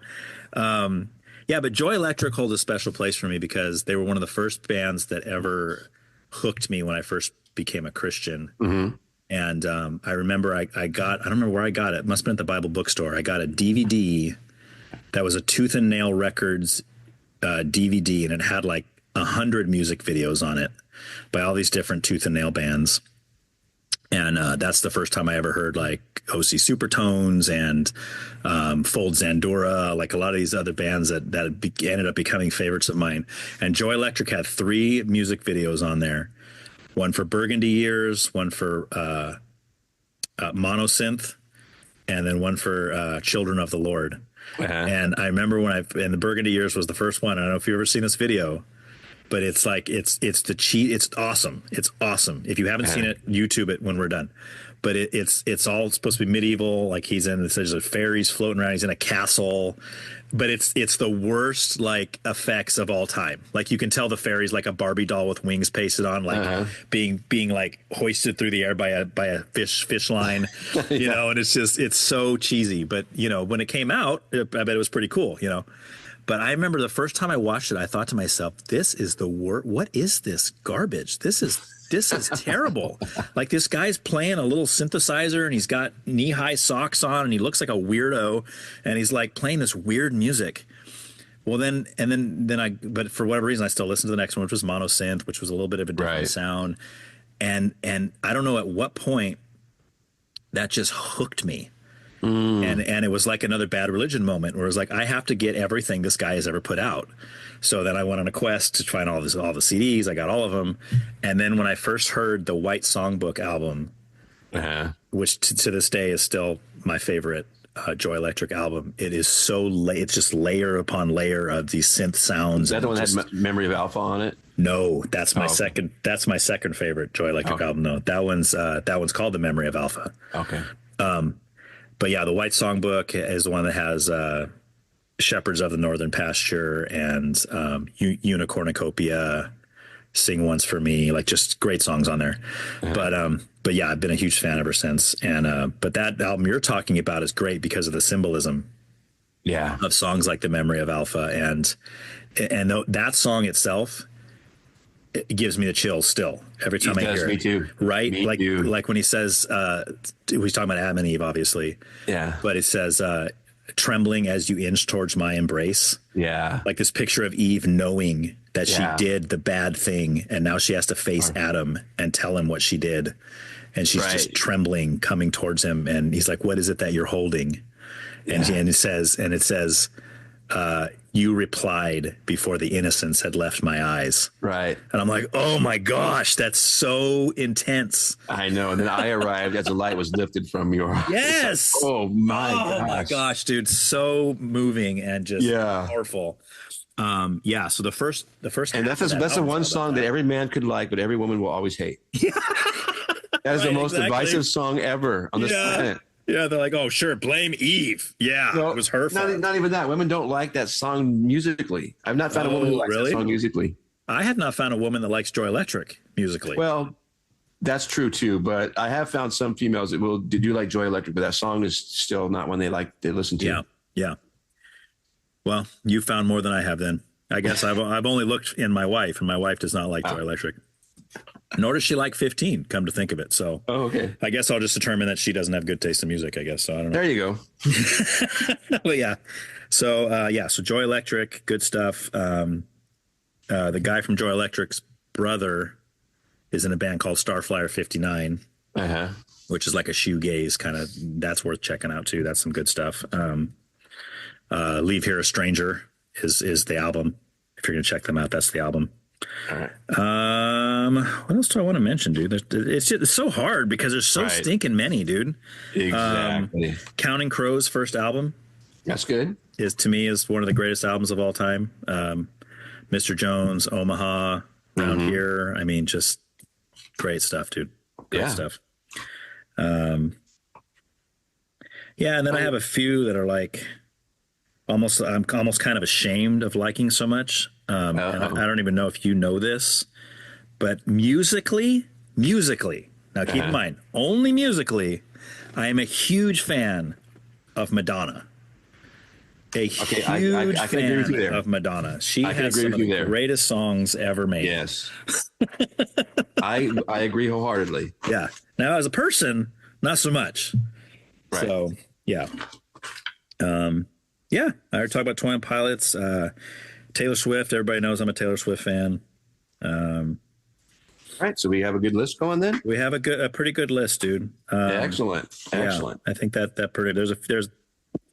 Yeah, but Joy Electric holds a special place for me because they were one of the first bands that ever hooked me when I first became a Christian. Mm-hmm. And I remember I don't remember where I got it. It must have been at the Bible bookstore. I got a DVD that was a Tooth and Nail Records DVD, and it had like 100 music videos on it by all these different Tooth and Nail bands. And that's the first time I ever heard like OC Supertones and Fold Zandura, like a lot of these other bands that ended up becoming favorites of mine. And Joy Electric had 3 music videos on there. One for Burgundy Years, one for Monosynth, and then one for Children of the Lord. Uh-huh. And I remember and the Burgundy Years was the first one. I don't know if you've ever seen this video, but it's like, it's awesome. It's awesome. If you haven't seen it, YouTube it when we're done. But it's all supposed to be medieval. Like there's a fairies floating around. He's in a castle. But it's the worst like effects of all time. Like you can tell the fairy's like a Barbie doll with wings pasted on, like being like hoisted through the air by a fish line, you know. And it's so cheesy. But you know, when it came out, I bet it was pretty cool, you know. But I remember the first time I watched it, I thought to myself, this is the worst. What is this garbage? This is terrible. Like, this guy's playing a little synthesizer and he's got knee-high socks on and he looks like a weirdo and he's like playing this weird music. Well, but for whatever reason, I still listened to the next one, which was mono synth, which was a little bit of a different sound. And I don't know at what point that just hooked me. And it was like another Bad Religion moment where it was like, I have to get everything this guy has ever put out. So then I went on a quest to find all the CDs. I got all of them. And then when I first heard the White Songbook album, which to this day is still my favorite Joy Electric album, it is it's just layer upon layer of these synth sounds. Is that the one that had Memory of Alpha on it? No, that's my second. That's my second favorite Joy Electric album. No, that one's called The Memory of Alpha. Okay. But yeah, the White Songbook is the one that has Shepherds of the Northern Pasture and Unicornucopia, Sing Once for Me, like just great songs on there. But yeah, I've been a huge fan ever since. And but that album you're talking about is great because of the symbolism of songs like The Memory of Alpha. And that song itself, it gives me the chills still every time I hear it. Me too. Right? Me like too. Like when he says, he's talking about Adam and Eve, obviously. Yeah. But it says, trembling as you inch towards my embrace. Yeah. Like this picture of Eve knowing that she did the bad thing and now she has to face Adam and tell him what she did. And she's just trembling, coming towards him. And he's like, what is it that you're holding? And it says, you replied before the innocence had left my eyes. Right. And I'm like, oh my gosh, that's so intense. I know. And then I arrived as the light was lifted from your eyes. Yes. Like, oh my gosh, dude. So moving and just powerful. So the first and that's the one song that every man could like, but every woman will always hate. Yeah. That is the most divisive song ever on this planet. Yeah, they're like, oh, sure, blame Eve. Yeah, it was her fault. Not even that. Women don't like that song musically. I've not found a woman who likes that song musically. I have not found a woman that likes Joy Electric musically. Well, that's true too, but I have found some females that do like Joy Electric, but that song is still not one they listen to. Yeah. Well, you found more than I have then. I guess I've only looked in my wife, and my wife does not like Joy Electric. Nor does she like 15, come to think of it. So okay. I guess I'll just determine that she doesn't have good taste in music, I guess. So I don't know. There you go. But yeah. So so Joy Electric, good stuff. The guy from Joy Electric's brother is in a band called Starflyer 59, which is like a shoegaze kind of. That's worth checking out too. That's some good stuff. Leave Here a Stranger is the album. If you're gonna check them out, that's the album. All right. What else do I want to mention, dude? It's so hard because there's so stinking many, dude. Exactly. Counting Crows' first album. That's good. To me is one of the greatest albums of all time. Mr. Jones, Omaha, Round Here. I mean, just great stuff, dude. Great stuff. And then I have a few that are like I'm almost kind of ashamed of liking so much. And I don't even know if you know this, but musically, now keep in mind, only musically, I am a huge fan of Madonna. Huge fan of Madonna. She has some of the greatest songs ever made. Yes. I agree wholeheartedly. Yeah. Now, as a person, not so much. Right. So, yeah. I already talked about 21 Pilots. Taylor Swift. Everybody knows I'm a Taylor Swift fan. All right. So we have a good list going then? We have a pretty good list, dude. Excellent. Yeah, I think that pretty, there's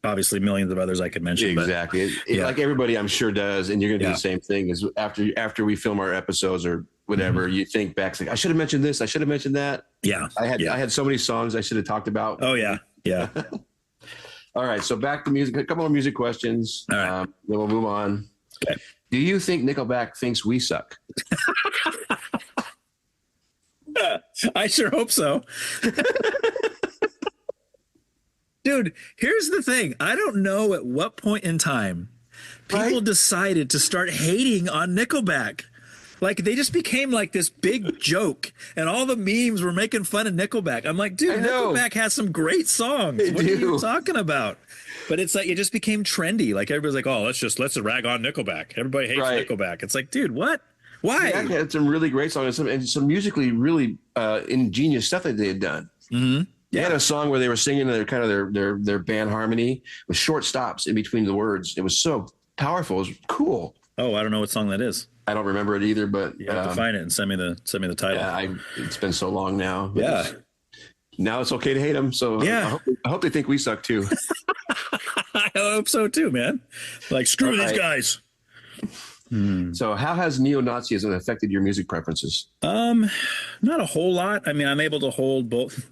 obviously millions of others I could mention. Exactly. Like everybody I'm sure does. And you're going to do the same thing as after we film our episodes or whatever, you think back, like, I should have mentioned this. I should have mentioned that. Yeah. I had so many songs I should have talked about. Oh yeah. Yeah. All right. So back to music, a couple more music questions. All right. Then we'll move on. Okay. Do you think Nickelback thinks we suck? I sure hope so. Dude, here's the thing. I don't know at what point in time people decided to start hating on Nickelback. Like they just became like this big joke, and all the memes were making fun of Nickelback. I'm like, dude, Nickelback has some great songs. What are you talking about? But it's like it just became trendy. Like everybody's like, oh, let's rag on Nickelback. Everybody hates Nickelback. It's like, dude, what? Why? They had some really great songs and some musically really ingenious stuff that they had done. Mm-hmm. They had a song where they were singing their band harmony with short stops in between the words. It was so powerful. It was cool. Oh, I don't know what song that is. I don't remember it either, but you have to find it and send me the title. Yeah, it's been so long now. Yeah. Now it's okay to hate them. So yeah, I hope they think we suck too. I hope so too, man. Like screw these guys. So how has neo-Nazism affected your music preferences? Not a whole lot. I mean, I'm able to hold both.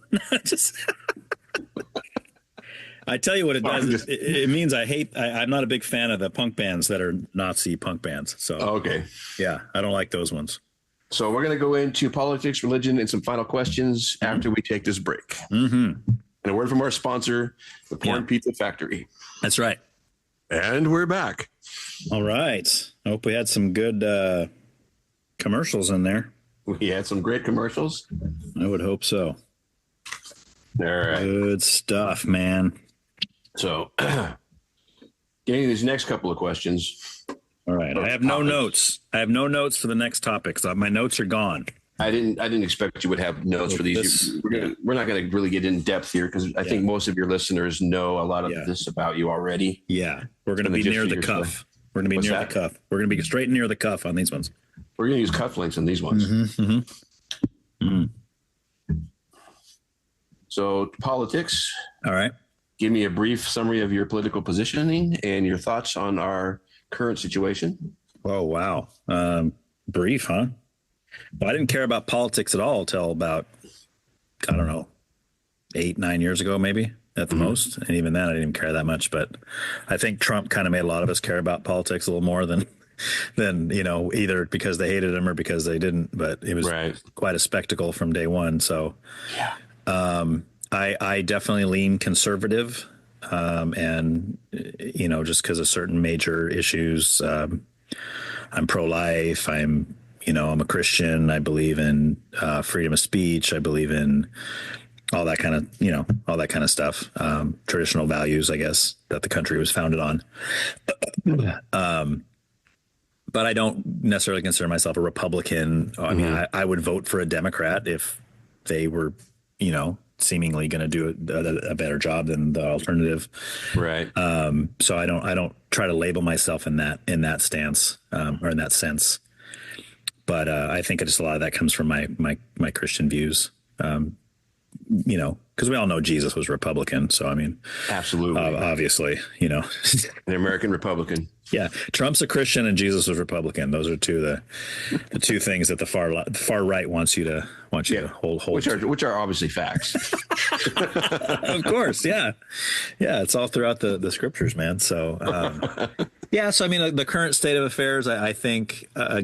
I tell you what it does. It means I'm not a big fan of the punk bands that are Nazi punk bands. So okay. Yeah, I don't like those ones. So we're going to go into politics, religion, and some final questions after we take this break. Mm-hmm. And a word from our sponsor, the Porn Pizza Factory. That's right. And we're back. All right. I hope we had some good commercials in there. We had some great commercials. I would hope so. All right. Good stuff, man. So getting these next couple of questions. All right. I have no notes. I have no notes for the next topics. My notes are gone. I didn't expect you would have notes for these. We're not going to really get in depth here because I think most of your listeners know a lot of this about you already. Yeah. We're going to be near the cuff. We're going to be near the cuff. We're going to be straight near the cuff on these ones. We're going to use cufflinks on these ones. Mm-hmm. Mm-hmm. So politics. All right. Give me a brief summary of your political positioning and your thoughts on our current situation. Oh, wow. Brief, huh? Well, I didn't care about politics at all till about, I don't know, 8-9 years ago, maybe at the most. And even then, I didn't even care that much. But I think Trump kind of made a lot of us care about politics a little more than either because they hated him or because they didn't. But it was quite a spectacle from day one. So I definitely lean conservative and, just because of certain major issues. I'm pro-life. I'm a Christian. I believe in freedom of speech. I believe in all that kind of stuff. Traditional values, I guess, that the country was founded on. But I don't necessarily consider myself a Republican. I mean, I would vote for a Democrat if they were, seemingly going to do a better job than the alternative. Right. So I don't try to label myself in that stance or in that sense. But I think just a lot of that comes from my Christian views, because we all know Jesus was Republican. So, I mean, absolutely, obviously, an American Republican. Yeah. Trump's a Christian and Jesus was Republican. Those are the two things that the far right wants you to hold which are obviously facts. Of course. Yeah. Yeah. It's all throughout the scriptures, man. So, so I mean, the current state of affairs, I think, as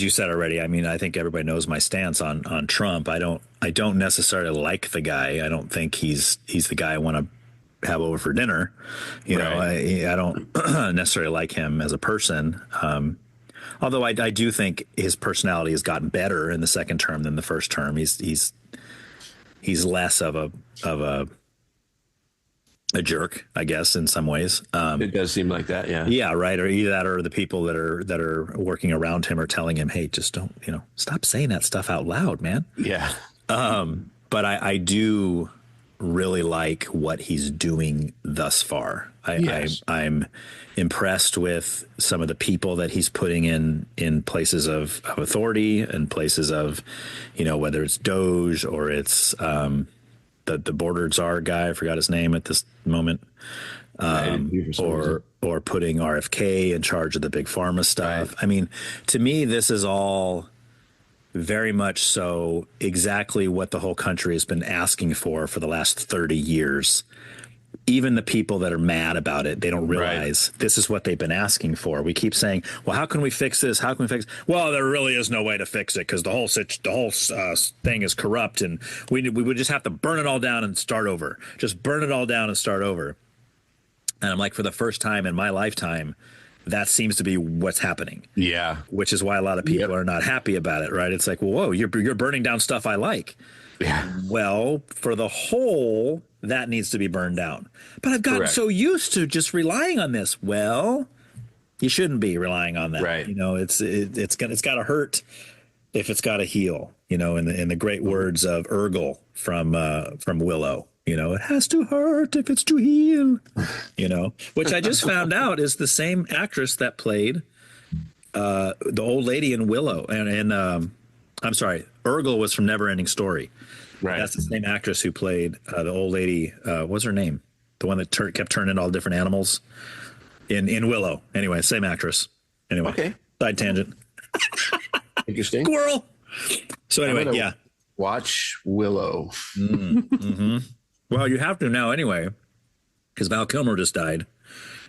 you said already, I mean, I think everybody knows my stance on Trump. I don't necessarily like the guy. I don't think he's the guy I want to have over for dinner. I don't necessarily like him as a person. Although I do think his personality has gotten better in the second term than the first term. He's less of a jerk, I guess, in some ways. It does seem like that. Yeah. Yeah. Right. Or either that or the people that are working around him are telling him, hey, just don't, stop saying that stuff out loud, man. Yeah. But I do really like what he's doing thus far. I'm impressed with some of the people that he's putting in places of authority and places of, whether it's Doge or it's the border czar guy, I forgot his name at this moment, or putting RFK in charge of the big pharma stuff. Right. I mean, to me, this is all very much so exactly what the whole country has been asking for the last 30 years. Even the people that are mad about it, they don't realize this is what they've been asking for. We keep saying, well, how can we fix this? How can we fix it? Well, there really is no way to fix it because the whole thing is corrupt, and we would just have to burn it all down and start over. Just burn it all down and start over. And I'm like, for the first time in my lifetime, that seems to be what's happening. Yeah. Which is why a lot of people are not happy about it, right? It's like, well, whoa, you're burning down stuff I like. Yeah. Well, for the whole, that needs to be burned down. But I've gotten so used to just relying on this. Well, you shouldn't be relying on that. Right. You know, it's got to hurt if it's got to heal. You know, in the great words of Urgel from Willow. You know, it has to hurt if it's to heal. You know, which I just found out is the same actress that played the old lady in Willow, and I'm sorry, Urgel was from Neverending Story. Right. That's the same actress who played the old lady. What's her name? The one that kept turning all different animals in Willow. Anyway, same actress. Anyway, okay. Side tangent. Interesting. Squirrel. So anyway, yeah. Watch Willow. Mm-hmm. Well, you have to now anyway, because Val Kilmer just died,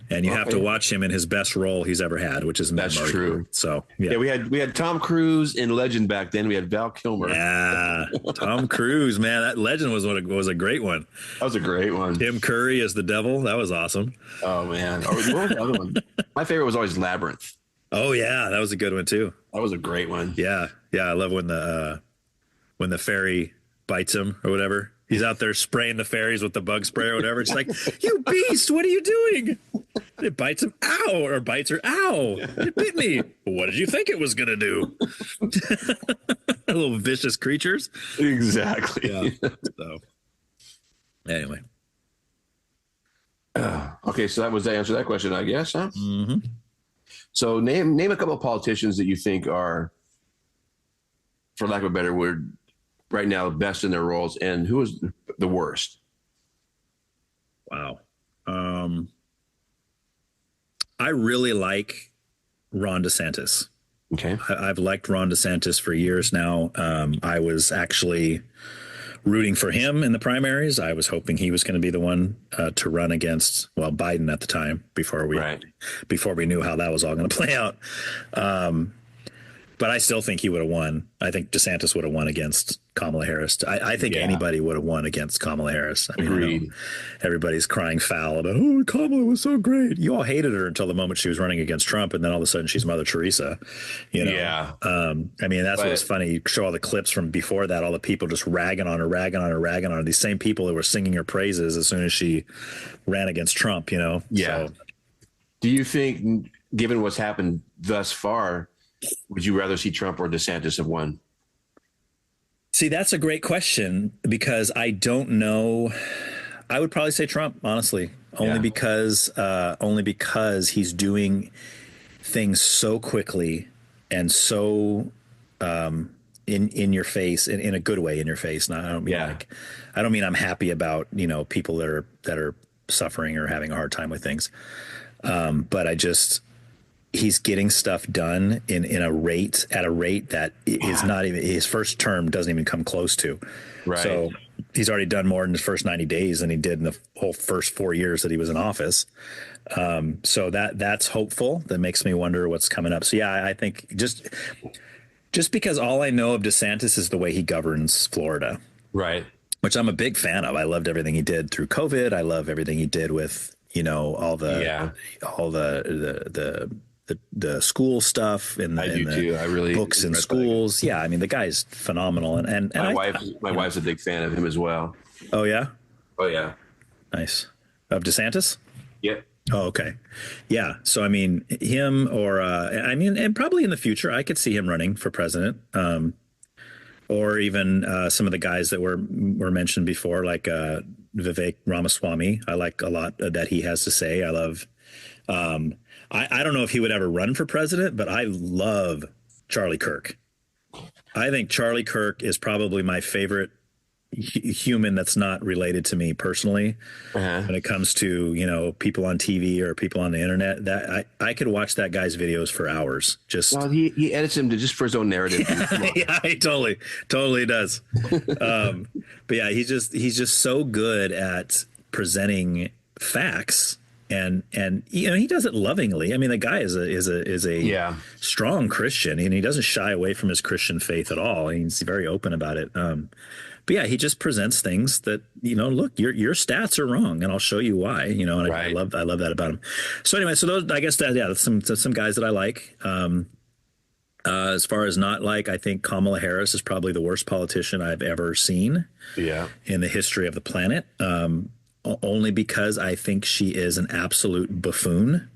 and you have to watch him in his best role he's ever had, which is That's true. So yeah, we had Tom Cruise in Legend back then. We had Val Kilmer. Yeah, Tom Cruise, man, that Legend was a great one. That was a great one. Tim Curry as the devil. That was awesome. Oh man, what was the other one? My favorite was always Labyrinth. Oh yeah, that was a good one too. That was a great one. Yeah, I love when the fairy bites him or whatever. He's out there spraying the fairies with the bug spray or whatever. It's like, you beast, what are you doing? It bites him, ow, or bites her, ow, it bit me. What did you think it was going to do? Little vicious creatures. Exactly. Yeah. So, anyway. Okay, so that was the answer to that question, I guess, huh? Mm-hmm. So name a couple of politicians that you think are, for lack of a better word, right now best in their roles, and who is the worst? Wow. I really like Ron DeSantis. Okay. I've liked Ron DeSantis for years now. I was actually rooting for him in the primaries. I was hoping he was going to be the one to run against, well, Biden at the time before we knew how that was all going to play out. But I still think he would have won. I think DeSantis would have won against Kamala Harris. I think anybody would have won against Kamala Harris. I mean, agreed. Everybody's crying foul about, oh, Kamala was so great. You all hated her until the moment she was running against Trump, and then all of a sudden she's Mother Teresa. You know? Yeah. I mean, that's what was funny. You show all the clips from before that, all the people just ragging on her. These same people that were singing her praises as soon as she ran against Trump, you know? Yeah. So, do you think, given what's happened thus far, would you rather see Trump or DeSantis have won? See, that's a great question because I don't know. I would probably say Trump, honestly, only because he's doing things so quickly and so in your face, in a good way, in your face. Now, I don't mean I'm happy about, you know, people that are suffering or having a hard time with things, but he's getting stuff done at a rate that is not even, his first term doesn't even come close to. Right. So he's already done more in his first 90 days than he did in the whole first 4 years that he was in office. So that's hopeful. That makes me wonder what's coming up. So yeah, I think just because all I know of DeSantis is the way he governs Florida. Right. Which I'm a big fan of. I loved everything he did through COVID. I love everything he did with, you know, all the school stuff and the books in schools. Yeah, I mean, the guy's phenomenal. And my wife's a big fan of him as well. Oh yeah. Oh yeah. Nice. Of DeSantis. Yeah. Oh, okay. Yeah. So I mean, him or and probably in the future, I could see him running for president. Or even some of the guys that were mentioned before, like Vivek Ramaswamy. I like a lot that he has to say. I love. I don't know if he would ever run for president, but I love Charlie Kirk. I think Charlie Kirk is probably my favorite human that's not related to me personally. When it comes to, you know, people on TV or people on the internet, that I could watch that guy's videos for hours. Well, he edits him just for his own narrative. Yeah, he totally does. But yeah, he's just so good at presenting facts and you know, he does it lovingly. I mean, the guy is a strong Christian, and he doesn't shy away from his Christian faith at all. He's very open about it. But yeah, he just presents things that, you know, look, your stats are wrong, and I'll show you why. You know, and I love that about him. So anyway, so those, I guess that's some guys that I like. As far as not like, I think Kamala Harris is probably the worst politician I've ever seen. Yeah. In the history of the planet. Only because I think she is an absolute buffoon.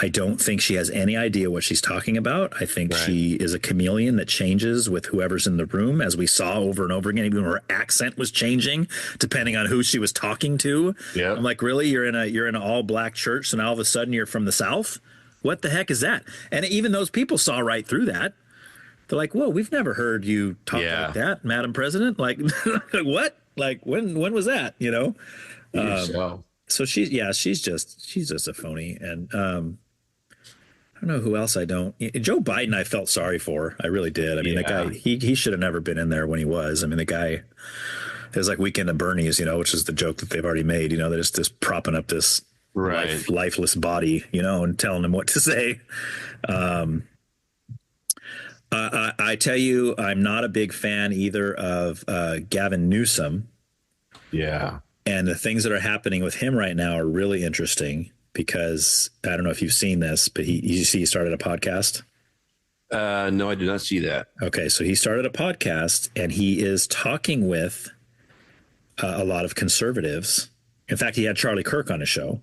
I don't think she has any idea what she's talking about. I think she is a chameleon that changes with whoever's in the room, as we saw over and over again. Even her accent was changing depending on who she was talking to. Yeah. I'm like, really? You're in an all black church, so now all of a sudden you're from the South? What the heck is that? And even those people saw right through that. They're like, whoa, we've never heard you talk like that, Madam President. Like, what? Like, when was that? You know? So she's just a phony. And I don't know who else I don't. Joe Biden, I felt sorry for. I really did. I mean, the guy, he should have never been in there when he was. I mean, the guy, it was like Weekend at Bernie's, you know, which is the joke that they've already made. You know, they're just propping up this lifeless body, you know, and telling him what to say. I tell you, I'm not a big fan either of Gavin Newsom. Yeah. And the things that are happening with him right now are really interesting because I don't know if you've seen this, but he started a podcast. No, I did not see that. Okay. So he started a podcast and he is talking with a lot of conservatives. In fact, he had Charlie Kirk on his show.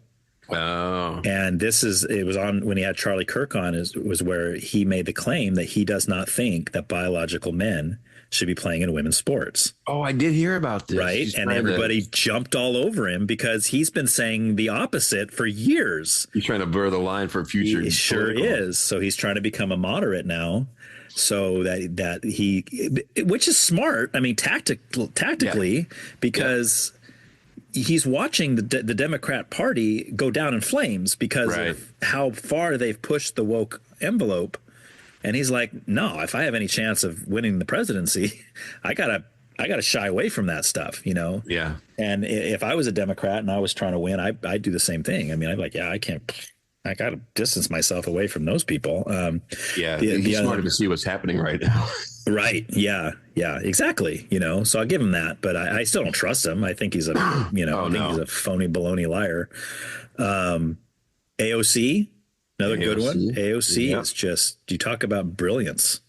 Oh. And it was on when he had Charlie Kirk on was where he made the claim that he does not think that biological men should be playing in women's sports. Oh, I did hear about this. Right. And everybody jumped all over him because he's been saying the opposite for years. He's trying to blur the line for future. He sure is. So he's trying to become a moderate now. So that he, which is smart. I mean, tactically, because he's watching the Democrat Party go down in flames because of how far they've pushed the woke envelope. And he's like, no, if I have any chance of winning the presidency, I gotta shy away from that stuff, you know? Yeah. And if I was a Democrat and I was trying to win, I'd do the same thing. I mean, I'm like, I gotta distance myself away from those people. He's smarter to see what's happening right now. Right. Yeah. Yeah, exactly. You know, so I'll give him that, but I still don't trust him. I think he's he's a phony baloney liar. AOC. Another good one. AOC is just, you talk about brilliance.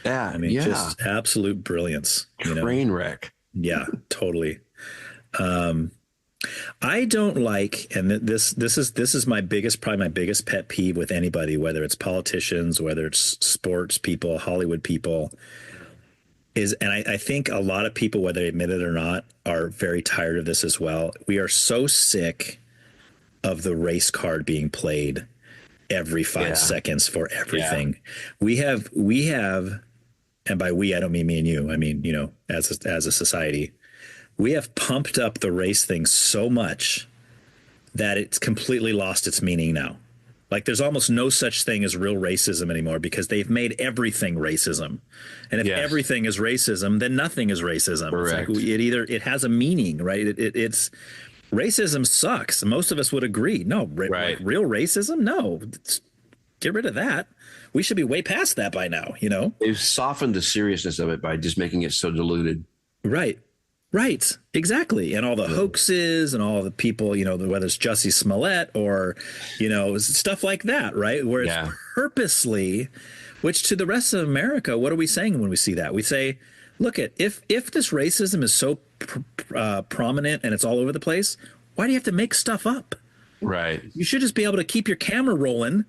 Yeah. I mean, just absolute brilliance. Train wreck. Yeah, totally. I don't like, and this is probably my biggest pet peeve with anybody, whether it's politicians, whether it's sports people, Hollywood people, and I think a lot of people, whether they admit it or not, are very tired of this as well. We are so sick of the race card being played every 5 seconds for everything. We have, and by we, I don't mean me and you. I mean, you know, as a society, we have pumped up the race thing so much that it's completely lost its meaning now. Like there's almost no such thing as real racism anymore because they've made everything racism. And if everything is racism, then nothing is racism. Correct. It's like it has a meaning, right? It's racism sucks. Most of us would agree. No, like real racism? No, get rid of that. We should be way past that by now, you know? They've softened the seriousness of it by just making it so diluted. Right. Right. Exactly. And all the hoaxes and all the people, you know, whether it's Jussie Smollett or, you know, stuff like that, right? Where it's purposely, which to the rest of America, what are we saying when we see that? We say, look, if this racism is so prominent and it's all over the place, why do you have to make stuff up? Right. You should just be able to keep your camera rolling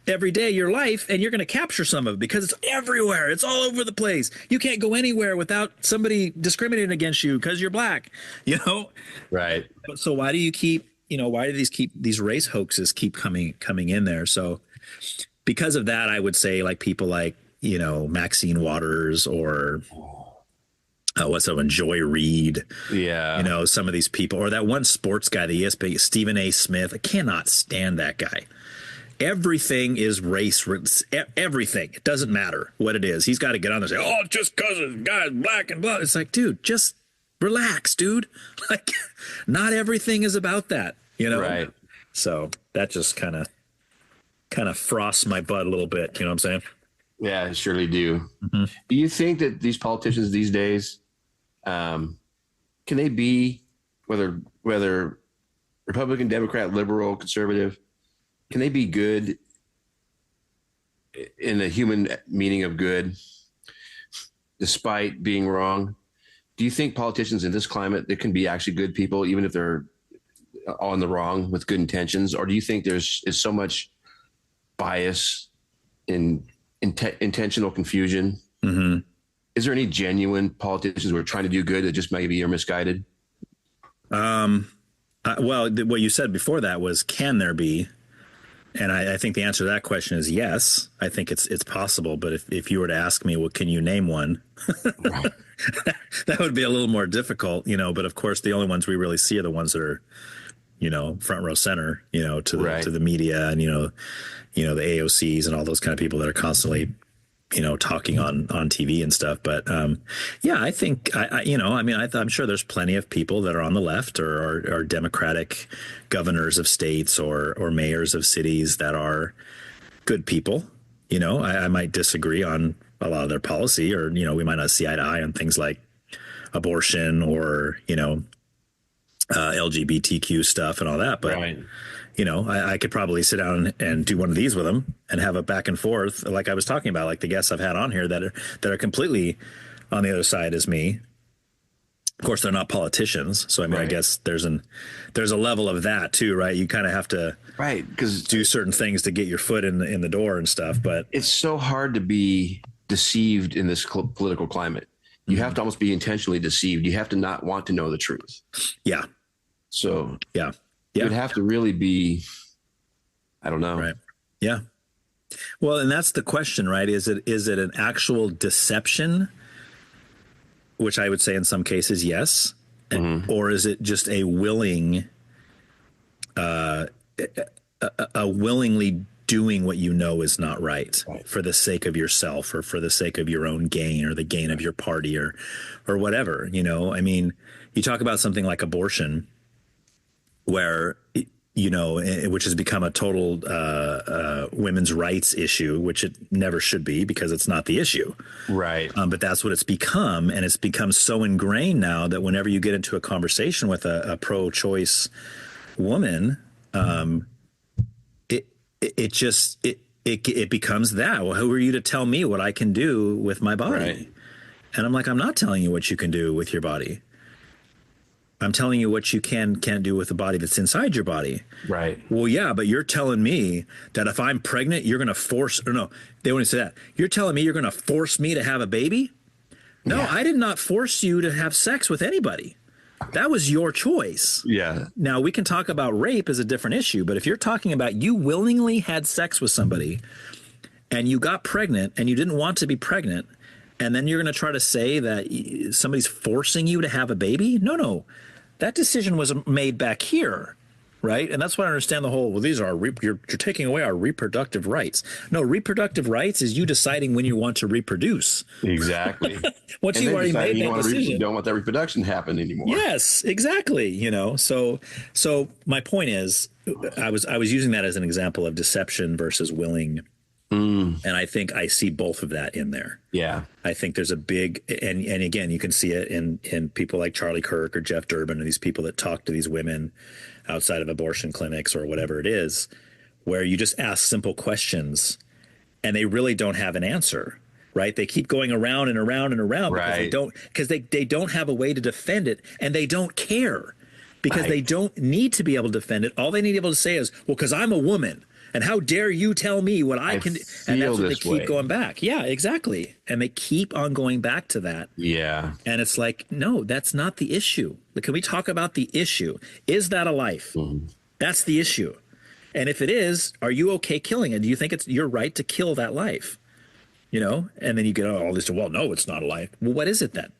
every day of your life and you're going to capture some of it because it's everywhere. It's all over the place. You can't go anywhere without somebody discriminating against you because you're black, you know? Right. So why do you why do these race hoaxes keep coming in there? So because of that, I would say like people like, you know, Maxine Waters or what's that one? Joy Reid. Yeah. You know, some of these people, or that one sports guy, the ESPN, Stephen A. Smith. I cannot stand that guy. Everything is race. Everything. It doesn't matter what it is. He's got to get on there and say, oh, just because the guy's black and blah. It's like, dude, just relax, dude. Like, not everything is about that, you know? Right. So that just kind of frosts my butt a little bit. You know what I'm saying? Yeah, I surely do. Mm-hmm. Do you think that these politicians these days, can they be, whether Republican, Democrat, liberal, conservative, can they be good in the human meaning of good, despite being wrong? Do you think politicians in this climate, they can be actually good people, even if they're on the wrong with good intentions? Or do you think is so much bias in intentional confusion? Mm-hmm. Is there any genuine politicians who are trying to do good that just maybe are misguided? Well, what you said before that was, can there be? And I think the answer to that question is yes. I think it's possible. But if you were to ask me, well, can you name one? Right. That would be a little more difficult, But of course, the only ones we really see are the ones that are, front row center, to the media and the AOCs and all those kind of people that are constantly, talking on TV and stuff. But yeah, I think I'm sure there's plenty of people that are on the left or are Democratic governors of states or mayors of cities that are good people. I might disagree on a lot of their policy, or we might not see eye to eye on things like abortion or LGBTQ stuff and all that. But Right. I could probably sit down and do one of these with them and have a back and forth, like I was talking about, like the guests I've had on here that are completely on the other side as me. Of course, they're not politicians, so I mean, Right. I guess there's a level of that too, right? You kind of have to Because do certain things to get your foot in the door and stuff. But it's so hard to be deceived in this political climate. You have to almost be intentionally deceived. You have to not want to know the truth. yeah, So yeah. it would have to really be, I don't know. Right. Yeah. Well, and that's the question, right? Is it an actual deception? Which I would say in some cases, yes. Or is it just a willing, a willingly doing what is not right for the sake of yourself or for the sake of your own gain or the gain of your party or whatever, I mean, you talk about something like abortion, where which has become a total women's rights issue, which it never should be because it's not the issue. Right. But that's what it's become. And it's become so ingrained now that whenever you get into a conversation with a pro-choice woman, it becomes that. Well, who are you to tell me what I can do with my body? Right. And I'm like, I'm not telling you what you can do with your body. I'm telling you what you can't do with the body that's inside your body. Right. Well, yeah, but you're telling me that if I'm pregnant, you're going to force, or no, they wouldn't say that. You're telling me you're going to force me to have a baby? No, Yeah. I did not force you to have sex with anybody. That was your choice. Yeah. Now, we can talk about rape as a different issue, but if you're talking about you willingly had sex with somebody and you got pregnant and you didn't want to be pregnant, and then you're going to try to say that somebody's forcing you to have a baby? No. That decision was made back here, right? And that's why I understand the whole, well, these are, you're taking away our reproductive rights. No, reproductive rights is you deciding when you want to reproduce. Exactly. Once And you then already decide made you that want to decision. don't want that reproduction to happen anymore. Yes, exactly. So my point is, I was using that as an example of deception versus willing. And I think I see both of that in there. Yeah. I think there's a big, and again, you can see it in people like Charlie Kirk or Jeff Durbin and these people that talk to these women outside of abortion clinics or whatever it is, where you just ask simple questions and they really don't have an answer, right? They keep going around and around and around because they don't have a way to defend it, and they don't care because they don't need to be able to defend it. All they need to be able to say is, well, because I'm a woman. And how dare you tell me what I can do? And that's what they keep going back. Yeah, exactly. And they keep on going back to that. Yeah. And it's like, no, that's not the issue. Can we talk about the issue? Is that a life? That's the issue. And if it is, are you okay killing it? Do you think it's your right to kill that life? And then you get all this, well, no, it's not a life. Well, what is it then?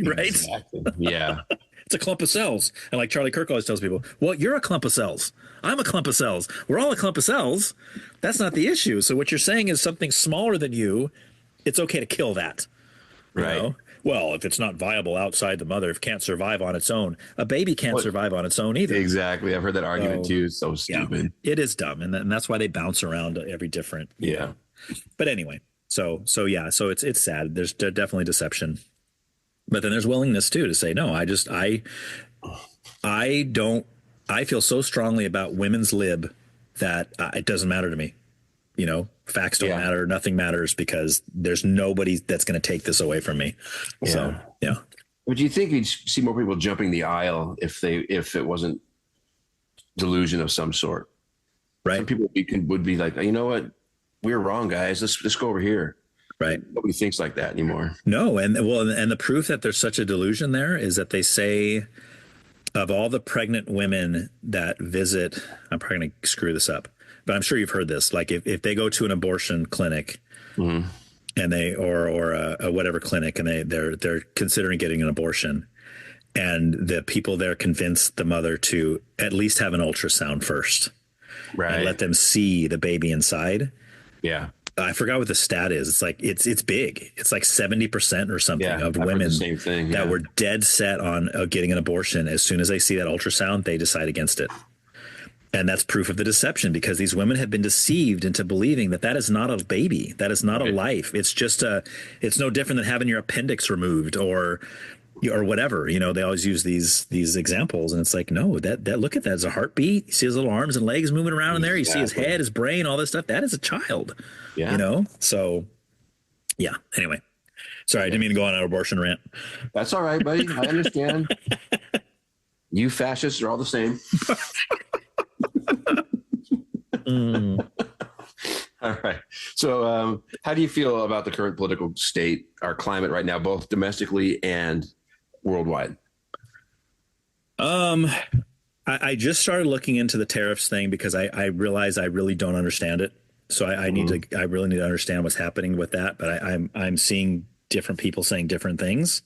Right? Exactly. Yeah. It's a clump of cells. And like Charlie Kirk always tells people, well, you're a clump of cells. I'm a clump of cells. We're all a clump of cells. That's not the issue. So what you're saying is something smaller than you. It's okay to kill that. Right. well, if it's not viable outside the mother, if it can't survive on its own, a baby can't survive on its own either. Exactly. I've heard that argument too. It's so stupid. Yeah, it is dumb. And that's why they bounce around every different. You know. But anyway, so it's sad. There's definitely deception. But then there's willingness too to say, no, I feel so strongly about women's lib that it doesn't matter to me. You know, facts don't matter. Nothing matters because there's nobody that's going to take this away from me. Yeah. So, yeah. But do you think you'd see more people jumping the aisle if it wasn't delusion of some sort? Right. Some people would be like, you know what? We're wrong, guys. Let's go over here. Right. Nobody thinks like that anymore. No. And the proof that there's such a delusion there is that they say of all the pregnant women that visit, I'm probably going to screw this up, but I'm sure you've heard this. Like if they go to an abortion clinic and they, or a whatever clinic, and they're considering getting an abortion, and the people there convince the mother to at least have an ultrasound first. Right. And let them see the baby inside. Yeah. I forgot what the stat is. It's like it's big. It's like 70% or something of women that were dead set on getting an abortion. As soon as they see that ultrasound, they decide against it. And that's proof of the deception, because these women have been deceived into believing that is not a baby. That is not a life. It's just it's no different than having your appendix removed or whatever. You know, they always use these examples, and it's like, no, that look at that as a heartbeat. You see his little arms and legs moving around in there. You see his head, his brain, all this stuff. That is a child. Yeah. You know? So yeah. Anyway. Sorry, I didn't mean to go on an abortion rant. That's all right, buddy. I understand. You fascists are all the same. All right. So how do you feel about the current political state, our climate right now, both domestically and worldwide? I just started looking into the tariffs thing because I realize I really don't understand it. So I really need to understand what's happening with that. But I'm seeing different people saying different things.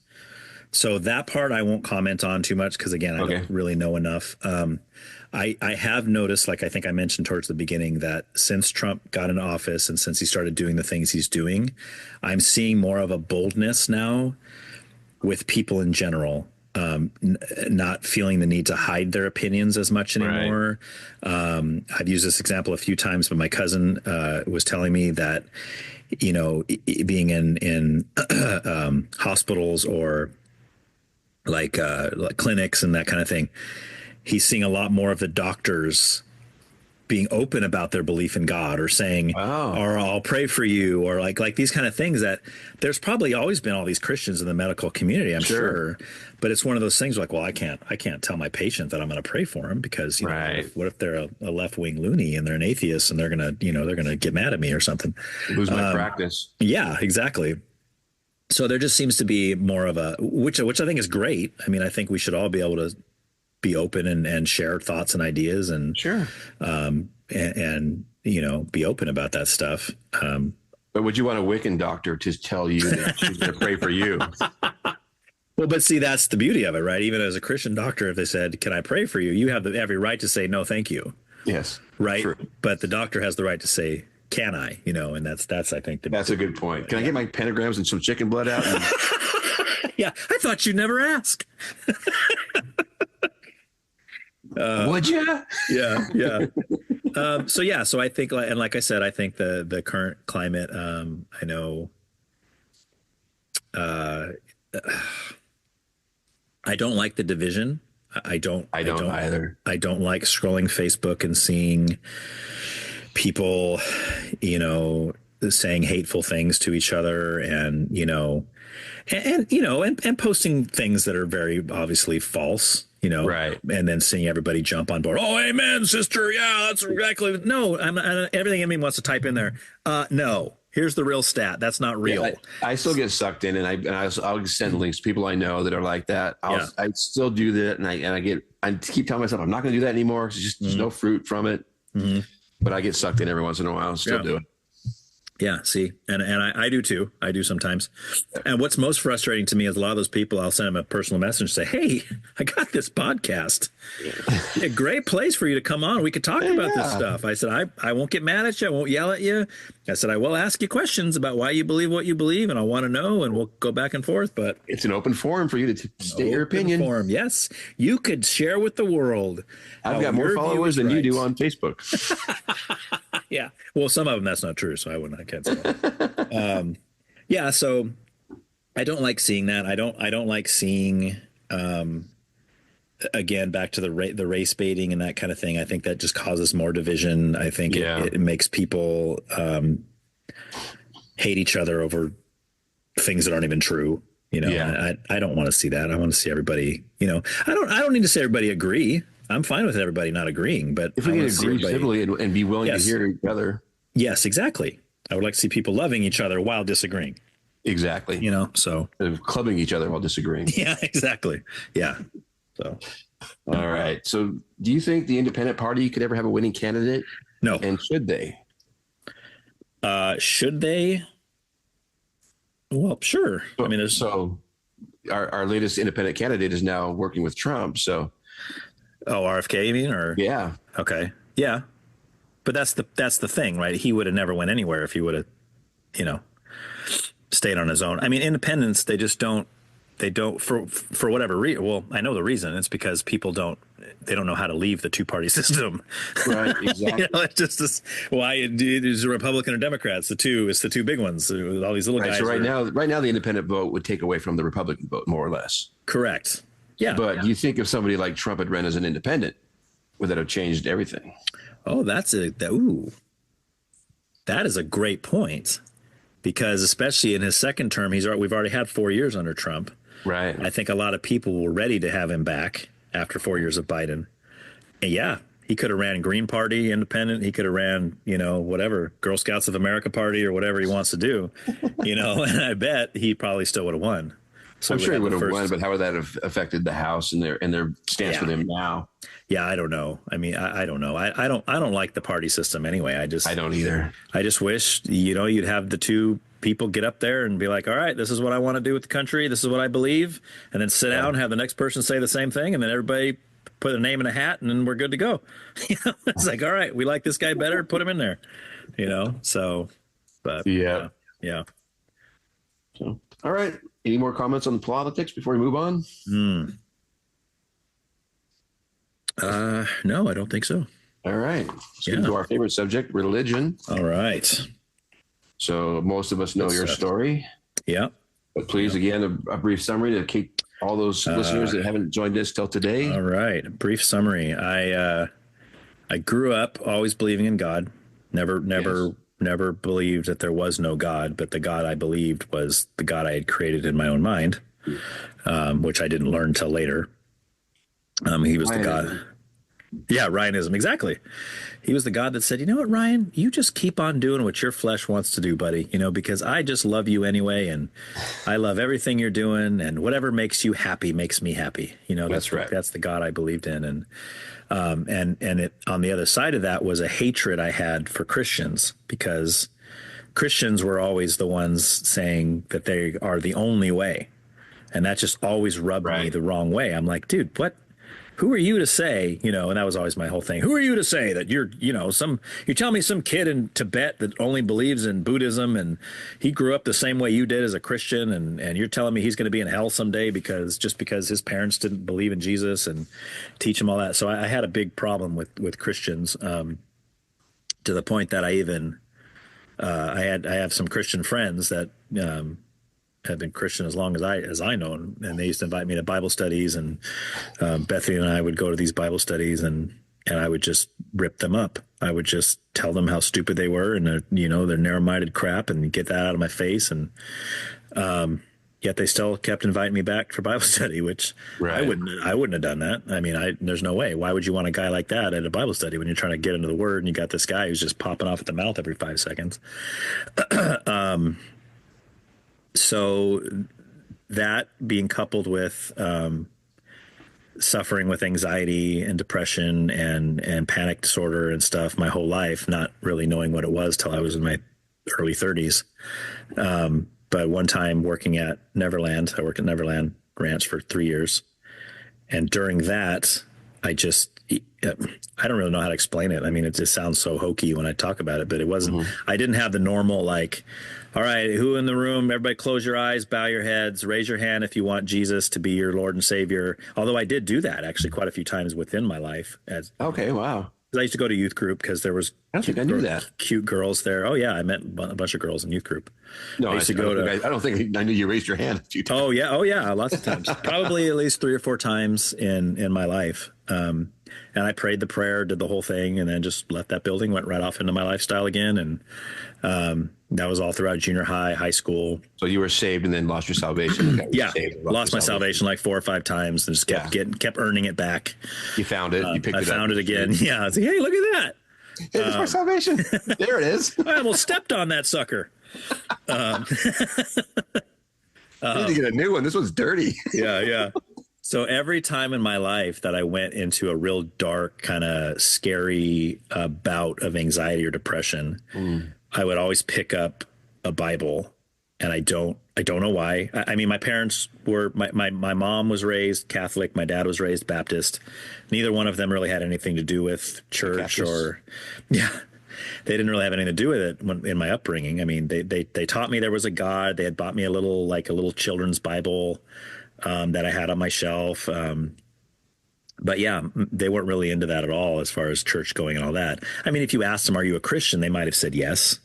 So that part I won't comment on too much because, again, I don't really know enough. I have noticed, like I think I mentioned towards the beginning, that since Trump got in office and since he started doing the things he's doing, I'm seeing more of a boldness now with people in general, not feeling the need to hide their opinions as much anymore. Right. I've used this example a few times, but my cousin was telling me that, you know, being in hospitals or like clinics and that kind of thing, he's seeing a lot more of the doctors being open about their belief in God or saying, or I'll pray for you, or like these kind of things. That there's probably always been all these Christians in the medical community, I'm sure. But it's one of those things like, well, I can't tell my patient that I'm going to pray for him because, you know, what if they're a left-wing loony and they're an atheist and they're going to get mad at me or something. Lose my practice. Yeah, exactly. So there just seems to be more of a, which I think is great. I mean, I think we should all be able to be open and share thoughts and ideas and and you know, be open about that stuff. But would you want a Wiccan doctor to tell you that she's going to pray for you? Well, but see, that's the beauty of it, right? Even as a Christian doctor, if they said, "Can I pray for you?" you have every right to say, "No, thank you." Yes. Right. True. But the doctor has the right to say, "Can I?" You know, and that's I think that's a good point. Can I get my pentagrams and some chicken blood out? Yeah, I thought you'd never ask. Would you? Yeah. So I think, and like I said, I think the current climate, I know, I don't like the division. I don't either. I don't like scrolling Facebook and seeing people, you know, saying hateful things to each other, and you know, and posting things that are very obviously false. You know, right. And then seeing everybody jump on board. Oh, amen, sister. Yeah, that's exactly. No, everything in me wants to type in there. No, here's the real stat. That's not real. Yeah, I still get sucked in, and I'll send links to people I know that are like that. I still do that, and I keep telling myself I'm not going to do that anymore. It's just there's no fruit from it. Mm-hmm. But I get sucked in every once in a while and still do it. Yeah, see, and I do too. I do sometimes. And what's most frustrating to me is a lot of those people, I'll send them a personal message, say, "Hey, I got this podcast. A great place for you to come on. We could talk about this stuff." I said, I won't get mad at you. I won't yell at you. I said, I will ask you questions about why you believe what you believe, and I want to know, and we'll go back and forth. But it's an open forum for you to state your opinion. Forum, yes. You could share with the world. I've got more followers than you do on Facebook. Yeah. Well, some of them that's not true, so I can't say that. Yeah. So I don't like seeing that. I don't like seeing. Again, back to the race baiting and that kind of thing. I think that just causes more division. I think it makes people hate each other over things that aren't even true. You know, I don't want to see that. I want to see everybody. You know, I don't need to say everybody agree. I'm fine with everybody not agreeing, but if we can agree civilly and be willing to hear each other. Yes, exactly. I would like to see people loving each other while disagreeing. Exactly. You know, so clubbing each other while disagreeing. Yeah, exactly. Yeah. So, all right. So, do you think the independent party could ever have a winning candidate? No. And should they? Should they? Well, sure. I mean, so our latest independent candidate is now working with Trump. So, RFK, you mean, or yeah, okay, yeah. But that's the thing, right? He would have never went anywhere if he would have, stayed on his own. I mean, independents, they just don't. They don't for whatever reason. Well, I know the reason. It's because people don't know how to leave the two-party system. Right. Exactly. It's just this. Why is a Republican or Democrats? It's the two big ones. All these little guys. So right now, the independent vote would take away from the Republican vote, more or less. Correct. Yeah. But you think if somebody like Trump had run as an independent, would that have changed everything? Oh, that is a great point. Because especially in his second term, we've already had 4 years under Trump. Right. I think a lot of people were ready to have him back after 4 years of Biden. And yeah, he could have ran Green Party independent. He could have ran, whatever, Girl Scouts of America Party or whatever he wants to do, and I bet he probably still would have won. So I'm sure he would have won, but how would that have affected the House and their stance with him now? Yeah, I don't know. I mean, I don't know. I don't like the party system anyway. I don't either. I just wish, you'd have the two people get up there and be like, all right, this is what I want to do with the country. This is what I believe. And then sit down and have the next person say the same thing. And then everybody put a name in a hat and then we're good to go. It's like, all right, we like this guy better. Put him in there, so, but yeah. So, all right. Any more comments on the politics before we move on? No, I don't think so. All right. Let's get to our favorite subject, religion. All right. So most of us know your story. Yeah. But please, again, a brief summary to keep all those listeners that haven't joined us till today. All right. A brief summary. I grew up always believing in God. Never believed that there was no God, but the God I believed was the God I had created in my own mind, which I didn't learn till later. He was the God. Yeah, Ryanism. Exactly. He was the God that said, you know what, Ryan, you just keep on doing what your flesh wants to do, buddy, because I just love you anyway. And I love everything you're doing, and whatever makes you happy makes me happy. That's right. That's the God I believed in. And it, on the other side of that was a hatred I had for Christians, because Christians were always the ones saying that they are the only way. And that just always rubbed me the wrong way. I'm like, dude, who are you to say, and that was always my whole thing. Who are you to say that you're telling me some kid in Tibet that only believes in Buddhism and he grew up the same way you did as a Christian, and you're telling me he's going to be in hell someday because his parents didn't believe in Jesus and teach him all that. So I had a big problem with Christians, to the point that I even I have some Christian friends that have been Christian as long as I know, and they used to invite me to Bible studies, and Bethany and I would go to these Bible studies, and I would just rip them up. I would just tell them how stupid they were, and their narrow-minded crap, and get that out of my face. And yet they still kept inviting me back for Bible study, which I wouldn't have done that. I mean, there's no way. Why would you want a guy like that at a Bible study when you're trying to get into the Word and you got this guy who's just popping off at the mouth every 5 seconds? So that being coupled with suffering with anxiety and depression and panic disorder and stuff my whole life, not really knowing what it was till I was in my early 30s. But one time working at Neverland, I worked at Neverland Ranch for 3 years. And during that, I don't really know how to explain it. I mean, it just sounds so hokey when I talk about it, but it wasn't, I didn't have the normal, like, all right, who in the room, everybody close your eyes, bow your heads, raise your hand if you want Jesus to be your Lord and Savior. Although I did do that actually quite a few times within my life. Okay, wow. I used to go to youth group because there was I don't think I knew that. Cute girls there. Oh yeah, I met a bunch of girls in youth group. No, I don't think I knew you raised your hand a few times. Oh yeah, lots of times. Probably at least 3 or 4 times in my life. And I prayed the prayer, did the whole thing, and then just left that building, went right off into my lifestyle again, and that was all throughout junior high school. So you were saved and then lost your salvation. Yeah, lost my salvation like 4 or 5 times, and just kept earning it back. You found it. You picked it up. I found it again. Yeah, I was like, hey, look at that. Hey, there's my salvation. There it is. I almost stepped on that sucker. I need to get a new one. This one's dirty. Yeah. So every time in my life that I went into a real dark, kind of scary bout of anxiety or depression, I would always pick up a Bible, and I don't know why. I mean, my parents were, my mom was raised Catholic. My dad was raised Baptist. Neither one of them really had anything to do with church they didn't really have anything to do with it in my upbringing. I mean, they taught me there was a God. They had bought me a little children's Bible that I had on my shelf. But yeah, they weren't really into that at all as far as church going and all that. I mean, if you asked them, are you a Christian? They might have said yes,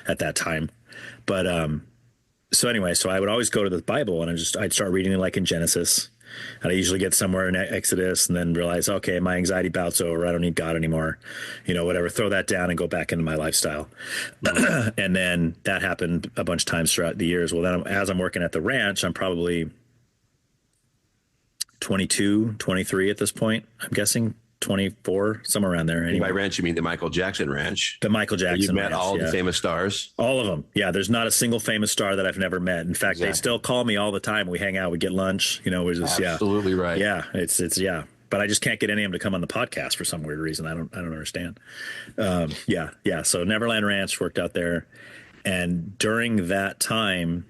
at that time. But so anyway, so I would always go to the Bible and I'd start reading it like in Genesis. And I usually get somewhere in Exodus and then realize, okay, my anxiety bout's over. I don't need God anymore. Whatever, throw that down and go back into my lifestyle. And then that happened a bunch of times throughout the years. Well, then as I'm working at the ranch, I'm probably 22, 23 at this point. I'm guessing 24, somewhere around there. Anyway. By ranch, you mean the Michael Jackson ranch? The Michael Jackson You met ranch, all the famous stars? All of them. Yeah, there's not a single famous star that I've never met. In fact, They still call me all the time. We hang out, we get lunch, we're just, Absolutely right. Yeah, it's but I just can't get any of them to come on the podcast for some weird reason. I don't understand. Yeah. So Neverland Ranch, worked out there. And during that time,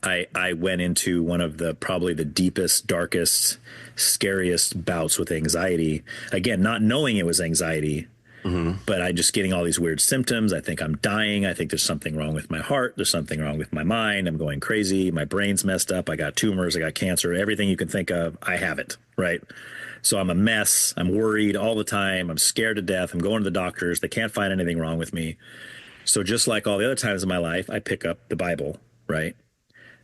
I went into one of probably the deepest, darkest, scariest bouts with anxiety. Again, not knowing it was anxiety, but I just getting all these weird symptoms. I think I'm dying. I think there's something wrong with my heart. There's something wrong with my mind. I'm going crazy. My brain's messed up. I got tumors. I got cancer. Everything you can think of, I have it, right? So I'm a mess. I'm worried all the time. I'm scared to death. I'm going to the doctors. They can't find anything wrong with me. So just like all the other times in my life, I pick up the Bible, right?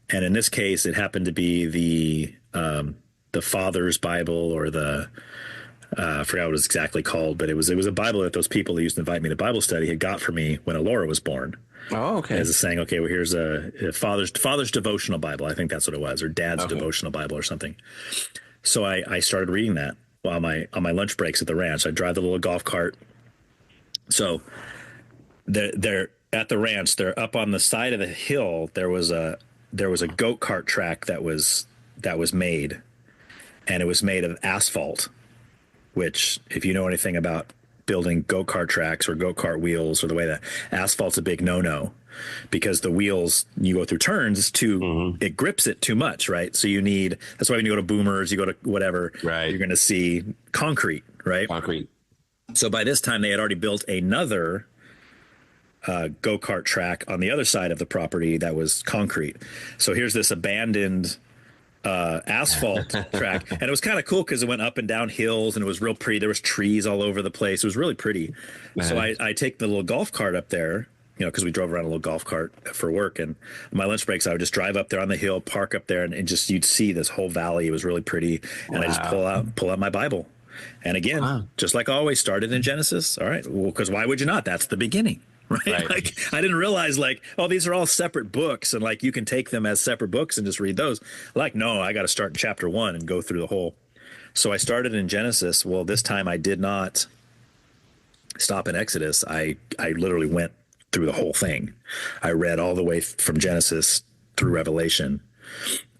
And in this case, it happened to be the Father's Bible, or I forgot what it was exactly called, but it was a Bible that those people that used to invite me to Bible study had got for me when Alora was born. Oh, okay. As a saying, okay, well, here's a Father's devotional Bible. I think that's what it was, or Dad's devotional Bible or something. So I started reading that on my lunch breaks at the ranch. I drive the little golf cart. So they're at the ranch. They're up on the side of the hill. There was a go-kart track that was made, and it was made of asphalt, which, if you know anything about building go-kart tracks or go-kart wheels, or the way that asphalt's a big no-no, because the wheels, you go through turns, it grips it too much, right? So that's why when you go to Boomers, you go to whatever, right, you're going to see concrete, right? Concrete. So by this time they had already built another go-kart track on the other side of the property that was concrete. So here's this abandoned asphalt track, and it was kind of cool because it went up and down hills, and it was real pretty. There was trees all over the place. It was really pretty. So I take the little golf cart up there, because we drove around a little golf cart for work, and on my lunch breaks I would just drive up there on the hill, park up there, and just you'd see this whole valley. It was really pretty, and I just pull out my Bible, and again, just like I always, started in Genesis. All right, well, because why would you not? That's the beginning. Right. Like, I didn't realize, these are all separate books, and you can take them as separate books and just read those. No, I got to start in chapter 1 and go through the whole. So I started in Genesis. Well, this time I did not stop in Exodus. I literally went through the whole thing. I read all the way from Genesis through Revelation.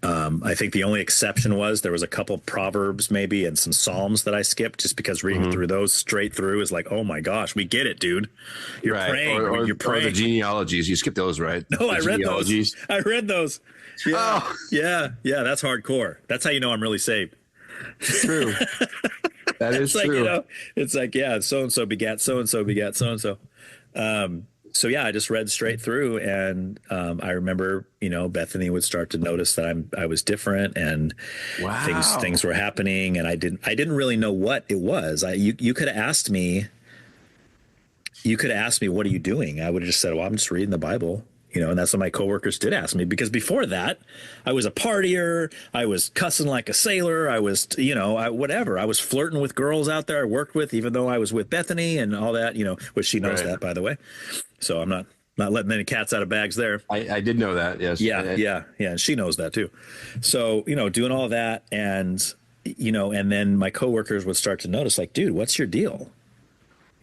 I think the only exception was there was a couple Proverbs maybe and some Psalms that I skipped just because reading through those straight through is like, oh my gosh, we get it, dude. You're praying. You're praying. Or the genealogies. You skipped those, right? No, I read those. I read those. Yeah. Oh. Yeah. That's hardcore. That's how you know I'm really saved. True. That is true. Like, you know, it's like, yeah, so-and-so begat so-and-so begat so-and-so. So yeah, I just read straight through, and I remember, you know, Bethany would start to notice that I was different, and things were happening, and I didn't really know what it was. You could have asked me. You could have asked me, what are you doing? I would have just said, well, I'm just reading the Bible. You know, and that's what my coworkers did ask me, because before that, I was a partier. I was cussing like a sailor. I was, you know, whatever. I was flirting with girls out there I worked with, even though I was with Bethany and all that, you know, which she knows that, by the way. So I'm not letting any cats out of bags there. I did know that. Yes. Yeah. And she knows that too. So, you know, doing all of that, and, you know, and then my coworkers would start to notice, like, dude, what's your deal?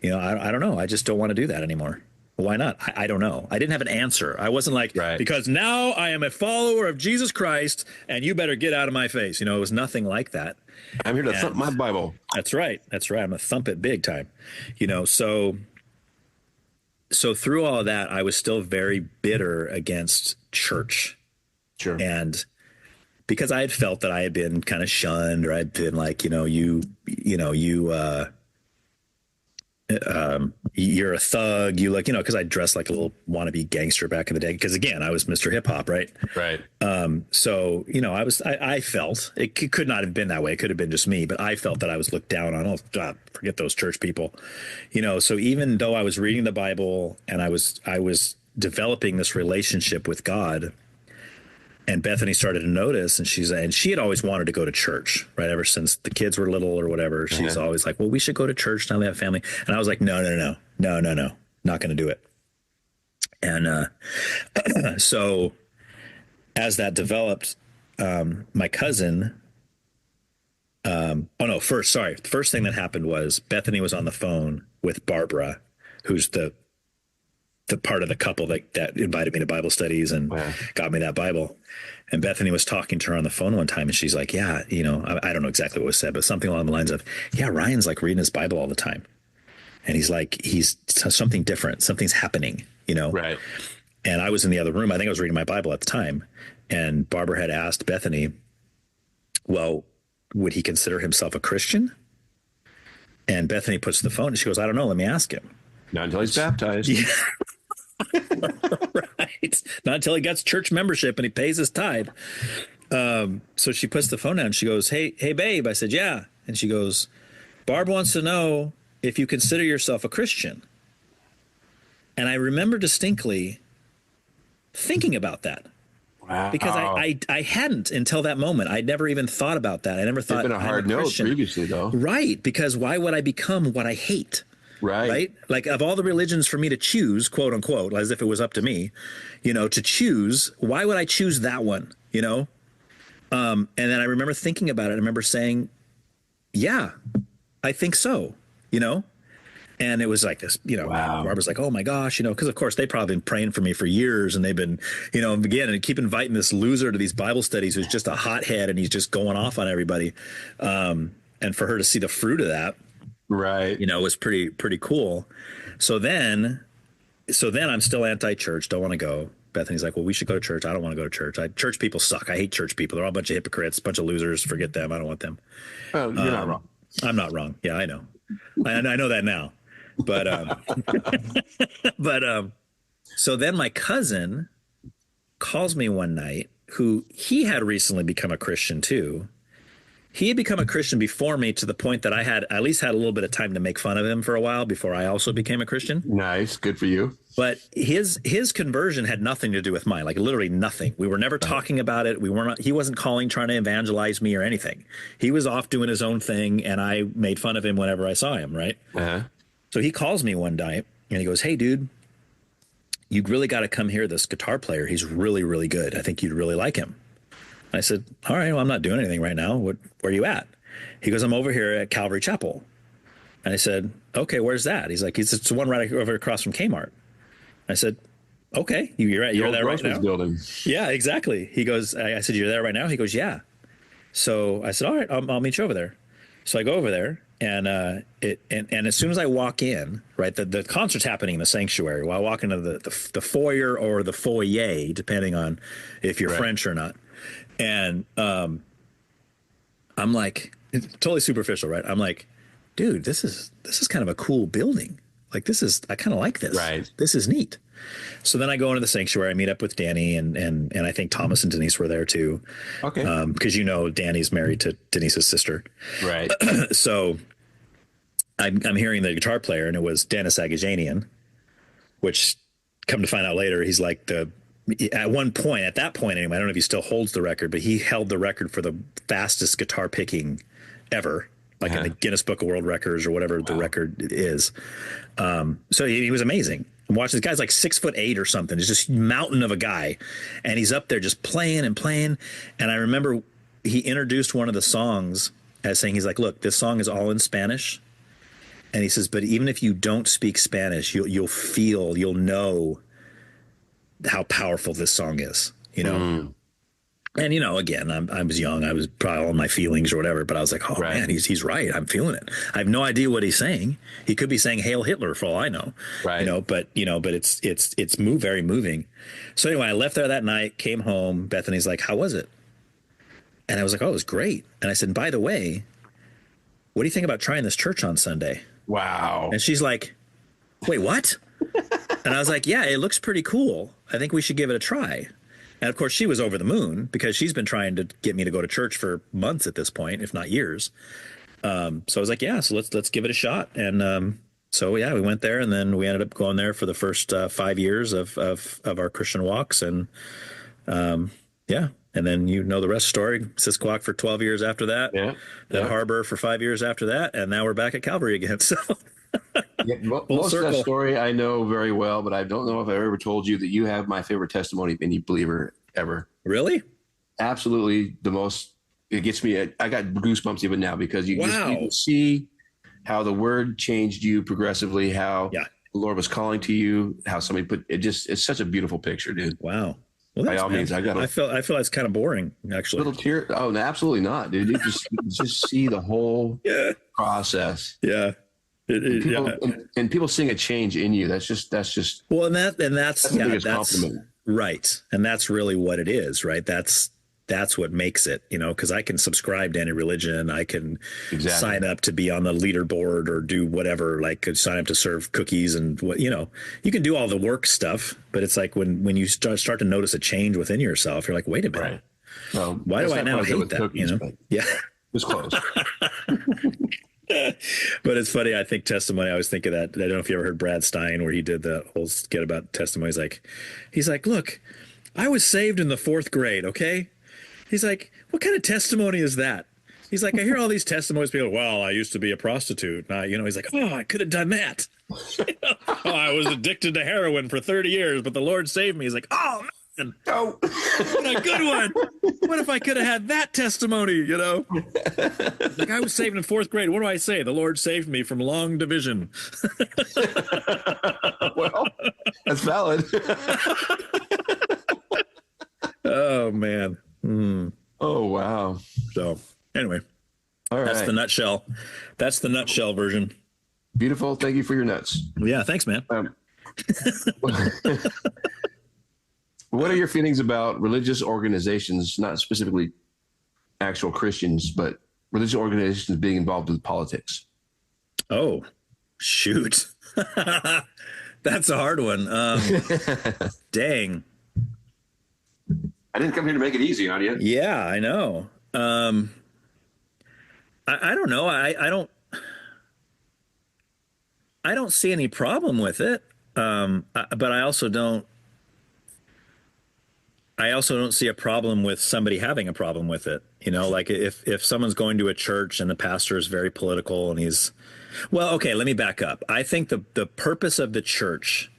You know, I don't know. I just don't want to do that anymore. Why not? I don't know. I didn't have an answer. I wasn't like, because now I am a follower of Jesus Christ and you better get out of my face. You know, it was nothing like that. I'm here to thump my Bible. That's right. I'm going to thump it big time. You know, so through all of that, I was still very bitter against church. Sure. And because I had felt that I had been kind of shunned, or I'd been like, you're a thug, you look, you know, because I dressed like a little wannabe gangster back in the day, because again, I was Mr. Hip Hop, right? So, you know, I felt it could not have been that way. It could have been just me, but I felt that I was looked down on. Oh God, forget those church people, you know. So even though I was reading the Bible and I was developing this relationship with God, and Bethany started to notice, and she had always wanted to go to church, right? Ever since the kids were little or whatever. She's always like, well, we should go to church now we have a family. And I was like, no, not going to do it. And so as that developed, my cousin, the first thing that happened was Bethany was on the phone with Barbara, who's the part of the couple that invited me to Bible studies and got me that Bible. And Bethany was talking to her on the phone one time, and she's like, yeah, you know, I don't know exactly what was said, but something along the lines of, yeah, Ryan's like reading his Bible all the time. And he's something different. Something's happening, you know? Right. And I was in the other room. I think I was reading my Bible at the time. And Barbara had asked Bethany, well, would he consider himself a Christian? And Bethany puts the phone and she goes, I don't know. Let me ask him. Not until he's baptized. Yeah. Right. Not until he gets church membership and he pays his tithe. So she puts the phone down and she goes, hey, babe. I said, yeah. And she goes, Barb wants to know if you consider yourself a Christian. And I remember distinctly thinking about that. Wow. Because I hadn't until that moment. I'd never even thought about that. I never thought it's been a hard no previously, though. Right. Because why would I become what I hate? Right. Like, of all the religions for me to choose, quote unquote, as if it was up to me, you know, to choose, why would I choose that one? You know? And then I remember thinking about it. I remember saying, yeah, I think so, you know? And it was like this, you know, Barbara's like, oh my gosh, you know, because of course they probably been praying for me for years, and they've been, you know, again, and keep inviting this loser to these Bible studies who's just a hothead and he's just going off on everybody. And for her to see the fruit of that, right, you know, was pretty cool. So then I'm still anti-church, don't want to go. Bethany's like, well, we should go to church. I don't want to go to church. Church people suck. I hate church people. They're all a bunch of hypocrites, a bunch of losers. Forget them. I don't want them. Well, you're not wrong. I'm not wrong. Yeah, I know. I know that now. But so then my cousin calls me one night, who he had recently become a Christian too. He had become a Christian before me, to the point that I had at least had a little bit of time to make fun of him for a while before I also became a Christian. Nice. Good for you. But his conversion had nothing to do with mine, like literally nothing. We were never talking about it. He wasn't calling, trying to evangelize me or anything. He was off doing his own thing, and I made fun of him whenever I saw him, right? So he calls me one night and he goes, hey, dude, you really got to come hear this guitar player. He's really, really good. I think you'd really like him. I said, all right, well, I'm not doing anything right now. Where are you at? He goes, I'm over here at Calvary Chapel. And I said, okay, where's that? He's like, it's the one right over across from Kmart. I said, okay, you're right. You're there right now. Building. Yeah, exactly. He goes, I said, you're there right now? He goes, yeah. So I said, all right, I'll meet you over there. So I go over there, and and as soon as I walk in, right, the concert's happening in the sanctuary. While I walk into the foyer or the foyer, depending on if you're French or not. And I'm like, totally superficial, right? I'm like, dude, this is kind of a cool building. Like, I kind of like this. Right. This is neat. So then I go into the sanctuary. I meet up with Danny, and I think Thomas and Denise were there too. Okay. Because Danny's married to Denise's sister. Right. So I'm hearing the guitar player, and it was Dennis Agajanian, which, come to find out later, he's like at that point anyway, I don't know if he still holds the record, but he held the record for the fastest guitar picking ever, like in the Guinness Book of World Records or whatever the record is. So he was amazing. I'm watching, this guy's like 6'8" or something. He's just mountain of a guy, and he's up there just playing and playing. And I remember he introduced one of the songs as saying, he's like, look, this song is all in Spanish. And he says, but even if you don't speak Spanish, you'll know how powerful this song is, you know? And, again, I was young. I was probably all in my feelings or whatever, but I was like, oh, man, he's right. I'm feeling it. I have no idea what he's saying. He could be saying Hail Hitler for all I know. Right. But it's very moving. So anyway, I left there that night, came home. Bethany's like, how was it? And I was like, oh, it was great. And I said, by the way, what do you think about trying this church on Sunday? Wow. And she's like, wait, what? And I was like, yeah, it looks pretty cool. I think we should give it a try. And of course, she was over the moon because she's been trying to get me to go to church for months at this point, if not years. So I was like, yeah, so let's give it a shot. And so yeah, we went there, and then we ended up going there for the first 5 years of our Christian walks, and yeah. And then the rest of the story. Sisquoc for 12 years after that. Yeah. Then Harbor for 5 years after that, and now we're back at Calvary again. So. Most of that story I know very well, but I don't know if I ever told you that you have my favorite testimony of any believer ever. Really? Absolutely the most. It gets me. I got goosebumps even now because you can see how the word changed you progressively, how the Lord was calling to you, how somebody put it. It's such a beautiful picture, dude. Wow. Well, by all means, I feel that's kind of boring, actually. Little tear. Oh, no, absolutely not, dude. You just see the whole process. Yeah. And people seeing a change in you. That's just well, and that's the biggest compliment, right? And that's really what it is, right? That's what makes it, because I can subscribe to any religion, I can sign up to be on the leaderboard or do whatever, like sign up to serve cookies and what you can do all the work stuff, but it's like when you start to notice a change within yourself, you're like, wait a minute, right? Well, why do I now hate that? Cookies, Yeah, it was close. But it's funny. I think testimony. I always think of that. I don't know if you ever heard Brad Stein, where he did the whole skit about testimony. He's like, look, I was saved in the 4th grade. Okay. He's like, what kind of testimony is that? He's like, I hear all these testimonies. People, well, I used to be a prostitute. He's like, oh, I could have done that. Oh, I was addicted to heroin for 30 years, but the Lord saved me. He's like, oh, man. Oh, what a good one. What if I could have had that testimony, Like, I was saved in 4th grade. What do I say? The Lord saved me from long division. Well, that's valid. Oh, man. Oh, wow. So anyway, all right. That's the nutshell. That's the nutshell version. Beautiful. Thank you for your nuts. Yeah. Thanks, man. What are your feelings about religious organizations, not specifically actual Christians, but religious organizations being involved with politics? Oh, shoot. That's a hard one. Dang. I didn't come here to make it easy on you. Yeah, I know. I don't know. I don't see any problem with it. But I also don't see a problem with somebody having a problem with it. Like if someone's going to a church and the pastor is very political and okay, let me back up. I think the purpose of the church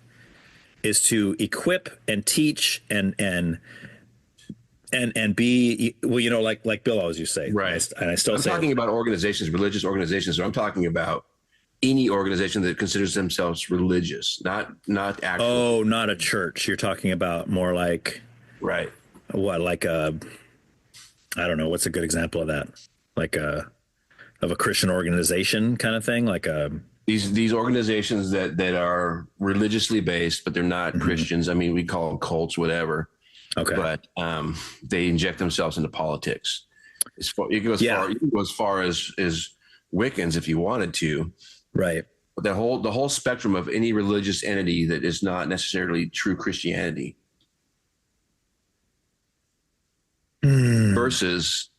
is to equip and teach and be, like Bill always used to say. Right. And I still I'm talking about organizations, religious organizations. So I'm talking about any organization that considers themselves religious, not actual. Oh, not a church. You're talking about more like Right. what, like I don't know. What's a good example of that? Like of a Christian organization kind of thing, like a These organizations that are religiously based, but they're not Christians. I mean, we call them cults, whatever. Okay. But they inject themselves into politics. You can go as far as Wiccans if you wanted to. Right. But the whole spectrum of any religious entity that is not necessarily true Christianity versus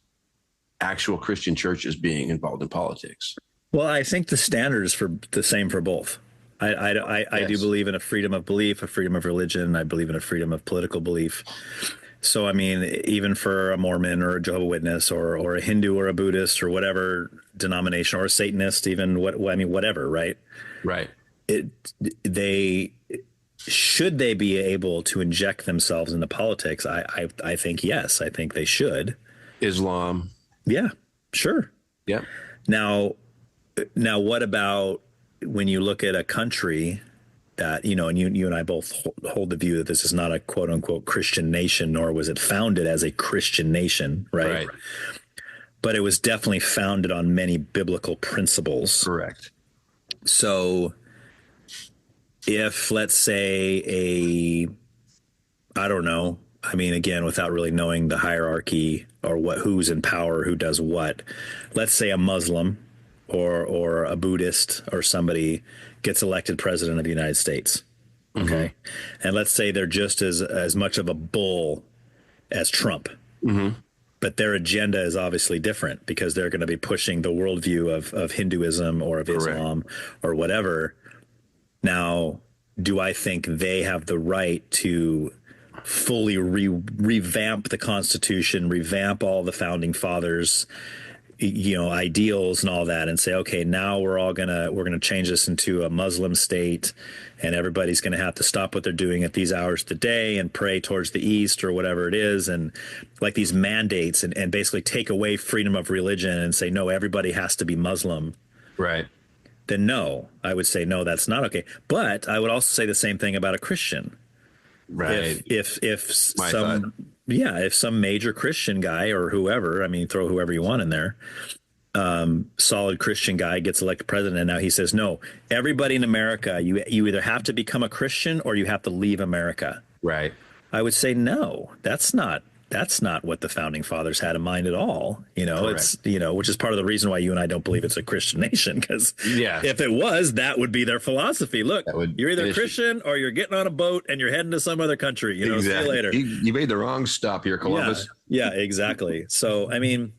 actual Christian churches being involved in politics. Well, I think the standard is for the same for both. I do believe in a freedom of belief, a freedom of religion. I believe in a freedom of political belief. So, I mean, even for a Mormon or a Jehovah's Witness or a Hindu or a Buddhist or whatever denomination or a Satanist, even whatever, right? Right. Should they be able to inject themselves into politics? I think yes. I think they should. Islam. Yeah, sure. Yeah. Now, what about when you look at a country that, and you and I both hold the view that this is not a quote unquote Christian nation, nor was it founded as a Christian nation, right? But it was definitely founded on many biblical principles. Correct. So if, let's say, I don't know, I mean, again, without really knowing the hierarchy or who's in power, who does what, let's say a Muslim or a Buddhist or somebody gets elected president of the United States. Okay. And let's say they're just as much of a bull as Trump. But their agenda is obviously different because they're going to be pushing the worldview of Hinduism or of Islam or whatever. Now, do I think they have the right to fully revamp the Constitution, revamp all the founding fathers, ideals and all that, and say, okay, now we're gonna change this into a Muslim state, and everybody's gonna have to stop what they're doing at these hours of the day and pray towards the east or whatever it is, and like these mandates and basically take away freedom of religion and say, no, everybody has to be Muslim. Right. Then no, I would say no, that's not okay. But I would also say the same thing about a Christian. Right. If some major Christian guy or whoever, I mean, throw whoever you want in there, solid Christian guy gets elected president, and now he says, no, everybody in America, you either have to become a Christian or you have to leave America. Right. I would say, no, that's not what the founding fathers had in mind at all. Correct. It's, which is part of the reason why you and I don't believe it's a Christian nation, because if it was, that would be their philosophy. Look, you're either Christian or you're getting on a boat and you're heading to some other country. Exactly. See you later. You made the wrong stop here, Columbus. Yeah, exactly. So, I mean,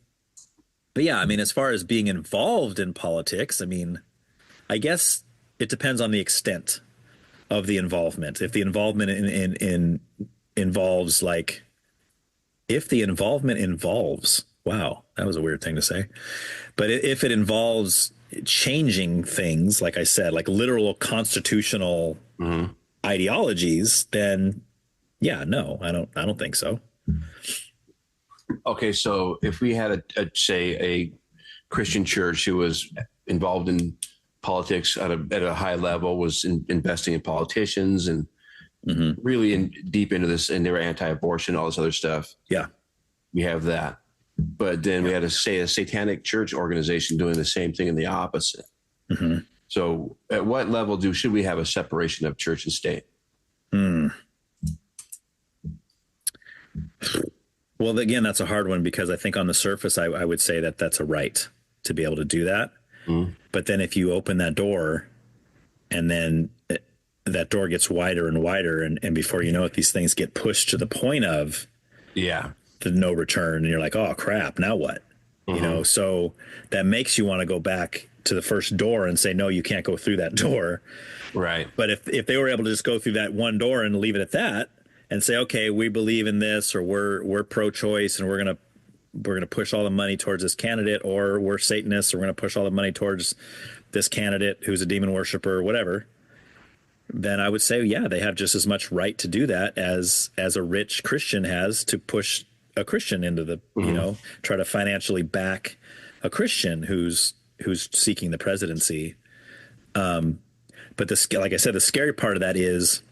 as far as being involved in politics, I mean, I guess it depends on the extent of the involvement. If the involvement involves like, wow, that was a weird thing to say. But if it involves changing things, like I said, like literal constitutional ideologies, then no, I don't think so. Okay, so if we had a Christian church who was involved in politics at a high level, was investing in politicians and really deep into this, and they were anti-abortion, all this other stuff. Yeah, we have that. But then we had a satanic church organization doing the same thing in the opposite. So at what level should we have a separation of church and state? Well, again, that's a hard one, because I think on the surface, I would say that that's a right to be able to do that. But then if you open that door and then that door gets wider and wider, and before you know it, these things get pushed to the point of the no return, and you're like, oh crap, now what? So that makes you want to go back to the first door and say, no, you can't go through that door. Right. But if they were able to just go through that one door and leave it at that and say, okay, we believe in this, or we're pro-choice, and we're gonna push all the money towards this candidate, or we're Satanists, or we're gonna push all the money towards this candidate who's a demon worshiper or whatever, then I would say, they have just as much right to do that as a rich Christian has to push a Christian into the, try to financially back a Christian who's seeking the presidency. But like I said, the scary part of that is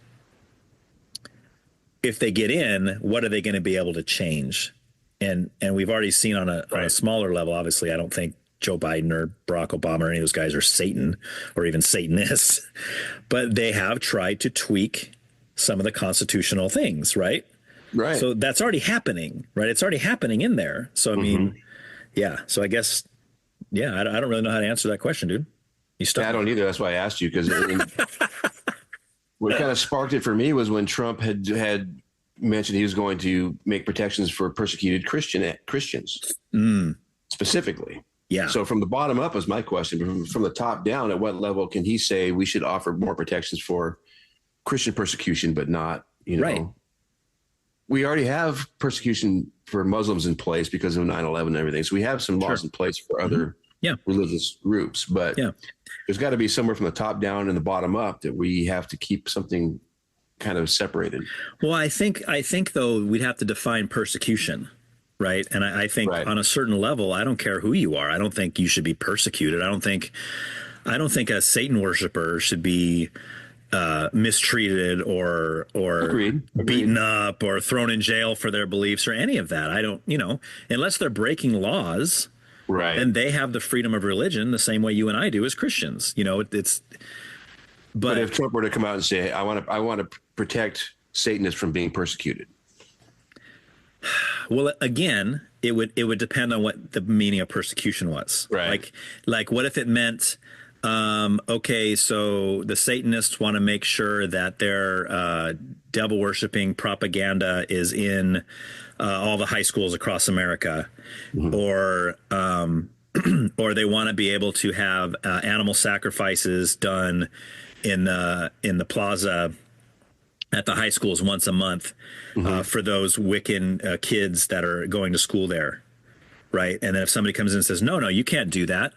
if they get in, what are they going to be able to change? And we've already seen on a smaller level, obviously, I don't think Joe Biden or Barack Obama or any of those guys are Satan or even Satanists, but they have tried to tweak some of the constitutional things, right? Right. So that's already happening, right? It's already happening in there. So, I mean, yeah. So I guess, yeah, I don't really know how to answer that question, dude. You stuck. I don't either. That's why I asked you, because what kind of sparked it for me was when Trump had mentioned he was going to make protections for persecuted Christians specifically. Yeah. So from the bottom up is my question. From the top down, at what level can he say we should offer more protections for Christian persecution, but not, Right. We already have persecution for Muslims in place because of 9/11 and everything. So we have some laws in place for other religious groups, but there's got to be somewhere from the top down and the bottom up that we have to keep something kind of separated. Well, I think though, we'd have to define persecution, right? And I think on a certain level, I don't care who you are. I don't think you should be persecuted. I don't think a Satan worshiper should be mistreated or Agreed. beaten up or thrown in jail for their beliefs or any of that. I don't, unless they're breaking laws, right? And they have the freedom of religion the same way you and I do as Christians. But if Trump were to come out and say, I want to protect Satanists from being persecuted. Well, again, it would depend on what the meaning of persecution was. Right. Like what if it meant, okay, so the Satanists want to make sure that their devil worshiping propaganda is in all the high schools across America, or they want to be able to have animal sacrifices done in the plaza at the high schools once a month for those Wiccan kids that are going to school there, right? And then if somebody comes in and says, no, you can't do that,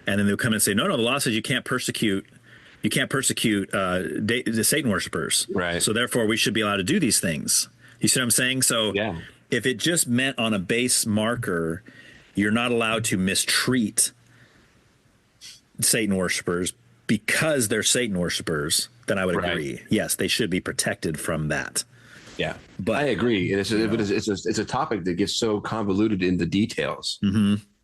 and then they'll come and say, no, the law says you can't persecute the Satan worshipers, right? So therefore, we should be allowed to do these things. You see what I'm saying? So if it just meant on a base marker, you're not allowed to mistreat Satan worshipers because they're Satan worshipers, then I would agree. Yes, they should be protected from that. Yeah, but I agree. It's a topic that gets so convoluted in the details.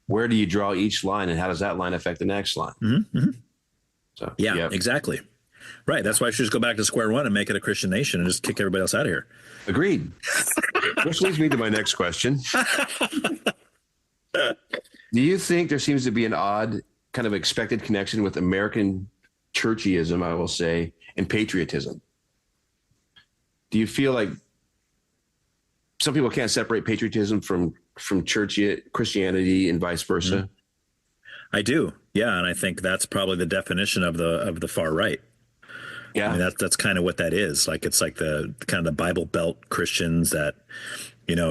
Where do you draw each line, and how does that line affect the next line? So exactly. Right. That's why I should just go back to square one and make it a Christian nation and just kick everybody else out of here. Agreed. Which leads me to my next question. Do you think there seems to be an odd kind of expected connection with American churchyism, I will say, and patriotism? Do you feel like some people can't separate patriotism from church Christianity and vice versa? I do. Yeah. And I think that's probably the definition of the far right. Yeah. I mean, that's kind of what that is. Like, it's like the kind of the Bible Belt Christians that,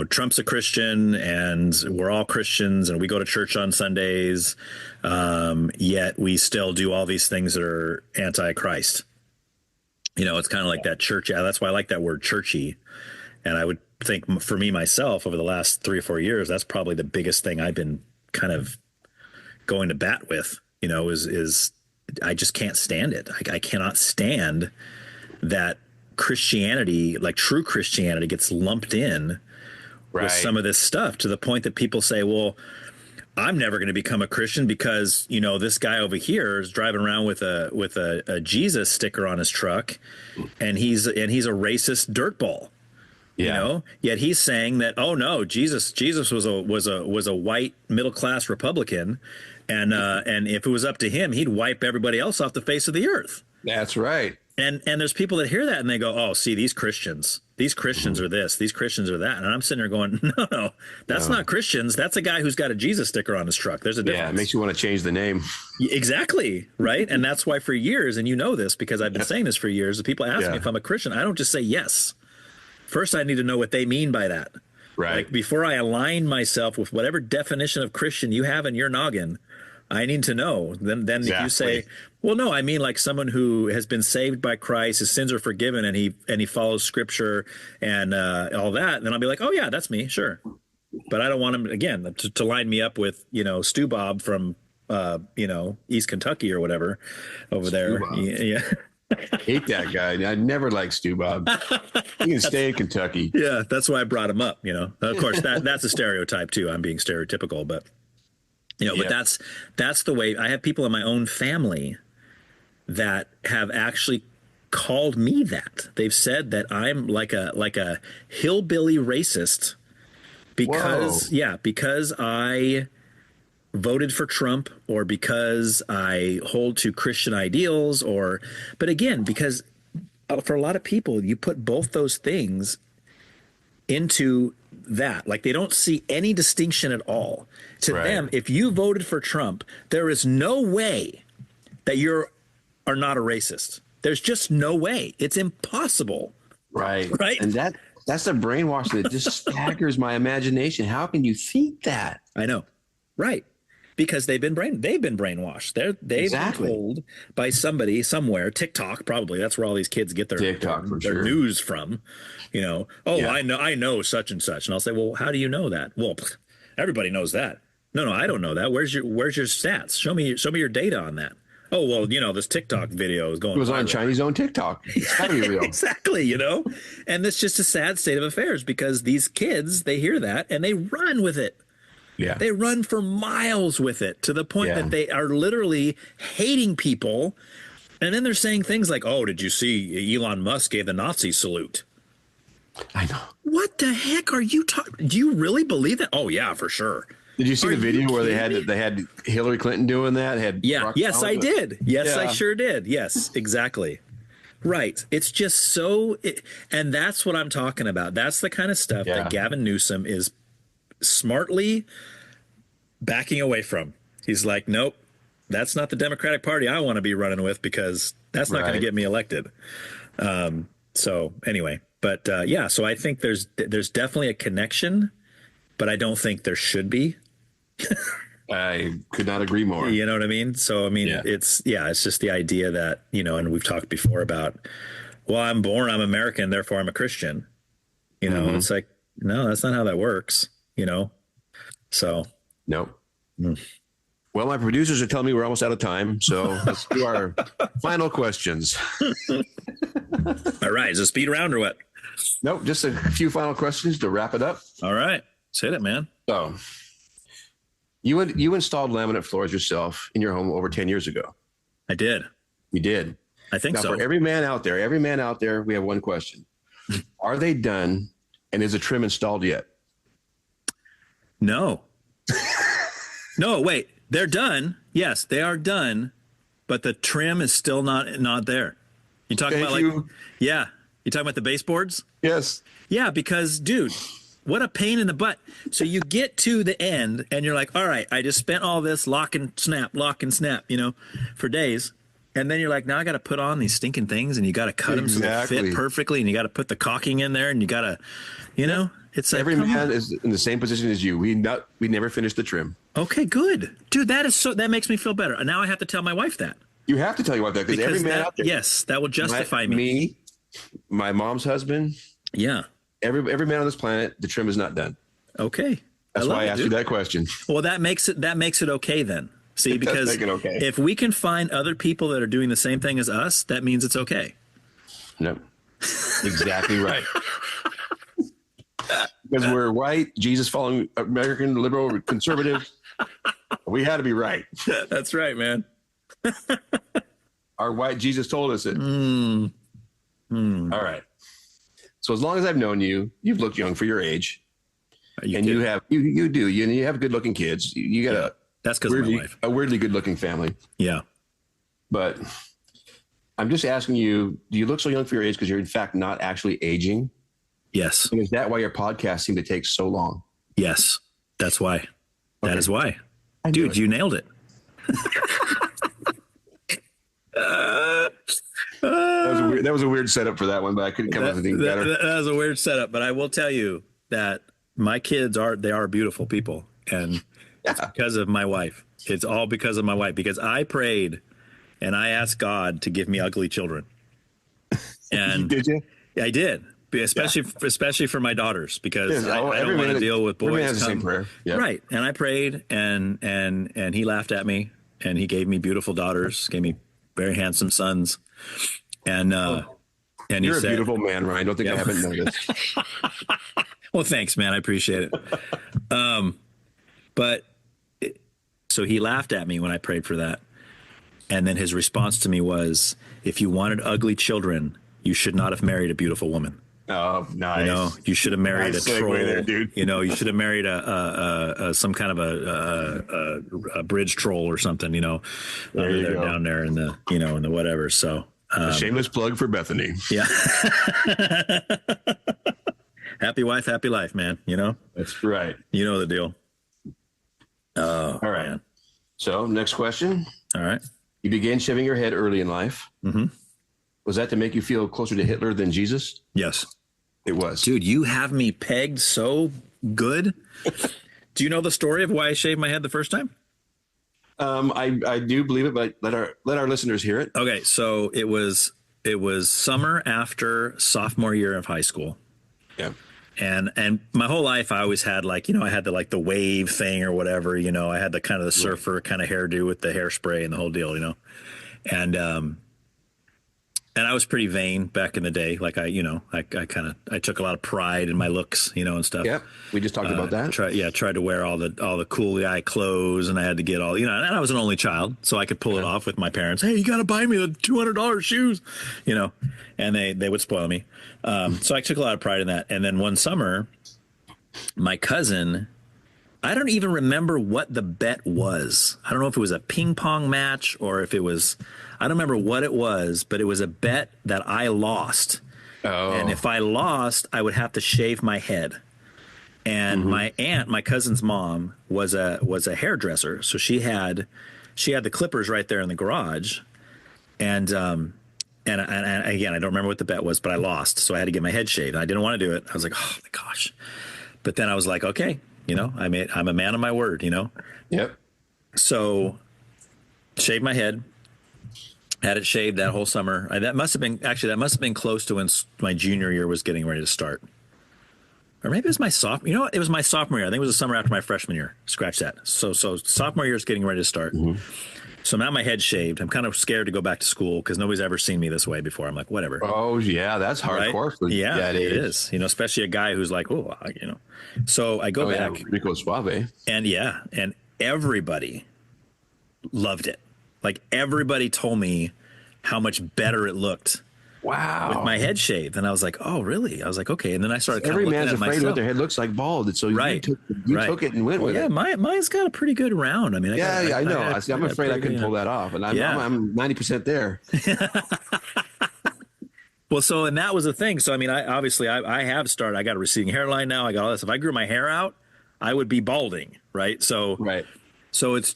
Trump's a Christian and we're all Christians and we go to church on Sundays. Yet we still do all these things that are anti-Christ. It's kind of like that church. Yeah, that's why I like that word churchy. And I would think for me, myself, over the last 3 or 4 years, that's probably the biggest thing I've been kind of going to bat with, is I just can't stand it. I cannot stand that Christianity, like true Christianity, gets lumped in with some of this stuff, to the point that people say, well, I'm never going to become a Christian because, this guy over here is driving around with a Jesus sticker on his truck, and he's a racist dirtball. Yet he's saying that, oh no, Jesus was a white middle class Republican, and if it was up to him, he'd wipe everybody else off the face of the earth. That's right. And there's people that hear that and they go, oh, see, these Christians are this, these Christians are that. And I'm sitting there going, no, that's not Christians. That's a guy who's got a Jesus sticker on his truck. There's a difference. Yeah, it makes you want to change the name. Exactly. Right. And that's why for years, and this because I've been saying this for years, people ask me if I'm a Christian. I don't just say yes. First, I need to know what they mean by that. Right. Like, before I align myself with whatever definition of Christian you have in your noggin, I need to know. Then if you say, well, no, I mean like someone who has been saved by Christ, his sins are forgiven, and he follows Scripture and all that, then I'll be like, oh yeah, that's me, sure. But I don't want him again to line me up with Stu Bob from East Kentucky or whatever over there. Yeah. Hate that guy. I never liked Stu Bob. He can stay in Kentucky. Yeah, that's why I brought him up. Of course that's a stereotype too. I'm being stereotypical, but but that's the way. I have people in my own family that have actually called me that. They've said that I'm like a hillbilly racist because I voted for Trump, or because I hold to Christian ideals, but again, because for a lot of people, you put both those things into that. Like, they don't see any distinction at all. To them, if you voted for Trump, there is no way that are not a racist. There's just no way. It's impossible. Right. And that's the brainwashing that just staggers my imagination. How can you think that? I know. Right. Because they've been brainwashed. They've been told by somebody somewhere, TikTok probably. That's where all these kids get their news from. I know such and such, and I'll say, well, how do you know that? Well, everybody knows that. No, I don't know that. Where's your stats? Show me your data on that. Oh, well, this TikTok video is going. It was viral on Chinese owned TikTok. It's gotta be real. Exactly. And it's just a sad state of affairs, because these kids, they hear that and they run with it. Yeah. They run for miles with it, to the point that they are literally hating people. And then they're saying things like, oh, did you see Elon Musk gave the Nazi salute? I know. What the heck are you talking? Do you really believe that? Oh, yeah, for sure. Did you see the video where they had Hillary Clinton doing that? Yes, I did. Yes, I sure did. Yes, exactly. Right. It's just and that's what I'm talking about. That's the kind of stuff that Gavin Newsom is smartly backing away from. He's like, nope, that's not the Democratic Party I want to be running with, because that's not going to get me elected. So anyway, but so I think there's definitely a connection, but I don't think there should be. I could not agree more. You know what I mean? So, I mean, it's just the idea that, and we've talked before about, well, I'm American, therefore I'm a Christian, and it's like, no, that's not how that works. So nope. Well, my producers are telling me we're almost out of time, so let's do our final questions. All right, is it a speed round or what? Nope, just a few final questions to wrap it up. All right, let's hit it, man. So you installed laminate floors yourself in your home over 10 years ago. I did. You did. I think so. For every man out there, we have one question. Are they done, and is the trim installed yet? No. No, wait. They're done. Yes, they are done, but the trim is still not there. You talking about you talking about the baseboards? Yes. Yeah, because dude, what a pain in the butt. So you get to the end and you're like, all right, I just spent all this lock and snap, for days. And then you're like, now I got to put on these stinking things, and you got to cut them so they fit perfectly, and you got to put the caulking in there, and you got to, it's like, every man is in the same position as you. We never finished the trim. Okay, good, dude. That makes me feel better. And now I have to tell my wife that. You have to tell your wife that, because every man out there. Yes, that will justify me, my mom's husband. Yeah. Every man on this planet, the trim is not done. Okay. That's why I asked you that question. Well, that makes it okay then. See, because if we can find other people that are doing the same thing as us, that means it's okay. No, exactly right. Because we're white, Jesus following American liberal conservative, we had to be right. That's right, man. Our white Jesus told us it. All right. So as long as I've known you, you've looked young for your age, and you have good looking kids. You got that's because of my wife. A weirdly good looking family. Yeah. But I'm just asking you, do you look so young for your age because you're in fact not actually aging? Yes. And is that why your podcast seemed to take so long? Yes, that's why. Okay. That is why. Dude, you nailed it. That was a weird setup for that one, but I couldn't come up with anything better. That was a weird setup, but I will tell you that my kids are beautiful people, and it's because of my wife. It's all because of my wife, because I prayed and I asked God to give me ugly children. And did you? I did. Especially for my daughters, because I don't want to deal with boys. Everyone has the same prayer. Yeah. Right. And I prayed, and he laughed at me, and he gave me beautiful daughters, gave me very handsome sons. And and you're he said, a beautiful man, Ryan. Don't think I haven't noticed. Well, thanks, man. I appreciate it. So he laughed at me when I prayed for that. And then his response to me was, if you wanted ugly children, you should not have married a beautiful woman. Oh, nice. You know, you should have married Nice a troll. segue there, dude. You know, you should have married some kind of a bridge troll or something. You know, There down there in the in the whatever. So a shameless plug for Bethany. yeah. Happy wife, happy life, man. You know, That's right. you know the deal. All right. Man. So next question. All right. You began shaving your head early in life. Mm-hmm. Was that to make you feel closer to Hitler than Jesus? Yes. It was. Dude, you have me pegged so good. Do you know the story of why I shaved my head the first time? I do believe it, but let our listeners hear it. Okay, so it was summer after sophomore year of high school. Yeah. And my whole life I always had I had the wave thing or whatever, I had the kind of the surfer kind of hairdo with the hairspray and the whole deal, and I was pretty vain back in the day. Like I took a lot of pride in my looks, and stuff. Yeah. We just talked about that. Tried to wear all the cool guy clothes, and I had to get all, and I was an only child, so I could pull it off with my parents. Hey, you got to buy me the $200 shoes, and they would spoil me. So I took a lot of pride in that. And then one summer, my cousin, I don't even remember what the bet was. I don't know if it was a ping pong match or if it was, I don't remember what it was, but it was a bet that I lost. Oh. And if I lost, I would have to shave my head. And my aunt, my cousin's mom, was a hairdresser. So she had the clippers right there in the garage. And again, I don't remember what the bet was, but I lost. So I had to get my head shaved. I didn't want to do it. I was like, oh my gosh. But then I was like, okay, I'm a man of my word, Yep. So shaved my head, had it shaved that whole summer. That must have been close to when my junior year was getting ready to start. Or maybe it was my sophomore, it was my sophomore year. I think it was the summer after my freshman year. Scratch that. So sophomore year is getting ready to start. Mm-hmm. So now my head's shaved. I'm kind of scared to go back to school because nobody's ever seen me this way before. I'm like, whatever. Oh yeah, that's hardcore. Right? Yeah, it is. Especially a guy who's like, So I go back. Yeah, Rico Suave. And everybody loved it. Like everybody told me how much better it looked. Wow. With my head shaved. And I was like, oh, really? I was like, okay. And then I started every man's afraid what their head looks like bald. And so you took it and went with it. Yeah, mine's got a pretty good round. I mean, I know. I'm afraid I couldn't pull that off. And I'm 90% there. Well, so, and that was the thing. So, I mean, I have started, I got a receding hairline now. I got all this. If I grew my hair out, I would be balding. Right. So, So it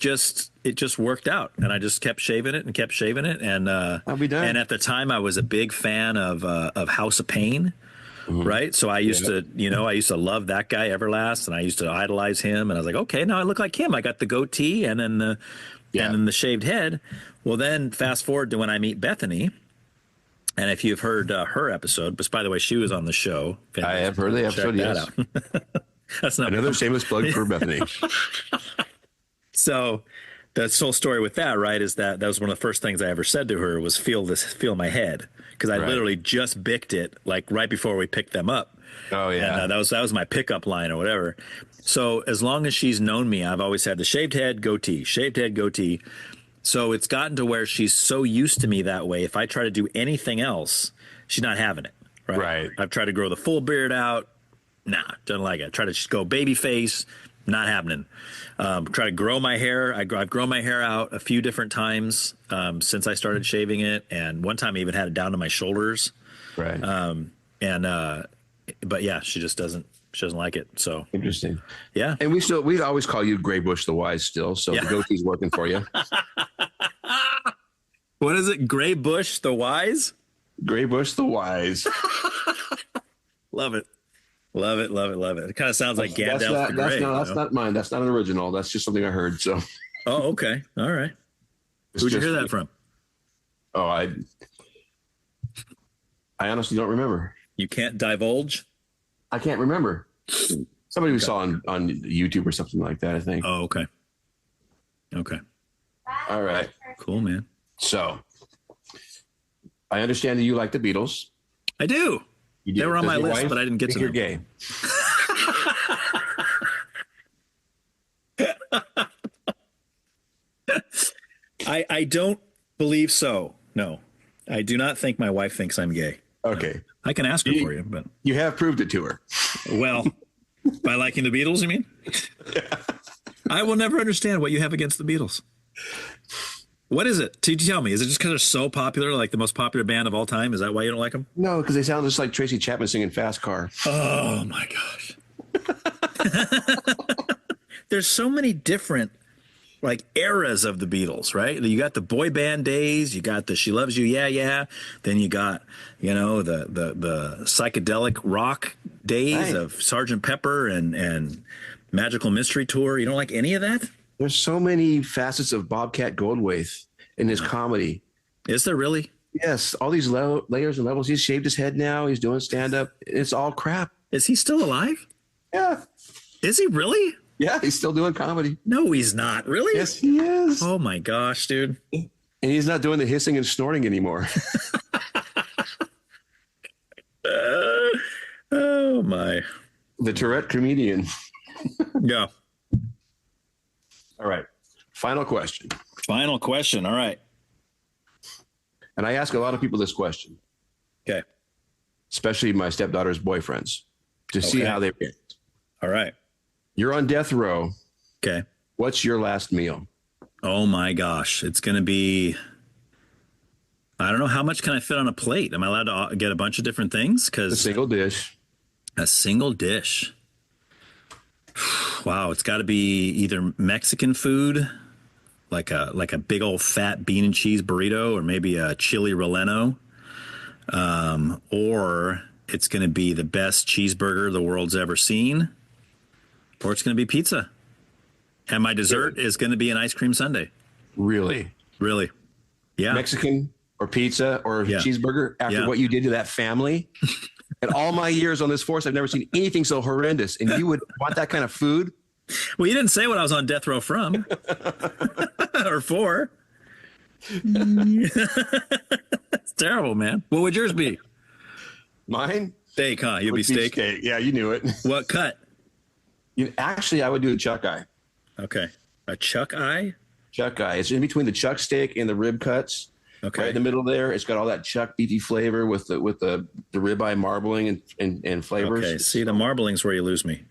just worked out, and I just kept shaving it, and I'll be done. And at the time, I was a big fan of House of Pain, right? So I used to, I used to love that guy Everlast, and I used to idolize him, and I was like, okay, now I look like him. I got the goatee, and then the shaved head. Well, then fast forward to when I meet Bethany, and if you've heard her episode, but by the way, she was on the show. I have heard the episode. Yes, that's not another shameless plug for Bethany. So the whole story with that, right, is that was one of the first things I ever said to her was feel my head, because I literally just bicked it like right before we picked them up. Oh yeah, and that was my pickup line or whatever. So as long as she's known me, I've always had the shaved head, goatee. So it's gotten to where she's so used to me that way. If I try to do anything else, she's not having it. Right. I've tried to grow the full beard out. Nah, doesn't like it. Try to just go baby face. Not happening. Try to grow my hair. I've grown my hair out a few different times since I started shaving it, and one time I even had it down to my shoulders. Right. But yeah, she just doesn't. She doesn't like it. So interesting. Yeah. And we always call you Gray Bush the Wise still. So the goatee's working for you. What is it? Gray Bush the Wise? Gray Bush the Wise. Love it. Love it. It kind of sounds like Gandalf the Grey. That's not mine. That's not an original. That's just something I heard. So. Oh, okay. All right. Who'd you hear that from? Oh, I honestly don't remember. You can't divulge? I can't remember. Somebody we saw on YouTube or something like that, I think. Oh, okay. All right. Cool, man. So I understand that you like the Beatles. I do. You do. They were on Does my your list, wife but I didn't get think to you're them. gay. I don't believe so. No, I do not think my wife thinks I'm gay. Okay. No. I can ask her for you, but you have proved it to her. Well, by liking the Beatles, you mean? I will never understand what you have against the Beatles. What is it? Tell me. Is it just because they're so popular, like the most popular band of all time? Is that why you don't like them? No, because they sound just like Tracy Chapman singing Fast Car. Oh, my gosh. There's so many different like eras of the Beatles, right? You got the boy band days, you got the She Loves You, Yeah, Yeah. Then you got, you know, the psychedelic rock days of Sgt. Pepper and Magical Mystery Tour. You don't like any of that? There's so many facets of Bobcat Goldthwait in his comedy. Is there really? Yes, all these layers and levels. He's shaved his head now. He's doing stand-up. It's all crap. Is he still alive? Yeah. Is he really? Yeah, he's still doing comedy. No, he's not. Really? Yes, he is. Oh, my gosh, dude. And he's not doing the hissing and snorting anymore. Oh, my. The Tourette comedian. Yeah. All right. Final question. Final question. All right. And I ask a lot of people this question. Okay. Especially my stepdaughter's boyfriends to see how they react. All right. You're on death row. Okay. What's your last meal? Oh my gosh. It's going to be, I don't know. How much can I fit on a plate? Am I allowed to get a bunch of different things? A single dish. A single dish. Wow. It's got to be either Mexican food, like a big old fat bean and cheese burrito, or maybe a chili relleno. Or it's going to be the best cheeseburger the world's ever seen. Or it's going to be pizza. And my dessert is going to be an ice cream sundae. Really? Really? Yeah. Mexican or pizza or cheeseburger after what you did to that family? In all my years on this force, I've never seen anything so horrendous. And you would want that kind of food? Well, you didn't say what I was on death row from or for. It's terrible, man. What would yours be? Mine? Steak, huh? You'd be steak? Yeah, you knew it. What cut? Actually, I would do a chuck eye. Okay. A chuck eye? Chuck eye. It's in between the chuck steak and the rib cuts. Okay. Right in the middle there. It's got all that chuck beefy flavor with the ribeye marbling and flavors. Okay. See, the marbling's where you lose me.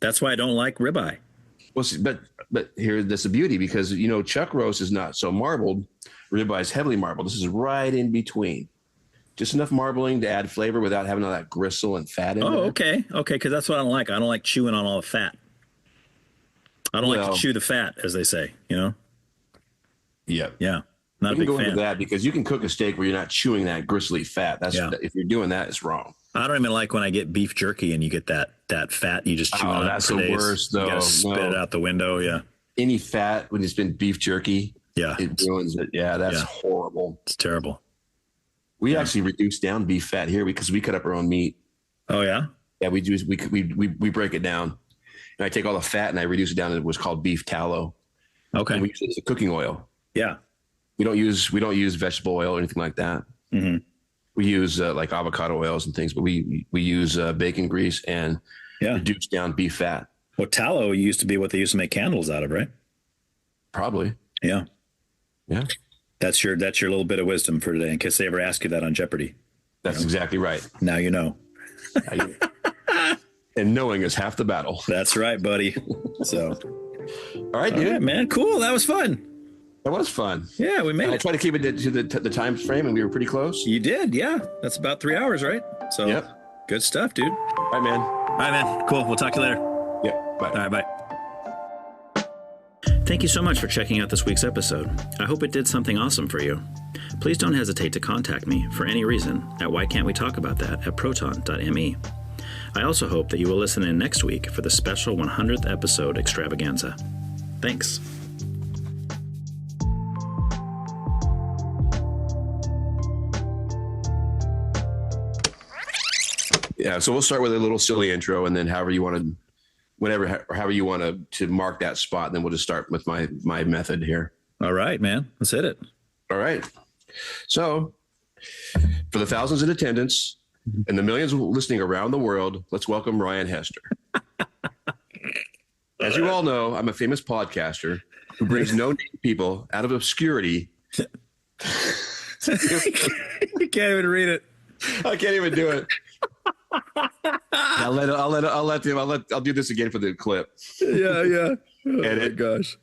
That's why I don't like ribeye. Well, see, but here, that's the beauty, because, you know, chuck roast is not so marbled. Ribeye is heavily marbled. This is right in between. Just enough marbling to add flavor without having all that gristle and fat in it. Oh, okay. Okay, because that's what I don't like. I don't like chewing on all the fat. I don't like to chew the fat, as they say, you know? Yeah. Yeah. Not a big fan. You can go into that because you can cook a steak where you're not chewing that gristly fat. If you're doing that, it's wrong. I don't even like when I get beef jerky and you get that fat you just chew on. That's for the days. worst, though. You gotta spit it out the window. Yeah. Any fat when it's been beef jerky, it ruins it. Yeah, that's horrible. It's terrible. We actually reduce down beef fat here because we cut up our own meat. Oh yeah. Yeah, we break it down, and I take all the fat and I reduce it down to what's called beef tallow. Okay. And we use it as a cooking oil. Yeah. We don't use vegetable oil or anything like that. Mm-hmm. We use like avocado oils and things, but we use bacon grease and reduce down beef fat. Well, tallow used to be what they used to make candles out of, right? Probably. Yeah. Yeah. That's your little bit of wisdom for today, in case they ever ask you that on Jeopardy. That's exactly right. Now you know. And knowing is half the battle. That's right, buddy. So, all right, dude. All right, man. Cool. That was fun. That was fun. Yeah, we made it. I tried to keep it to the time frame, and we were pretty close. You did, yeah. That's about 3 hours, right? So, good stuff, dude. All right, man. All right, man. Cool. We'll talk to you later. Yep. Bye. All right, bye. Thank you so much for checking out this week's episode. I hope it did something awesome for you. Please don't hesitate to contact me for any reason at whycan'twetalkaboutthat@proton.me. I also hope that you will listen in next week for the special 100th episode extravaganza. Thanks. Yeah, so we'll start with a little silly intro, and then however you want to mark that spot, and then we'll just start with my method here. All right, man. Let's hit it. All right. So, for the thousands in attendance and the millions listening around the world, let's welcome Ryan Hester. As you all know, I'm a famous podcaster who brings no-name people out of obscurity. You can't even read it. I can't even do it. I'll do this again for the clip. Yeah. Oh my gosh.